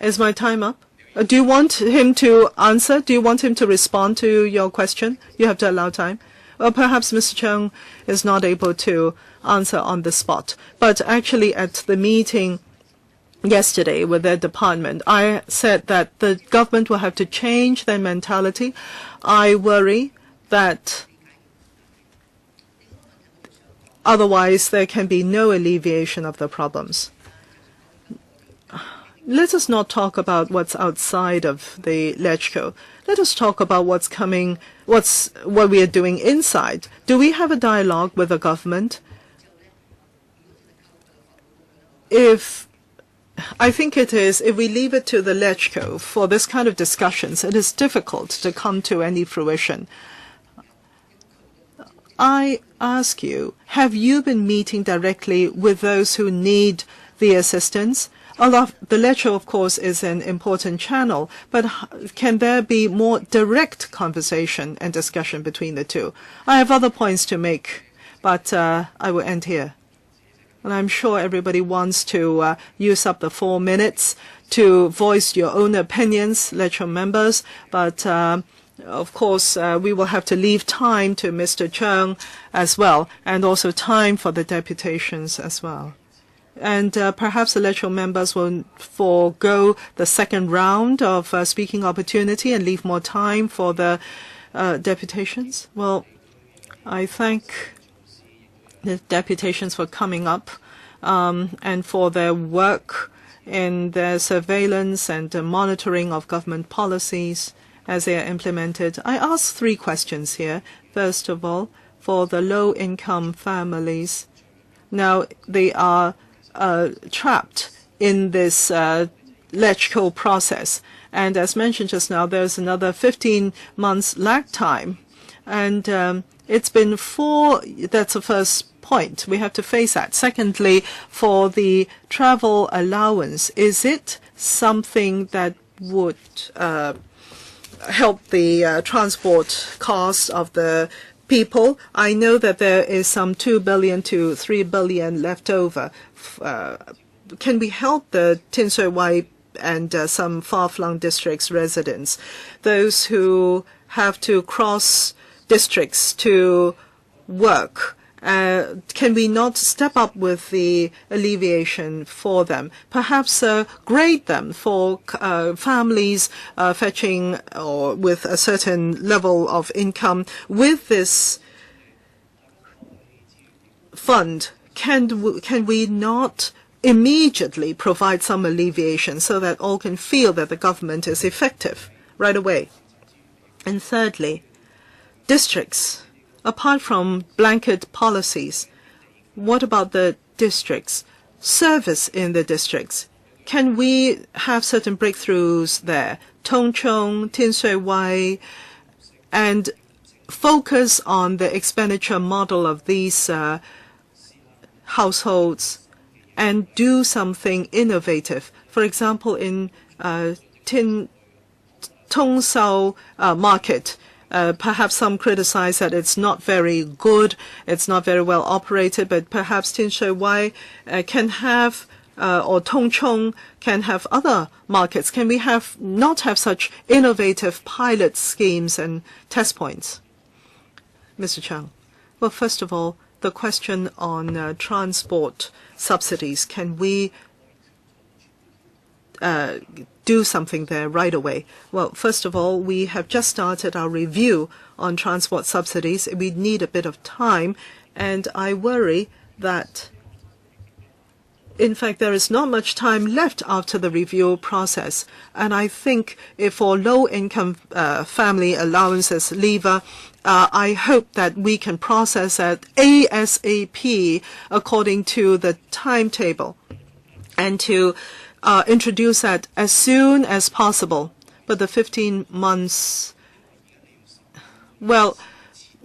[SPEAKER 2] Is my time up? Do you want him to answer? Do you want him to respond to your question? You have to allow time. Well, perhaps Mr. Cheung is not able to answer on the spot. But actually at the meeting yesterday with their department, I said that the government will have to change their mentality. I worry that otherwise there can be no alleviation of the problems. Let us not talk about what's outside of the LegCo. Let us talk about what's coming, what we are doing inside. Do we have a dialogue with the government? I think it is, if we leave it to the LegCo for this kind of discussions, it is difficult to come to any fruition. I ask you, have you been meeting directly with those who need the assistance? The LegCo, of course, is an important channel, but can there be more direct conversation and discussion between the two? I have other points to make, but I will end here. And I'm sure everybody wants to use up the 4 minutes to voice your own opinions, LegCo members, but Of course, we will have to leave time to Mr. Chung as well, and also time for the deputations as well. And perhaps electoral members will forego the second round of speaking opportunity and leave more time for the deputations. Well, I thank the deputations for coming up and for their work in their surveillance and monitoring of government policies as they are implemented. I ask 3 questions here. First of all, for the low-income families, now they are trapped in this LegCo process. And as mentioned just now, there's another 15 months lag time. And it's been 4, that's the first point. We have to face that. Secondly, for the travel allowance, is it something that would help the transport costs of the people? I know that there is some 2 billion to 3 billion left over. Can we help the Tin Shui Wai and some far-flung districts residents, those who have to cross districts to work? Can we not step up with the alleviation for them? Perhaps grade them for families fetching or with a certain level of income. With this fund, can we not immediately provide some alleviation so that all can feel that the government is effective right away? And thirdly, districts. Apart from blanket policies, what about the districts? Service in the districts. Can we have certain breakthroughs there? Tung Chung, Tin Shui Wai, and focus on the expenditure model of these households and do something innovative. For example, in Tung Sao market, perhaps some criticize that it's not very good, it's not very well operated, but perhaps Tin Shui Wai can have, or Tung Chung can have other markets. Can we not have such innovative pilot schemes and test points? Mr. Chung. Well, first of all, the question on transport subsidies. Can we do something there right away? Well, first of all, we have just started our review on transport subsidies. We need a bit of time, and I worry that, in fact, there is not much time left after the review process. And I think if for low-income family allowances lever, I hope that we can process at ASAP according to the timetable and to introduce that as soon as possible. But the 15 months, well,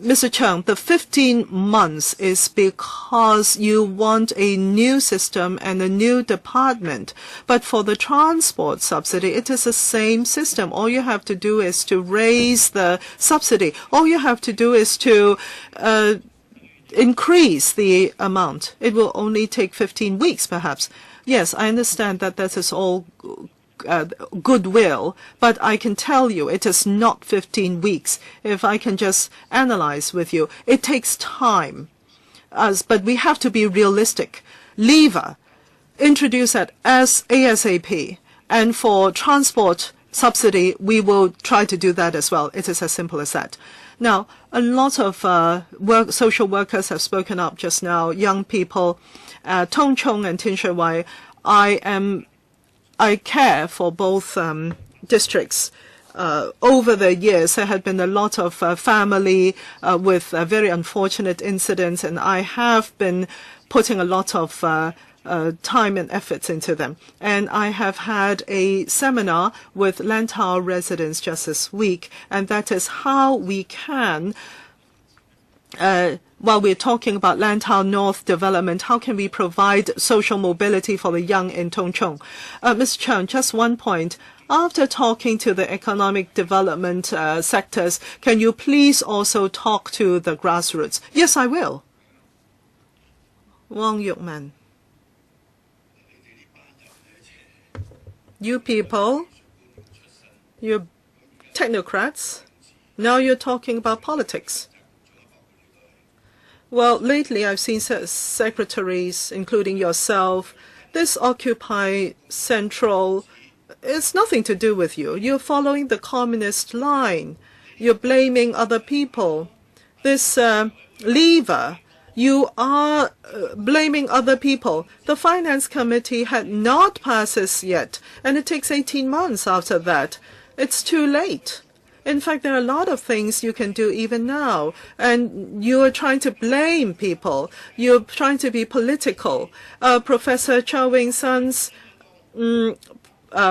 [SPEAKER 2] Mr. Chung, the 15 months is because you want a new system and a new department. But for the transport subsidy, it is the same system. All you have to do is to raise the subsidy. All you have to do is to increase the amount. It will only take 15 weeks, perhaps. Yes, I understand that that is all goodwill, but I can tell you it is not 15 weeks. If I can just analyze with you, it takes time. But we have to be realistic. Lever, introduce that as ASAP. And for transport subsidy, we will try to do that as well. It is as simple as that. Now, a lot of social workers have spoken up just now, young people, Tung Chung and Tin Shui Wai. I care for both districts. Over the years, there had been a lot of family with very unfortunate incidents, and I have been putting a lot of time and efforts into them. And I have had a seminar with Lantau residents just this week, and that is how we can, while we're talking about Lantau North development, how can we provide social mobility for the young in Tung Chung? Mr. Chung, just one point. After talking to the economic development sectors, can you please also talk to the grassroots? Yes, I will. Wang Yukman. You people, you technocrats, Now you're talking about politics. Well, lately I've seen secretaries, including yourself. This Occupy Central, it's nothing to do with you. You're following the communist line. You're blaming other people. This lever, you are blaming other people. The Finance Committee had not passed this yet, and it takes 18 months after that. It's too late. In fact, there are a lot of things you can do even now, and you are trying to blame people. You're trying to be political. Professor Chow Wing-sun's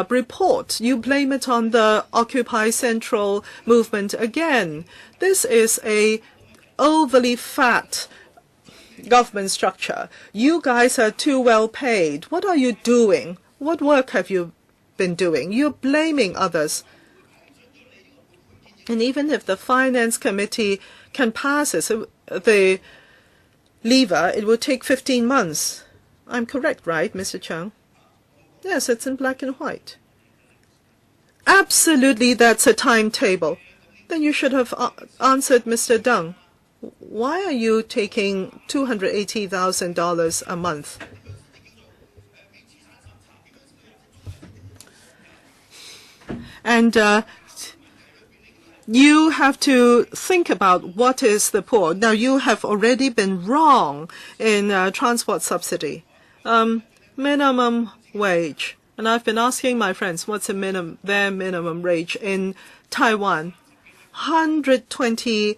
[SPEAKER 2] report, you blame it on the Occupy Central movement again. This is a overly fat government structure. You guys are too well paid. What are you doing? What work have you been doing? You're blaming others. And even if the Finance Committee can pass the lever, it will take 15 months. I'm correct, right, Mr. Chung? Yes, it's in black and white. Absolutely, that's a timetable. Then you should have answered Mr. Deng. Why are you taking $280,000 a month? And you have to think about what is the poor. Now, you have already been wrong in transport subsidy. Minimum wage. And I've been asking my friends, what's their minimum wage in Taiwan? 120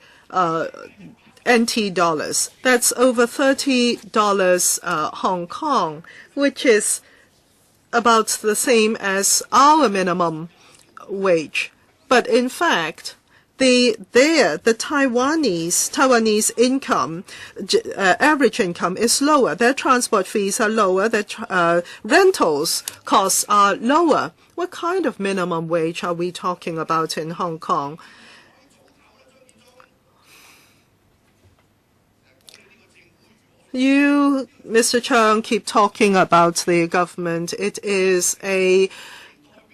[SPEAKER 2] NT dollars. That's over $30 Hong Kong, which is about the same as our minimum wage. But in fact, the Taiwanese income, average income is lower. Their transport fees are lower. Their rentals costs are lower. What kind of minimum wage are we talking about in Hong Kong? You, Mr. Chung, keep talking about the government. It is a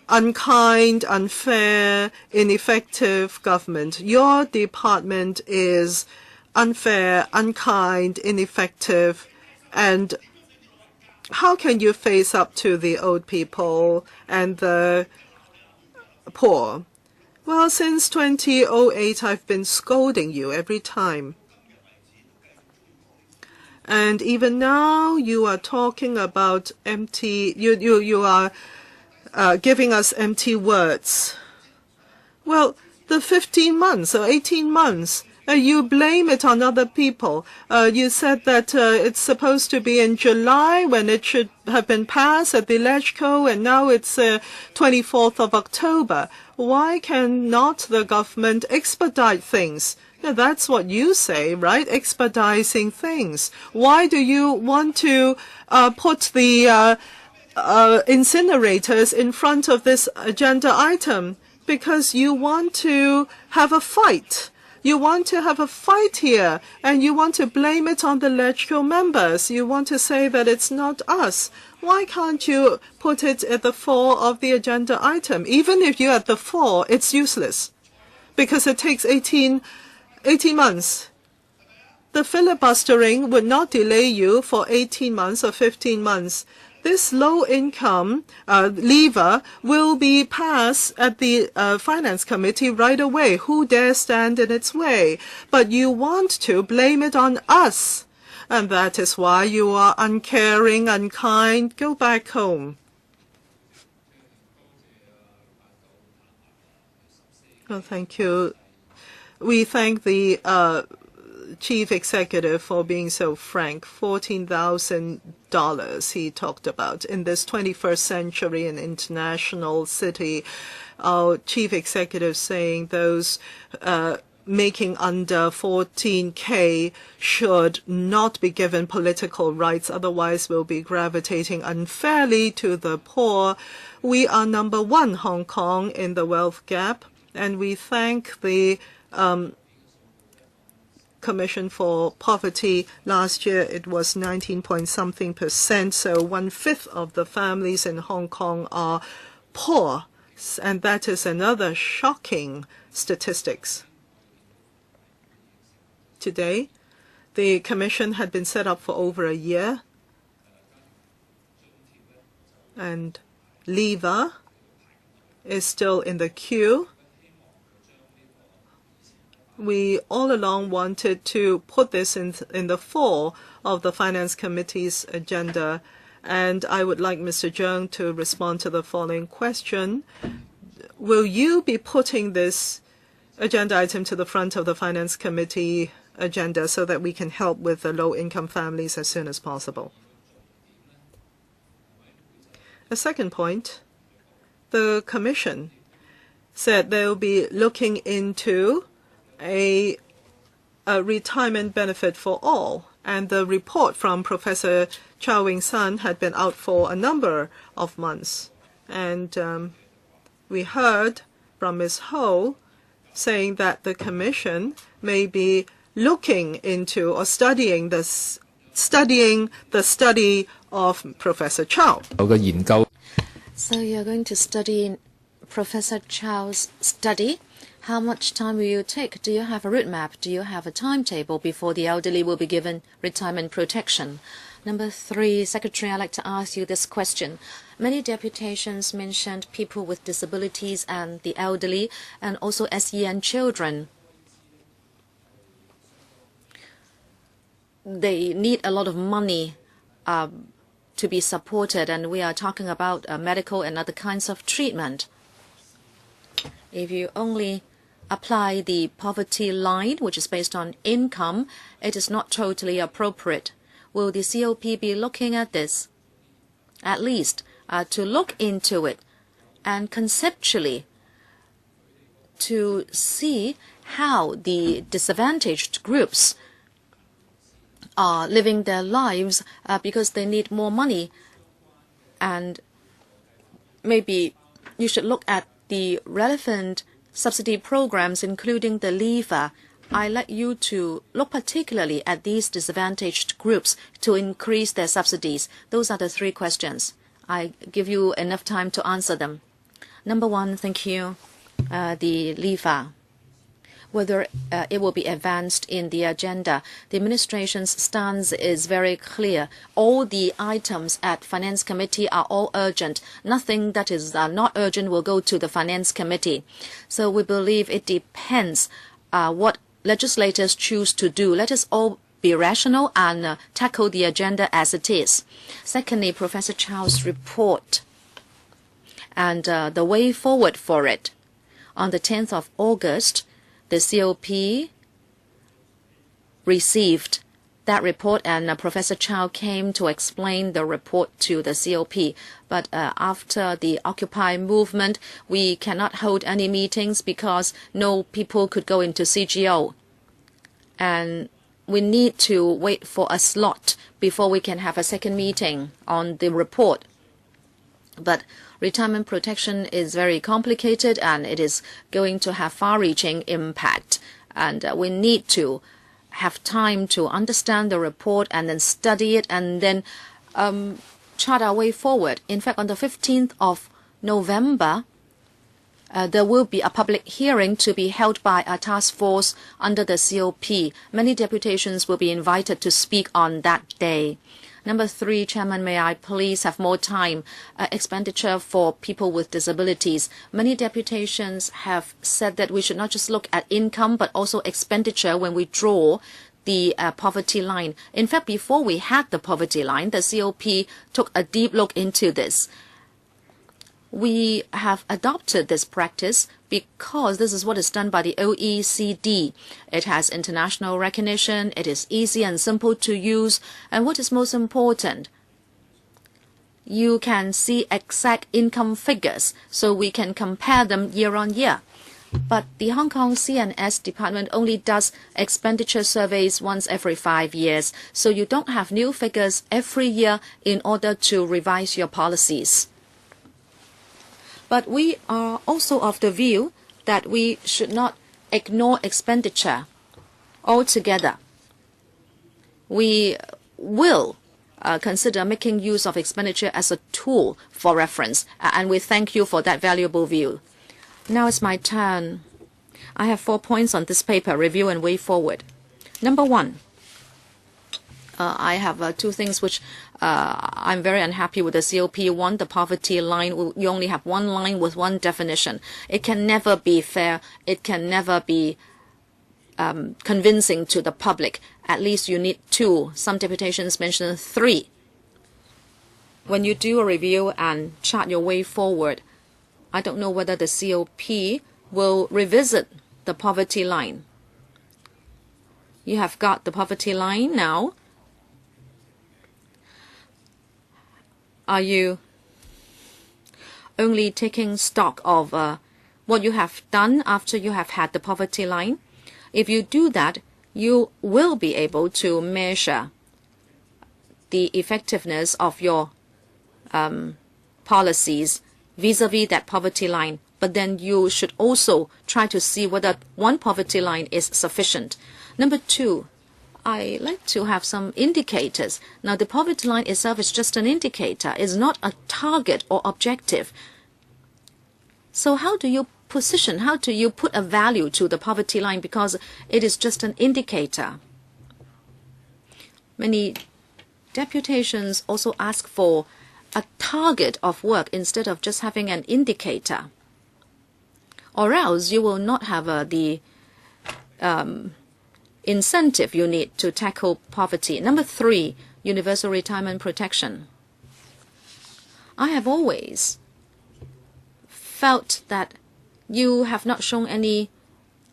[SPEAKER 2] unkind, unfair, ineffective government. Your department is unfair, unkind, ineffective, and how can you face up to the old people and the poor? Well, since 2008, I've been scolding you every time. And even now, you are talking about empty, you are giving us empty words. Well, the 15 months or 18 months, you blame it on other people. You said that it's supposed to be in July when it should have been passed at the LegCo, and now it's 24th of October. Why cannot the government expedite things? Now, that's what you say, right? Expediting things. Why do you want to put the incinerators in front of this agenda item? Because you want to have a fight. You want to have a fight here, and you want to blame it on the LegCo members. You want to say that it's not us. Why can't you put it at the fore of the agenda item? Even if you're at the fore, it's useless, because it takes 18 months. The filibustering would not delay you for 18 months or 15 months. This low-income lever will be passed at the Finance Committee right away. Who dare stand in its way? But you want to blame it on us. And that is why you are uncaring, unkind. Go back home. Well, thank you. We thank the Chief Executive for being so frank. $14,000 he talked about. In this 21st century, an international city, our Chief Executive saying those making under 14K should not be given political rights, otherwise we'll be gravitating unfairly to the poor. We are number one, Hong Kong, in the wealth gap, and we thank the Commission for Poverty. Last year it was 19-point-something%, so 1/5 of the families in Hong Kong are poor, and that is another shocking statistics. today. The commission had been set up for over a year, and leaver is still in the queue. We all along wanted to put this in the fore of the Finance Committee's agenda, and I would like Mr. Zheng to respond to the following question. Will you be putting this agenda item to the front of the Finance Committee agenda so that we can help with the low-income families as soon as possible? A second point, the Commission said they will be looking into a retirement benefit for all, and the report from Professor Chow Wing-sun had been out for a number of months. And we heard from Ms. Ho saying that the Commission may be looking into or studying the study of Professor Chow.
[SPEAKER 1] So you're going to study Professor Chow's study. How much time will you take? Do you have a roadmap? Do you have a timetable before the elderly will be given retirement protection? Number 3, Secretary, I'd like to ask you this question. Many deputations mentioned people with disabilities and the elderly, and also SEN children. They need a lot of money to be supported, and we are talking about medical and other kinds of treatment. If you only apply the poverty line, which is based on income, it is not totally appropriate. Will the COP be looking at this? At least to look into it and conceptually to see how the disadvantaged groups are living their lives because they need more money. And maybe you should look at the relevant subsidy programs, including the leaver. I like you to look particularly at these disadvantaged groups to increase their subsidies. Those are the 3 questions. I give you enough time to answer them. Number 1, thank you. The leaver. Whether it will be advanced in the agenda. The administration's stance is very clear. All the items at Finance Committee are all urgent. Nothing that is not urgent will go to the Finance Committee. So we believe it depends what legislators choose to do. Let us all be rational and tackle the agenda as it is. Secondly, Professor Chow's report and the way forward for it. On the 10th of August, the COP received that report, and Professor Chow came to explain the report to the COP. But after the Occupy movement, we cannot hold any meetings because no people could go into CGO. And we need to wait for a slot before we can have a second meeting on the report. But retirement protection is very complicated, and it is going to have far-reaching impact. And we need to have time to understand the report and then study it and then chart our way forward. In fact, on the 15th of November, there will be a public hearing to be held by a task force under the COP. Many deputations will be invited to speak on that day. Number 3, Chairman, may I please have more time? Expenditure for people with disabilities. Many deputations have said that we should not just look at income, but also expenditure when we draw the poverty line. In fact, before we had the poverty line, the COP took a deep look into this. We have adopted this practice because this is what is done by the OECD. It has international recognition, it is easy and simple to use, and what is most important, you can see exact income figures, so we can compare them year on year. But the Hong Kong CNS department only does expenditure surveys once every 5 years, so you don't have new figures every year in order to revise your policies. But we are also of the view that we should not ignore expenditure altogether. We will consider making use of expenditure as a tool for reference, and we thank you for that valuable view. Now it's my turn. I have 4 points on this paper, review and way forward. Number one, I have two things which I'm very unhappy with the COP. One, the poverty line. You only have one line with one definition. It can never be fair. It can never be convincing to the public. At least you need two. Some deputations mention three. When you do a review and chart your way forward, I don't know whether the COP will revisit the poverty line. You have got the poverty line now. Are you only taking stock of what you have done after you have had the poverty line? If you do that, you will be able to measure the effectiveness of your policies vis-a-vis that poverty line. But then you should also try to see whether one poverty line is sufficient. Number two, I like to have some indicators. Now, the poverty line itself is just an indicator. It's not a target or objective. So how do you position, how do you put a value to the poverty line, because it is just an indicator? Many deputations also ask for a target of work instead of just having an indicator. Or else you will not have the incentive you need to tackle poverty. Number three, universal retirement protection. I have always felt that you have not shown any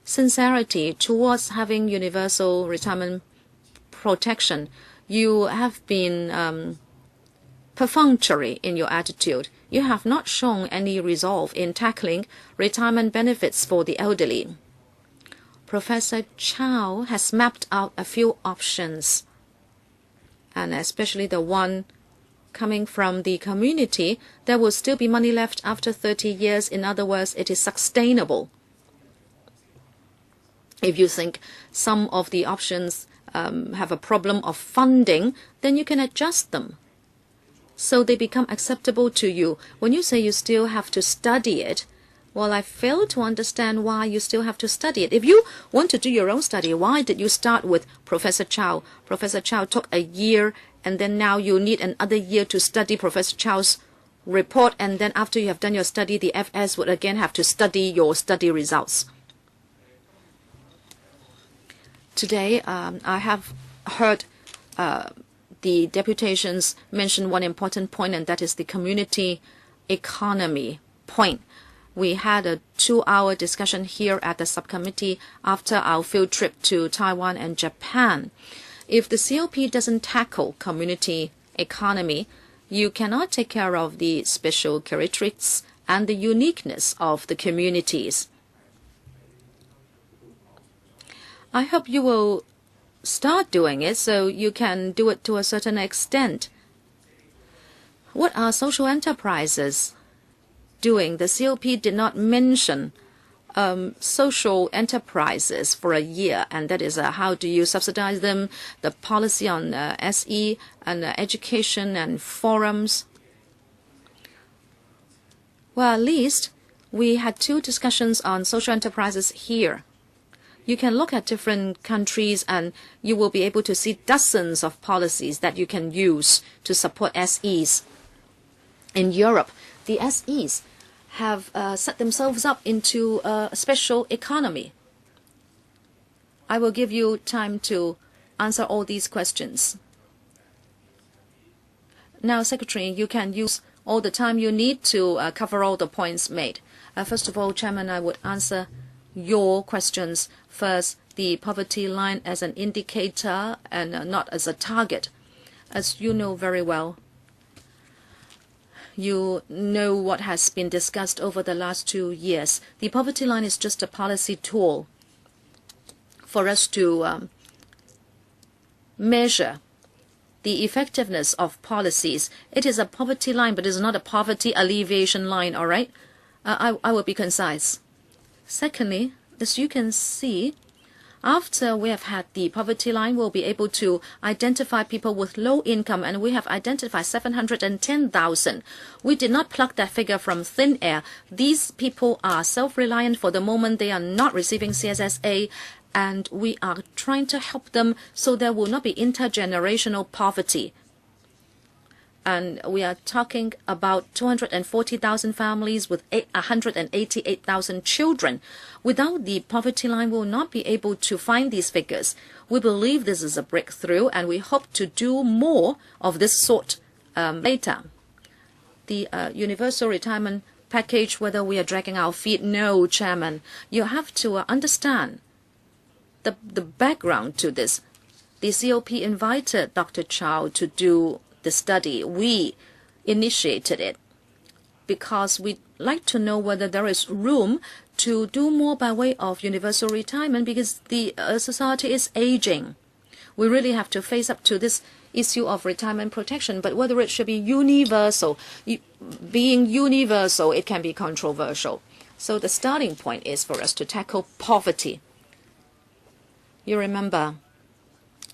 [SPEAKER 1] sincerity towards having universal retirement protection. You have been perfunctory in your attitude. You have not shown any resolve in tackling retirement benefits for the elderly. Professor Chow has mapped out a few options, and especially the one coming from the community. There will still be money left after 30 years. In other words, it is sustainable. If you think some of the options have a problem of funding, then you can adjust them so they become acceptable to you. When you say you still have to study it, well, I fail to understand why you still have to study it. If you want to do your own study, why did you start with Professor Chow? Professor Chow took a year, and then now you need another year to study Professor Chow's report, and then after you have done your study, the FS would again have to study your study results. Today, I have heard the deputations mention one important point, and that is the community economy point. We had a 2-hour discussion here at the subcommittee after our field trip to Taiwan and Japan. If the COP doesn't tackle community economy, you cannot take care of the special characteristics and the uniqueness of the communities. I hope you will start doing it so you can do it to a certain extent. What are social enterprises doing? The COP did not mention social enterprises for a year, and that is how do you subsidize them, the policy on SE and education and forums. Well, at least we had 2 discussions on social enterprises here. You can look at different countries and you will be able to see dozens of policies that you can use to support SEs. In Europe, the SEs have set themselves up into a special economy. I will give you time to answer all these questions. Now, Secretary, you can use all the time you need to cover all the points made. First of all, Chairman, I would answer your questions. First, the poverty line as an indicator and not as a target. As you know very well, you know what has been discussed over the last 2 years. The poverty line is just a policy tool for us to measure the effectiveness of policies. It is a poverty line, but it's not a poverty alleviation line, all right? I will be concise. Secondly, as you can see, After we have had the poverty line, we'll be able to identify people with low income, and we have identified 710,000. We did not pluck that figure from thin air. These people are self-reliant for the moment. They are not receiving CSSA, and we are trying to help them so there will not be intergenerational poverty. And we are talking about 240,000 families with 188,000 children. Without the poverty line, we will not be able to find these figures. We believe this is a breakthrough, and we hope to do more of this sort later. The universal retirement package, whether we are dragging our feet, no, Chairman. You have to understand the background to this. The COP invited Dr. Chow to do the study. We initiated it because we'd like to know whether there is room to do more by way of universal retirement, because the society is aging. We really have to face up to this issue of retirement protection, but whether it should be universal, being universal, it can be controversial. So the starting point is for us to tackle poverty. You remember,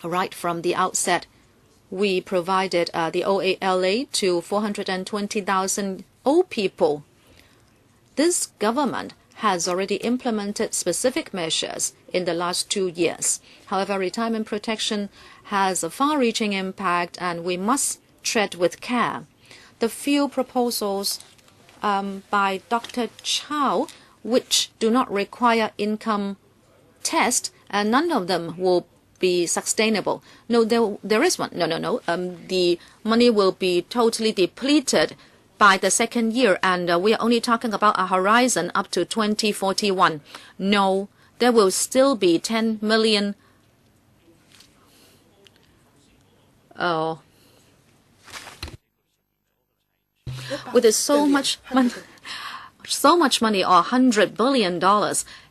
[SPEAKER 1] right from the outset, we provided the OALA to 420,000 old people. This government has already implemented specific measures in the last 2 years. However, retirement protection has a far-reaching impact, and we must tread with care. The few proposals by Dr. Chow, which do not require income test, and none of them will be sustainable. No, there is one. No. The money will be totally depleted by the second year, and we are only talking about a horizon up to 2041. No, there will still be 10 million. Oh, with so much money, or $100 billion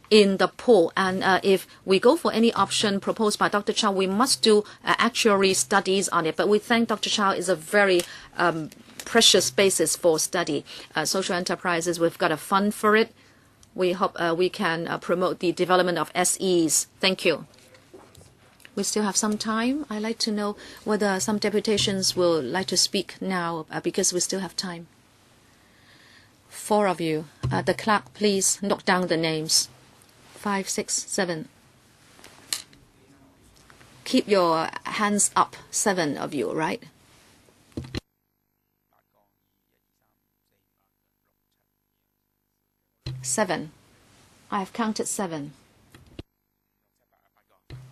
[SPEAKER 1] in the pool, and if we go for any option proposed by Dr. Chow, we must do actuary studies on it. But we think Dr. Chow is a very precious basis for study. Social enterprises, we've got a fund for it. We hope we can promote the development of SEs. Thank you. We still have some time. I'd like to know whether some deputations will like to speak now, because we still have time. 4 of you. The clerk, please note down the names. 5, 6, 7. Keep your hands up. 7 of you, right? 7. I have counted 7.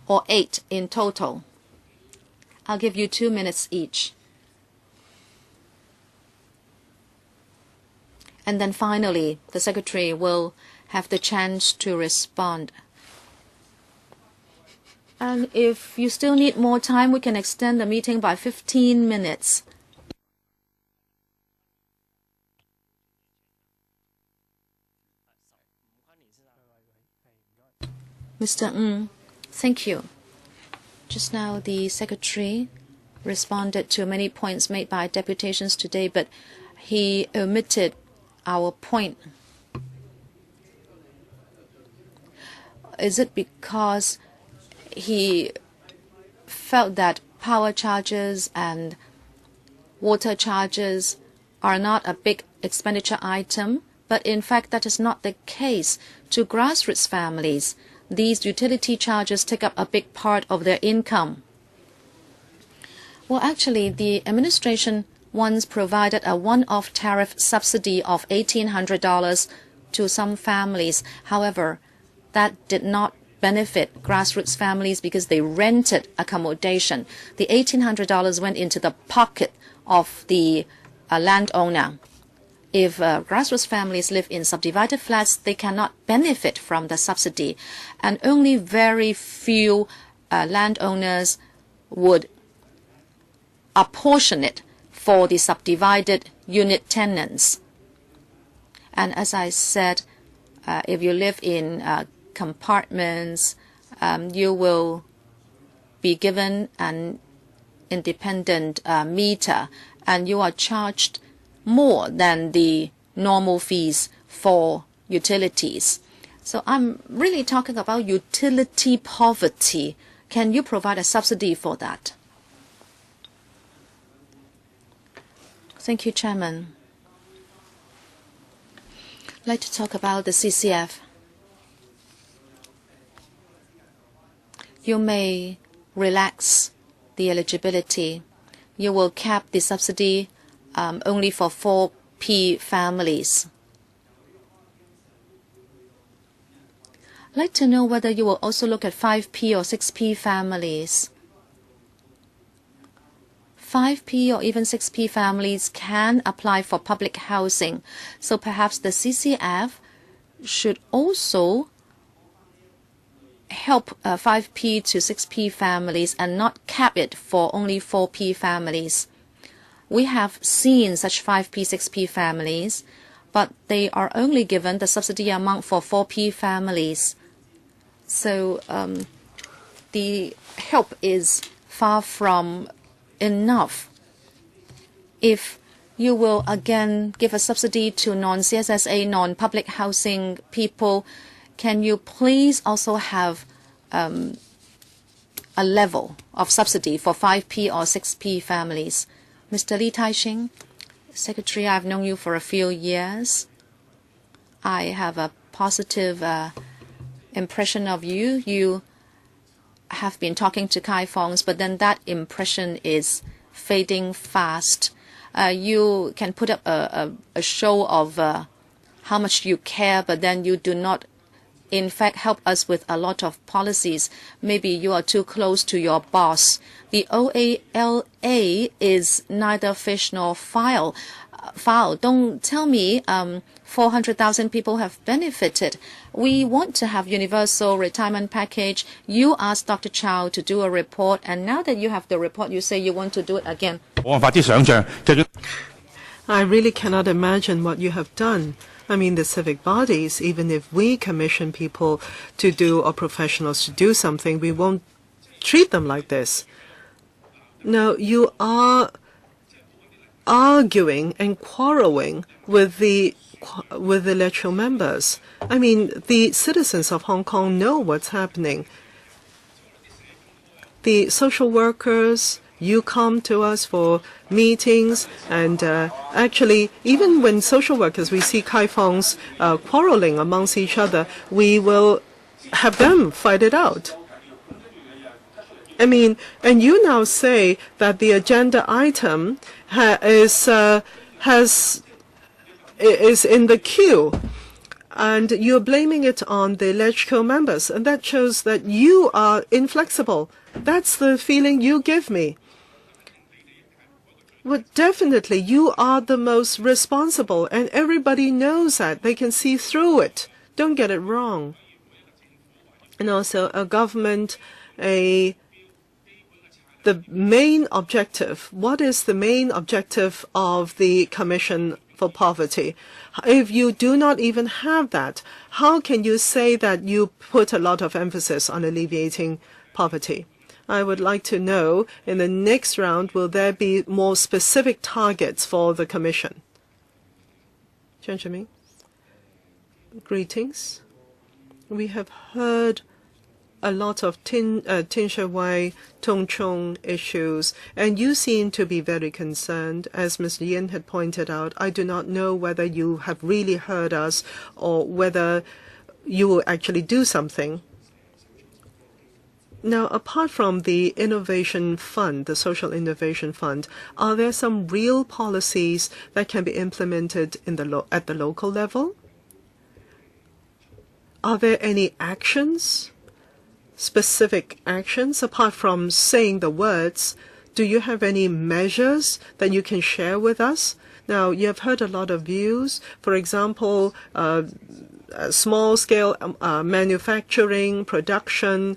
[SPEAKER 1] Or 8 in total. I'll give you 2 minutes each. And then finally, the Secretary will have the chance to respond. And if you still need more time, we can extend the meeting by 15 minutes. Mr. Ng, thank you. Just now, the Secretary responded to many points made by deputations today, but he omitted our point. Is it because he felt that power charges and water charges are not a big expenditure item? But in fact, that is not the case. To grassroots families, these utility charges take up a big part of their income. Well, actually, the administration once provided a one-off tariff subsidy of $1,800 to some families. However, that did not benefit grassroots families because they rented accommodation. The $1,800 went into the pocket of the landowner. If grassroots families live in subdivided flats, they cannot benefit from the subsidy, and only very few landowners would apportion it for the subdivided unit tenants. And as I said, if you live in compartments, you will be given an independent meter, and you are charged more than the normal fees for utilities. So I'm really talking about utility poverty. Can you provide a subsidy for that? Thank you, Chairman. I'd like to talk about the CCF. You may relax the eligibility. You will cap the subsidy only for 4P families. I'd like to know whether you will also look at 5P or 6P families. 5P or even 6P families can apply for public housing. So perhaps the CCF should also help 5P to 6P families and not cap it for only 4P families. We have seen such 5P, 6P families, but they are only given the subsidy amount for 4P families. So the help is far from enough. If you will again give a subsidy to non-CSSA, non-public housing people, can you please also have a level of subsidy for 5P or 6P families? Mr. Lee Tai-shing, Secretary, I've known you for a few years. I have a positive impression of you. You have been talking to Kai Fongs, but then that impression is fading fast. You can put up a show of how much you care, but then you do not, in fact, help us with a lot of policies. Maybe you are too close to your boss. The OALA is neither fish nor fowl. Don't tell me 400,000 people have benefited. We want to have universal retirement package. You asked Dr. Chow to do a report, and now that you have the report, you say you want to do it again.
[SPEAKER 2] I really cannot imagine what you have done. I mean, the civic bodies, even if we commission people to do or professionals to do something, we won't treat them like this. No, you are arguing and quarreling with the electoral members. I mean, the citizens of Hong Kong know what's happening. The social workers, you come to us for meetings, and actually, even when social workers, we see Kai Fongs quarreling amongst each other, we will have them fight it out. I mean, and you now say that the agenda item is in the queue, and you're blaming it on the LegCo members, and that shows that you are inflexible. That's the feeling you give me. Well, definitely, you are the most responsible, and everybody knows that. They can see through it. Don't get it wrong. And also, a government, the main objective. What is the main objective of the Commission for Poverty? If you do not even have that, how can you say that you put a lot of emphasis on alleviating poverty? I would like to know, in the next round, will there be more specific targets for the Commission? Benjamin, greetings. We have heard a lot of Tin Shui Wai, Tung Chung issues, and you seem to be very concerned. As Ms. Yin had pointed out, I do not know whether you have really heard us or whether you will actually do something. Now, apart from the Innovation Fund, the Social Innovation Fund, are there some real policies that can be implemented at the local level? Are there any actions? Specific actions, apart from saying the words? Do you have any measures that you can share with us? Now, you have heard a lot of views. For example, small-scale manufacturing, production,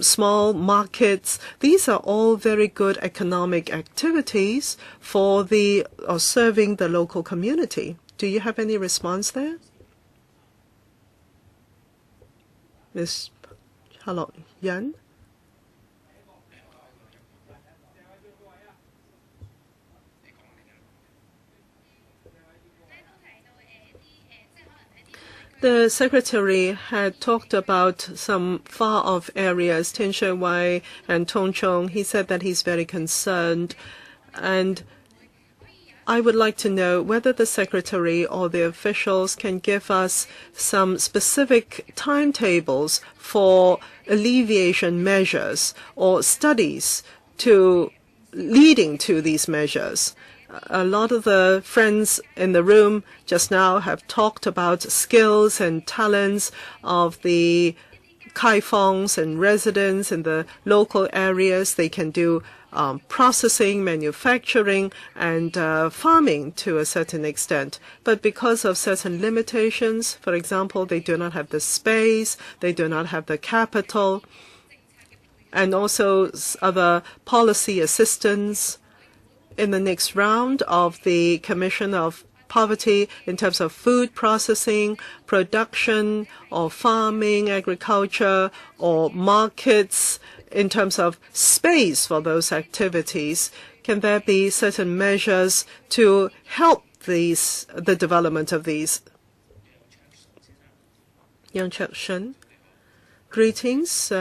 [SPEAKER 2] small markets. These are all very good economic activities for serving the local community. Do you have any response there? Ms. Hello, Yan? The Secretary had talked about some far-off areas, Kwai and Tongchong. He said that he's very concerned, and I would like to know whether the Secretary or the officials can give us some specific timetables for alleviation measures or studies leading to these measures. A lot of the friends in the room just now have talked about skills and talents of the kaifongs and residents in the local areas. They can do processing, manufacturing, and farming to a certain extent. But because of certain limitations, for example, they do not have the space, they do not have the capital, and also other policy assistance. In the next round of the Commission of Poverty, in terms of food processing, production, or farming, agriculture, or markets, in terms of space for those activities, can there be certain measures to help the development of these? Yang Chek-shun. Greetings,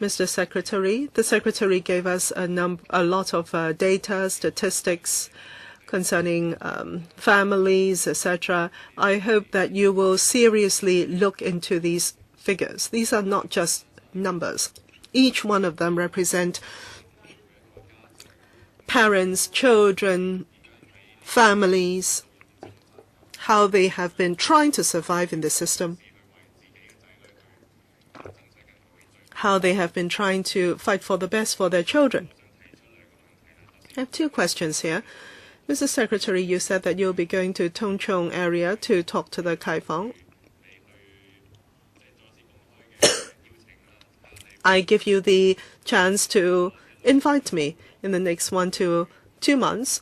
[SPEAKER 2] Mr. Secretary. The Secretary gave us a lot of data, statistics concerning families, etc. I hope that you will seriously look into these figures. These are not just numbers. Each one of them represent parents, children, families, how they have been trying to survive in the system, how they have been trying to fight for the best for their children. I have two questions here. Mr. Secretary, you said that you'll be going to Tongchong area to talk to the kaifong. I give you the chance to invite me in the next 1 to 2 months.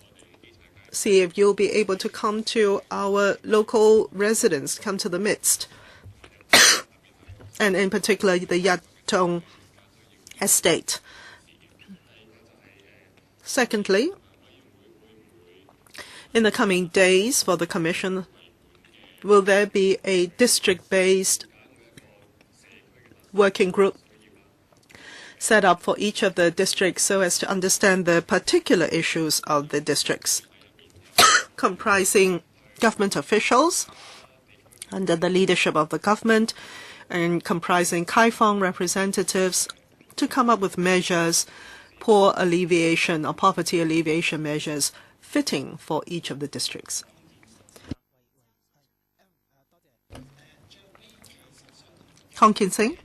[SPEAKER 2] See if you'll be able to come to our local residents, come to the midst. And in particular, the Yatong estate. Secondly, in the coming days for the Commission, will there be a district-based working group set up for each of the districts so as to understand the particular issues of the districts, comprising government officials under the leadership of the government and comprising kaifong representatives to come up with measures, poor alleviation or poverty alleviation measures fitting for each of the districts? Tsing?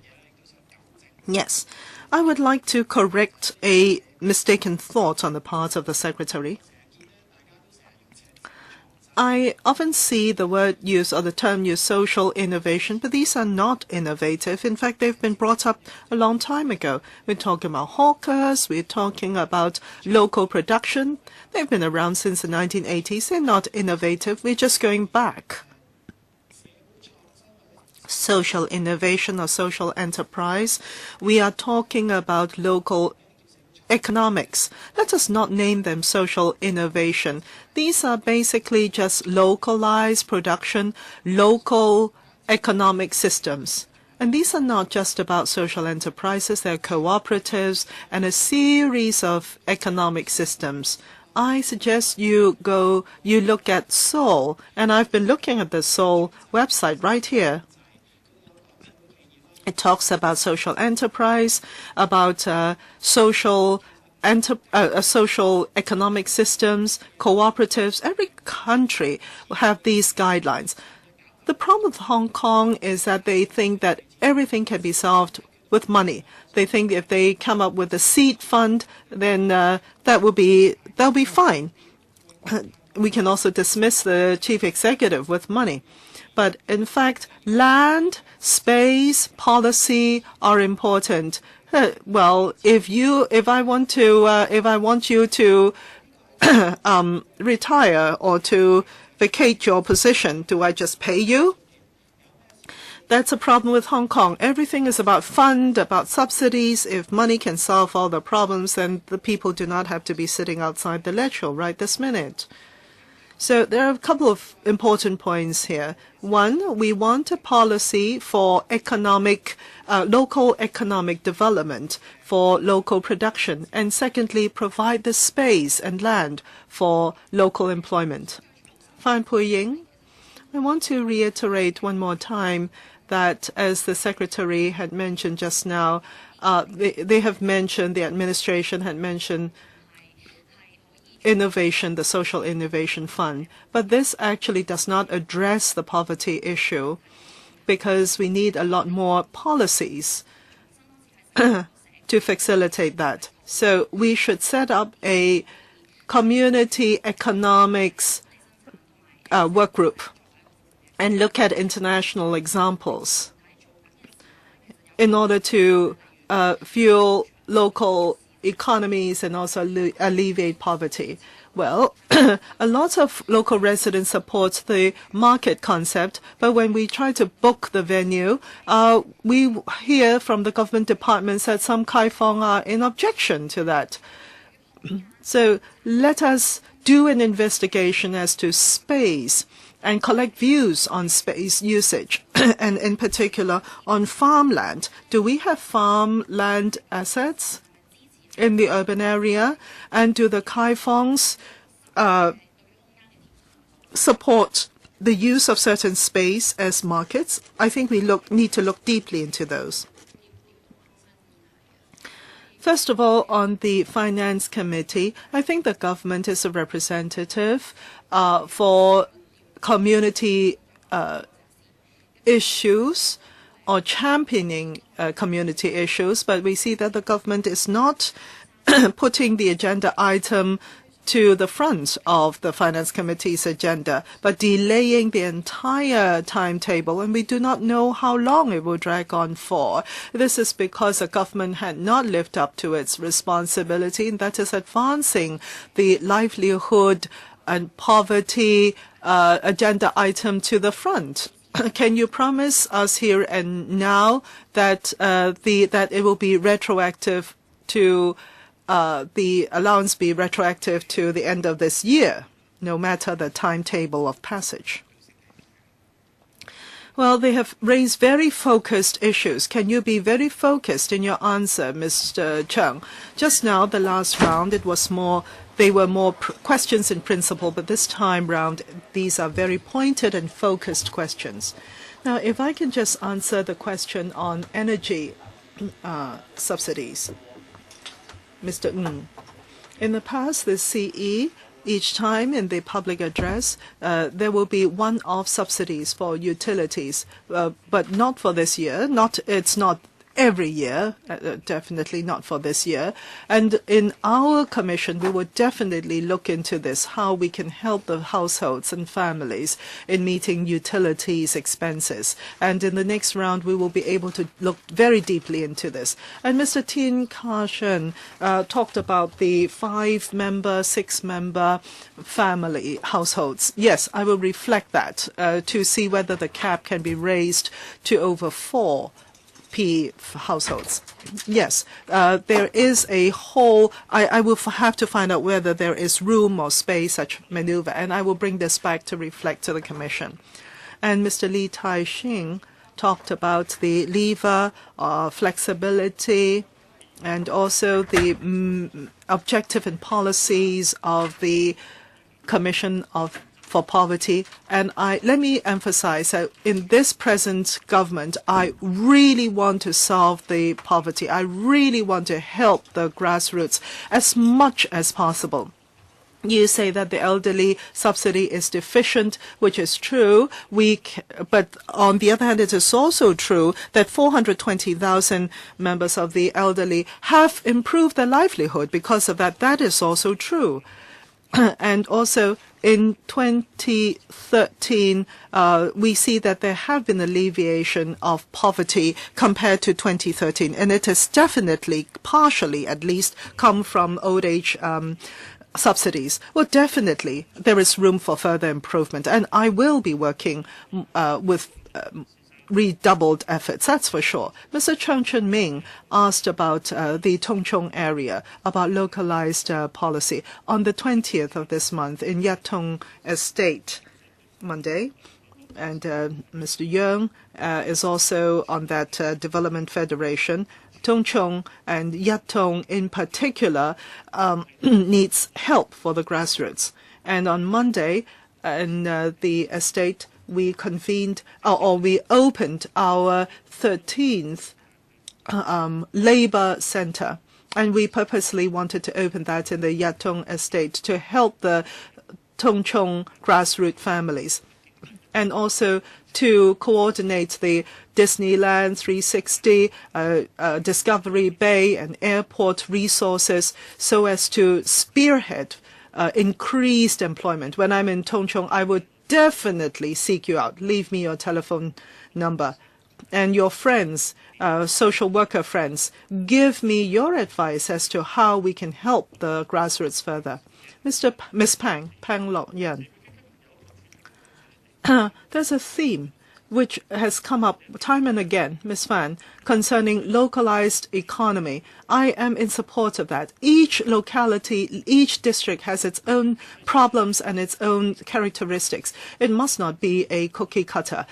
[SPEAKER 2] Yes. I would like to correct a mistaken thought on the part of the Secretary. I often see the word used or the term used, social innovation, but these are not innovative. In fact, they've been brought up a long time ago. We're talking about hawkers, we're talking about local production. They've been around since the 1980s. They're not innovative. We're just going back. Social innovation or social enterprise, we are talking about local economics. Let us not name them social innovation. These are basically just localized production, local economic systems. And these are not just about social enterprises. They're cooperatives and a series of economic systems. I suggest you look at Seoul, and I've been looking at the Seoul website right here. It talks about social enterprise, about social economic systems, cooperatives. Every country will have these guidelines. The problem with Hong Kong is that they think that everything can be solved with money. They think if they come up with a seed fund, then that'll be fine. We can also dismiss the chief executive with money. But in fact, land, space, policy are important. Well, if I want you to retire or to vacate your position, do I just pay you? That's a problem with Hong Kong. Everything is about fund, about subsidies. If money can solve all the problems, then the people do not have to be sitting outside the lecture right this minute. So there are a couple of important points here. One, we want a policy for local economic development, for local production. And secondly, provide the space and land for local employment. Fan Pui-ying, I want to reiterate one more time that, as the Secretary had mentioned just now, they have mentioned, the administration had mentioned innovation, the Social Innovation Fund. But this actually does not address the poverty issue because we need a lot more policies to facilitate that. So we should set up a community economics work group and look at international examples in order to fuel local economies and also alleviate poverty. Well, a lot of local residents support the market concept, but when we try to book the venue, we hear from the government departments that some kaifong are in objection to that. So let us do an investigation as to space and collect views on space usage, and in particular on farmland. Do we have farmland assets in the urban area? And do the kaifongs support the use of certain space as markets? I think we need to look deeply into those. First of all, on the Finance Committee, I think the government is a representative for community issues or championing community issues, but we see that the government is not putting the agenda item to the front of the Finance Committee's agenda, but delaying the entire timetable, and we do not know how long it will drag on for. This is because the government had not lived up to its responsibility, and that is advancing the livelihood and poverty agenda item to the front. Can you promise us here and now that that it will be retroactive to the allowance be retroactive to the end of this year, no matter the timetable of passage? Well, they have raised very focused issues. Can you be very focused in your answer, Mr. Cheung? Just now, the last round, they were more questions in principle, but this time round, these are very pointed and focused questions. Now, if I can just answer the question on energy subsidies. Mr. Ng, in the past, the CE, each time in the public address, there will be one-off subsidies for utilities, but not for this year. It's not every year, definitely not for this year. And in our commission, we will definitely look into this, how we can help the households and families in meeting utilities expenses. And in the next round, we will be able to look very deeply into this. And Mr. Tin Ka-shen talked about the 5-member, 6-member family households. Yes, I will reflect that to see whether the cap can be raised to over 4 households. Yes, there is a whole, I will have to find out whether there is room or space such maneuver, and I will bring this back to reflect to the Commission. And Mr. Lee Tai-shing talked about the lever, flexibility, and also the objective and policies of the Commission for Poverty. And let me emphasize that in this present government, I really want to solve the poverty. I really want to help the grassroots as much as possible. You say that the elderly subsidy is deficient, which is true. But on the other hand, it is also true that 420,000 members of the elderly have improved their livelihood because of that. That is also true. And also, in 2013, we see that there have been alleviation of poverty compared to 2013, and it has definitely, partially at least, come from old age subsidies. Well, definitely, there is room for further improvement, and I will be working with redoubled efforts, that's for sure. Mr. Cheung Chun Ming asked about the Tung Chung area, about localized policy. On the 20th of this month in Yat Tung Estate, Monday, and Mr. Yeung is also on that Development Federation. Tung Chung and Yat Tung in particular needs help for the grassroots. And on Monday in the estate, we convened or we opened our 13th labor center. And we purposely wanted to open that in the Yat Tung estate to help the Tung Chung grassroots families, and also to coordinate the Disneyland 360, Discovery Bay and airport resources so as to spearhead increased employment. When I'm in Tung Chung, I would definitely seek you out. Leave me your telephone number. And your friends, social worker friends, give me your advice as to how we can help the grassroots further. Miss Pang Lok Yan. There's a theme which has come up time and again, Ms. Fan, concerning localized economy. I am in support of that. Each locality, each district has its own problems and its own characteristics. It must not be a cookie cutter.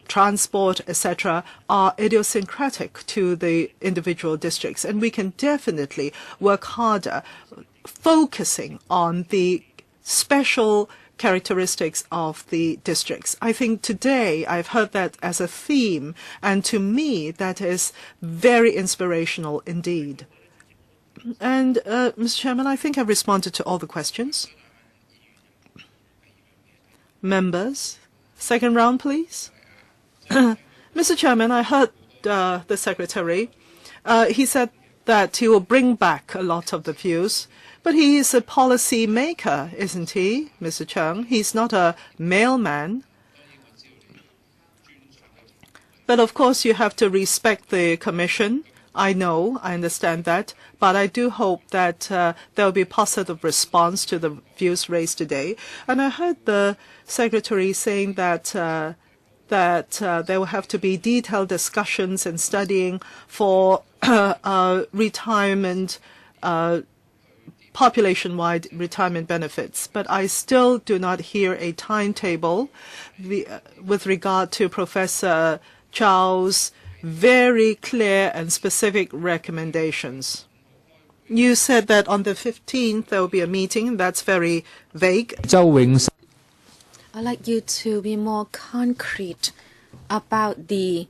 [SPEAKER 2] Transport, etc., are idiosyncratic to the individual districts, and we can definitely work harder focusing on the special characteristics of the districts. I think today I've heard that as a theme, and to me that is very inspirational indeed. And, Mr. Chairman, I think I've responded to all the questions. Members, second round, please. Mr. Chairman, I heard the Secretary. He said that he will bring back a lot of the views. But he is a policy maker, isn't he, Mr. Cheung? He's not a mailman. But of course you have to respect the Commission. I know, I understand that. But I do hope that there will be positive response to the views raised today. And I heard the Secretary saying that there will have to be detailed discussions and studying for retirement population-wide retirement benefits, but I still do not hear a timetable with regard to Professor Chow's very clear and specific recommendations. You said that on the 15th there will be a meeting. That's very vague.
[SPEAKER 1] I'd like you to be more concrete about the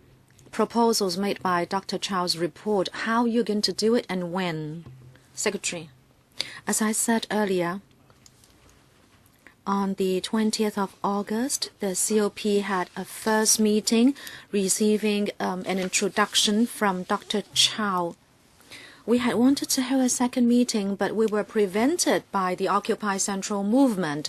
[SPEAKER 1] proposals made by Dr. Chow's report, how you're going to do it and when. Secretary. As I said earlier, on the 20th of August, the COP had a first meeting receiving an introduction from Dr. Chow. We had wanted to have a second meeting, but we were prevented by the Occupy Central movement.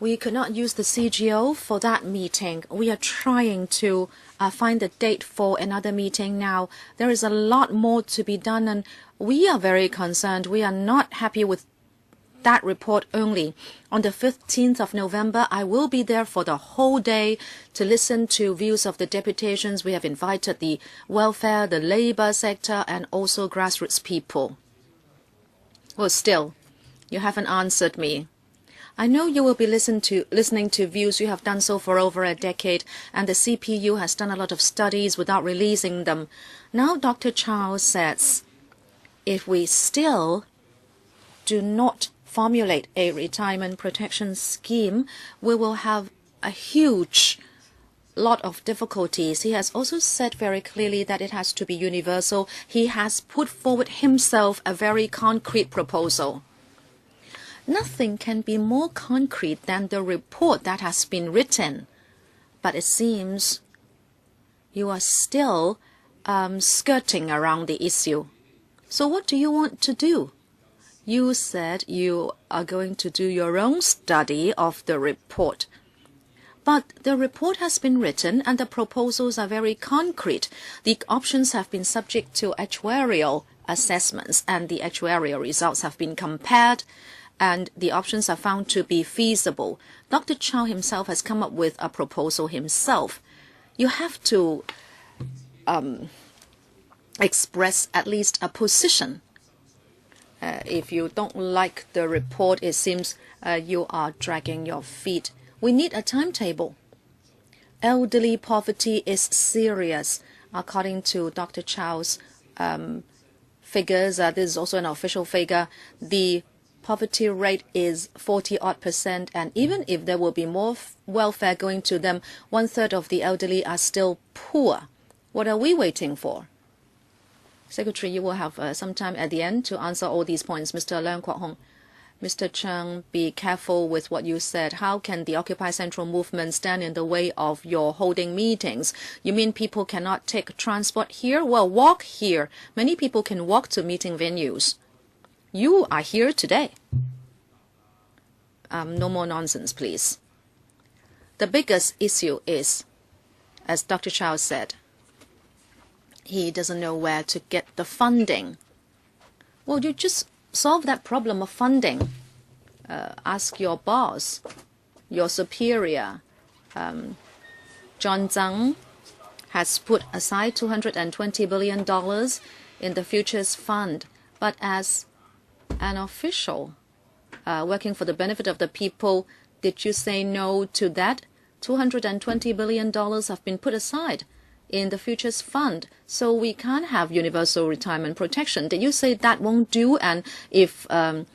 [SPEAKER 1] We could not use the CGO for that meeting. We are trying to find a date for another meeting now. There is a lot more to be done, and we are very concerned. We are not happy with that report only. On the 15th of November, I will be there for the whole day to listen to views of the deputations. We have invited the welfare, the labor sector, and also grassroots people. Well, still, you haven't answered me. I know you will be listening to views. You have done so for over a decade, and the CPU has done a lot of studies without releasing them. Now Dr. Chow says, if we still do not formulate a retirement protection scheme, we will have a huge lot of difficulties. He has also said very clearly that it has to be universal. He has put forward himself a very concrete proposal. Nothing can be more concrete than the report that has been written. But it seems you are still skirting around the issue. So what do you want to do? You said you are going to do your own study of the report. But the report has been written and the proposals are very concrete. The options have been subject to actuarial assessments and the actuarial results have been compared, and the options are found to be feasible. Dr. Chow himself has come up with a proposal himself. You have to express at least a position. If you don't like the report, it seems you are dragging your feet. We need a timetable. Elderly poverty is serious. According to Dr. Chow's figures, this is also an official figure, the poverty rate is 40-odd%, and even if there will be more welfare going to them, 1/3 of the elderly are still poor. What are we waiting for? Secretary, you will have some time at the end to answer all these points. Mr. Leung Kwok Hong. Mr. Chung, be careful with what you said. How can the Occupy Central movement stand in the way of your holding meetings? You mean people cannot take transport here? Well, walk here. Many people can walk to meeting venues. You are here today. No more nonsense, please. The biggest issue is, as Dr. Chow said, he doesn't know where to get the funding. Well, you just solve that problem of funding. Ask your boss, your superior. John Tsing has put aside $220 billion in the Futures Fund. But as an official working for the benefit of the people, did you say no to that? $220 billion have been put aside in the Futures Fund, so we can't have universal retirement protection. Did you say that won't do? And if John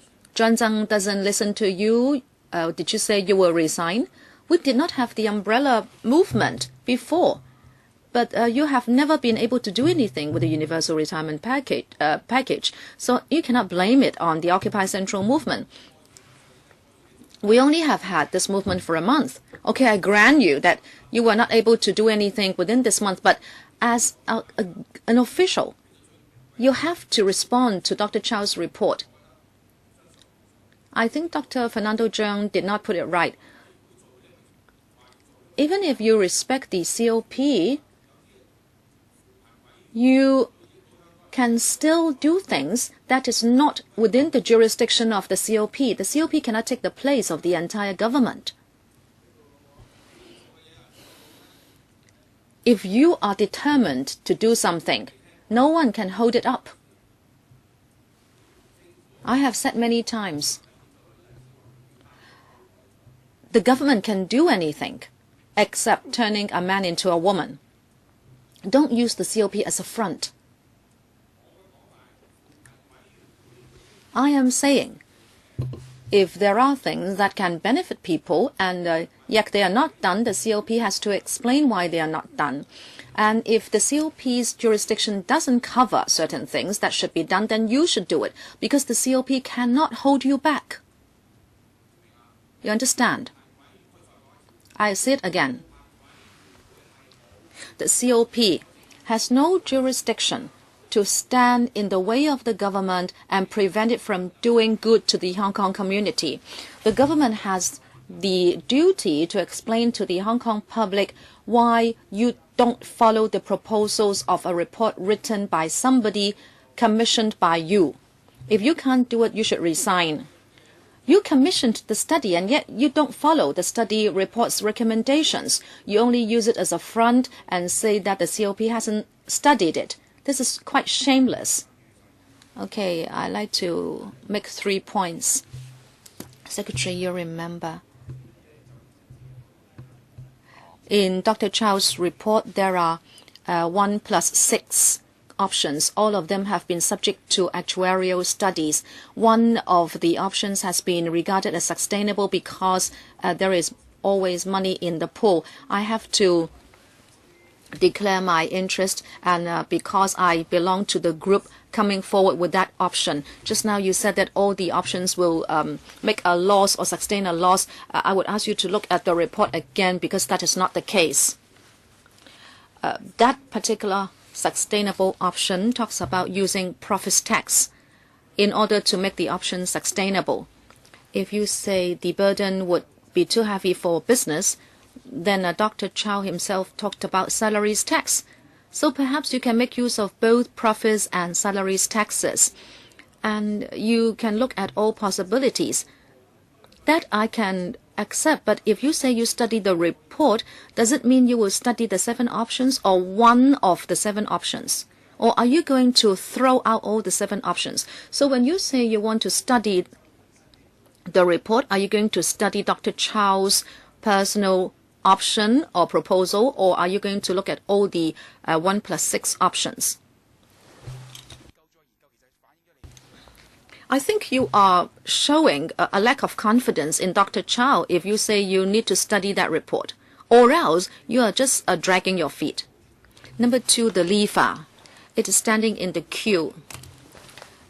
[SPEAKER 1] Tsing doesn't listen to you, did you say you will resign? We did not have the umbrella movement before, but you have never been able to do anything with the universal retirement package, so you cannot blame it on the Occupy Central movement. We only have had this movement for a month. Okay, I grant you that you were not able to do anything within this month, but as an official, you have to respond to Dr. Chow's report. I think Dr. Fernando Zheng did not put it right. Even if you respect the COP, you can still do things that is not within the jurisdiction of the COP. The COP cannot take the place of the entire government. If you are determined to do something, no one can hold it up. I have said many times, the government can do anything except turning a man into a woman. Don't use the COP as a front. I am saying, if there are things that can benefit people and yet they are not done, the COP has to explain why they are not done. And if the COP's jurisdiction doesn't cover certain things that should be done, then you should do it, because the COP cannot hold you back. You understand? I say it again. The COP has no jurisdiction to stand in the way of the government and prevent it from doing good to the Hong Kong community. The government has the duty to explain to the Hong Kong public why you don't follow the proposals of a report written by somebody commissioned by you. If you can't do it, you should resign. You commissioned the study, and yet you don't follow the study report's recommendations. You only use it as a front and say that the COP hasn't studied it. This is quite shameless. Okay, I'd like to make 3 points. Secretary, you remember, in Dr. Chow's report, there are 1+6 options. All of them have been subject to actuarial studies. One of the options has been regarded as sustainable because there is always money in the pool. I have to declare my interest, and because I belong to the group coming forward with that option. Just now you said that all the options will make a loss or sustain a loss. I would ask you to look at the report again, because that is not the case. That particular sustainable option talks about using profits tax in order to make the option sustainable. If you say the burden would be too heavy for business, then Dr. Chow himself talked about salaries tax. So perhaps you can make use of both profits and salaries taxes. And you can look at all possibilities. That I can accept, but if you say you study the report, does it mean you will study the 7 options or one of the 7 options? Or are you going to throw out all the 7 options? So when you say you want to study the report, are you going to study Dr. Chow's personal option or proposal, or are you going to look at all the 1+6 options? I think you are showing a lack of confidence in Dr. Chow if you say you need to study that report, or else you are just dragging your feet. Number 2, the LIFA. It is standing in the queue.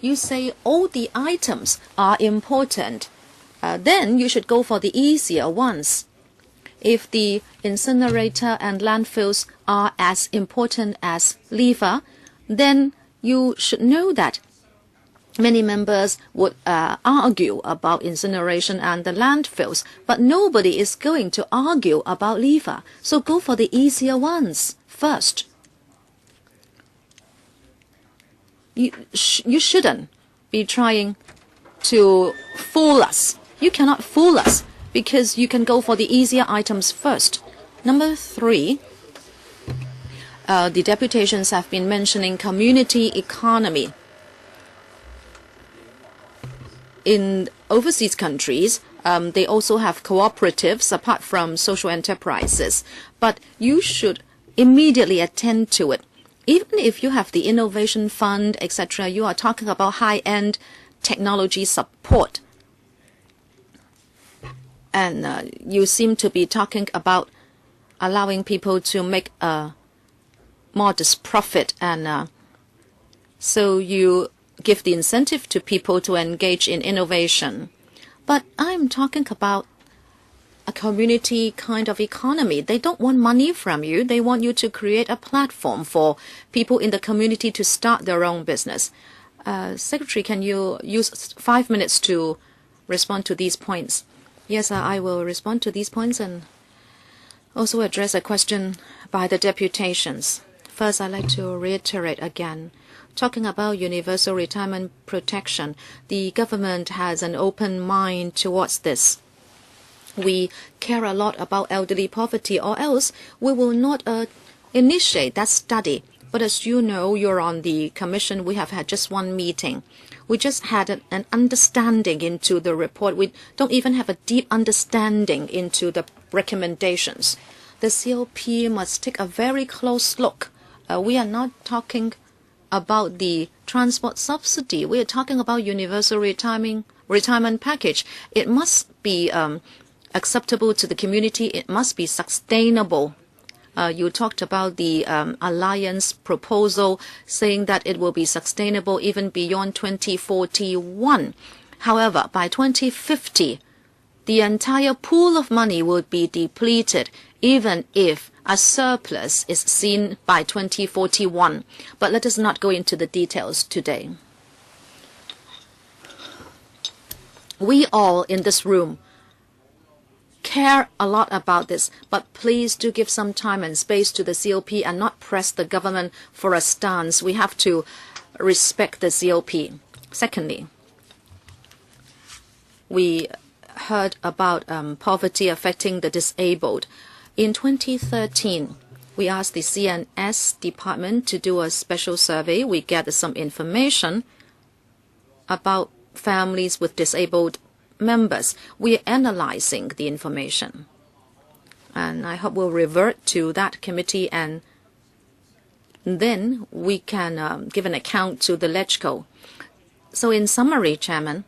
[SPEAKER 1] You say all the items are important. Then you should go for the easier ones. If the incinerator and landfills are as important as LIFA, then you should know that many members would argue about incineration and the landfills, but nobody is going to argue about LIFA. So go for the easier ones first. You shouldn't be trying to fool us. You cannot fool us because you can go for the easier items first. Number 3, the deputations have been mentioning community economy. In overseas countries, they also have cooperatives apart from social enterprises. But you should immediately attend to it. Even if you have the innovation fund, etc., you are talking about high-end technology support. And you seem to be talking about allowing people to make a modest profit. And so you give the incentive to people to engage in innovation. But I'm talking about a community kind of economy. They don't want money from you. They want you to create a platform for people in the community to start their own business. Secretary, can you use 5 minutes to respond to these points? Yes, I will respond to these points and also address a question by the deputations. First, I'd like to reiterate again. Talking about universal retirement protection, the government has an open mind towards this. We care a lot about elderly poverty, or else we will not initiate that study. But as you know, you're on the commission. We have had just 1 meeting. We just had an understanding into the report. We don't even have a deep understanding into the recommendations. The COP must take a very close look. We are not talking about the transport subsidy. We are talking about universal retirement package. It must be acceptable to the community. It must be sustainable. You talked about the alliance proposal, saying that it will be sustainable even beyond 2041. However, by 2050, the entire pool of money will be depleted, even if a surplus is seen by 2041. But let us not go into the details today. We all in this room care a lot about this, but please do give some time and space to the COP and not press the government for a stance. We have to respect the COP. Secondly, we heard about poverty affecting the disabled. In 2013, we asked the CNS department to do a special survey. We gathered some information about families with disabled members. We are analyzing the information. And I hope we'll revert to that committee, and then we can give an account to the LegCo. So in summary, Chairman,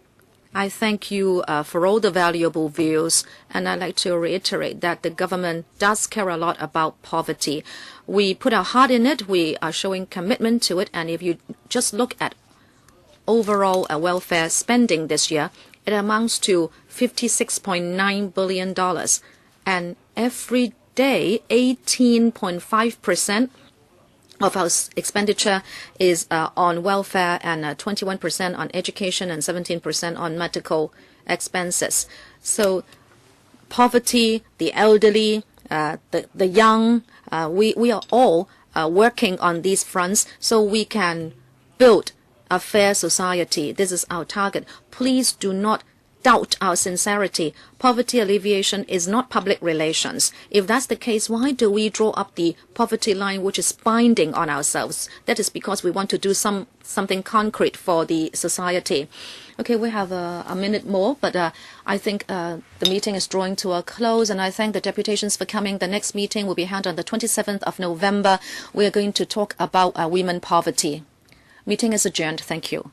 [SPEAKER 1] I thank you for all the valuable views, and I'd like to reiterate that the government does care a lot about poverty. We put our heart in it. We are showing commitment to it. And if you just look at overall welfare spending this year, it amounts to $56.9 billion. And every day, 18.5% of our expenditure is on welfare, and 21% on education, and 17% on medical expenses. So poverty, the elderly, the young, we are all working on these fronts so we can build a fair society. This is our target. Please do not doubt our sincerity. Poverty alleviation is not public relations. If that's the case, why do we draw up the poverty line which is binding on ourselves? That is because we want to do something concrete for the society. Okay, we have a minute more, but I think the meeting is drawing to a close, and I thank the deputations for coming. The next meeting will be held on the 27th of November. We are going to talk about women poverty. Meeting is adjourned. Thank you.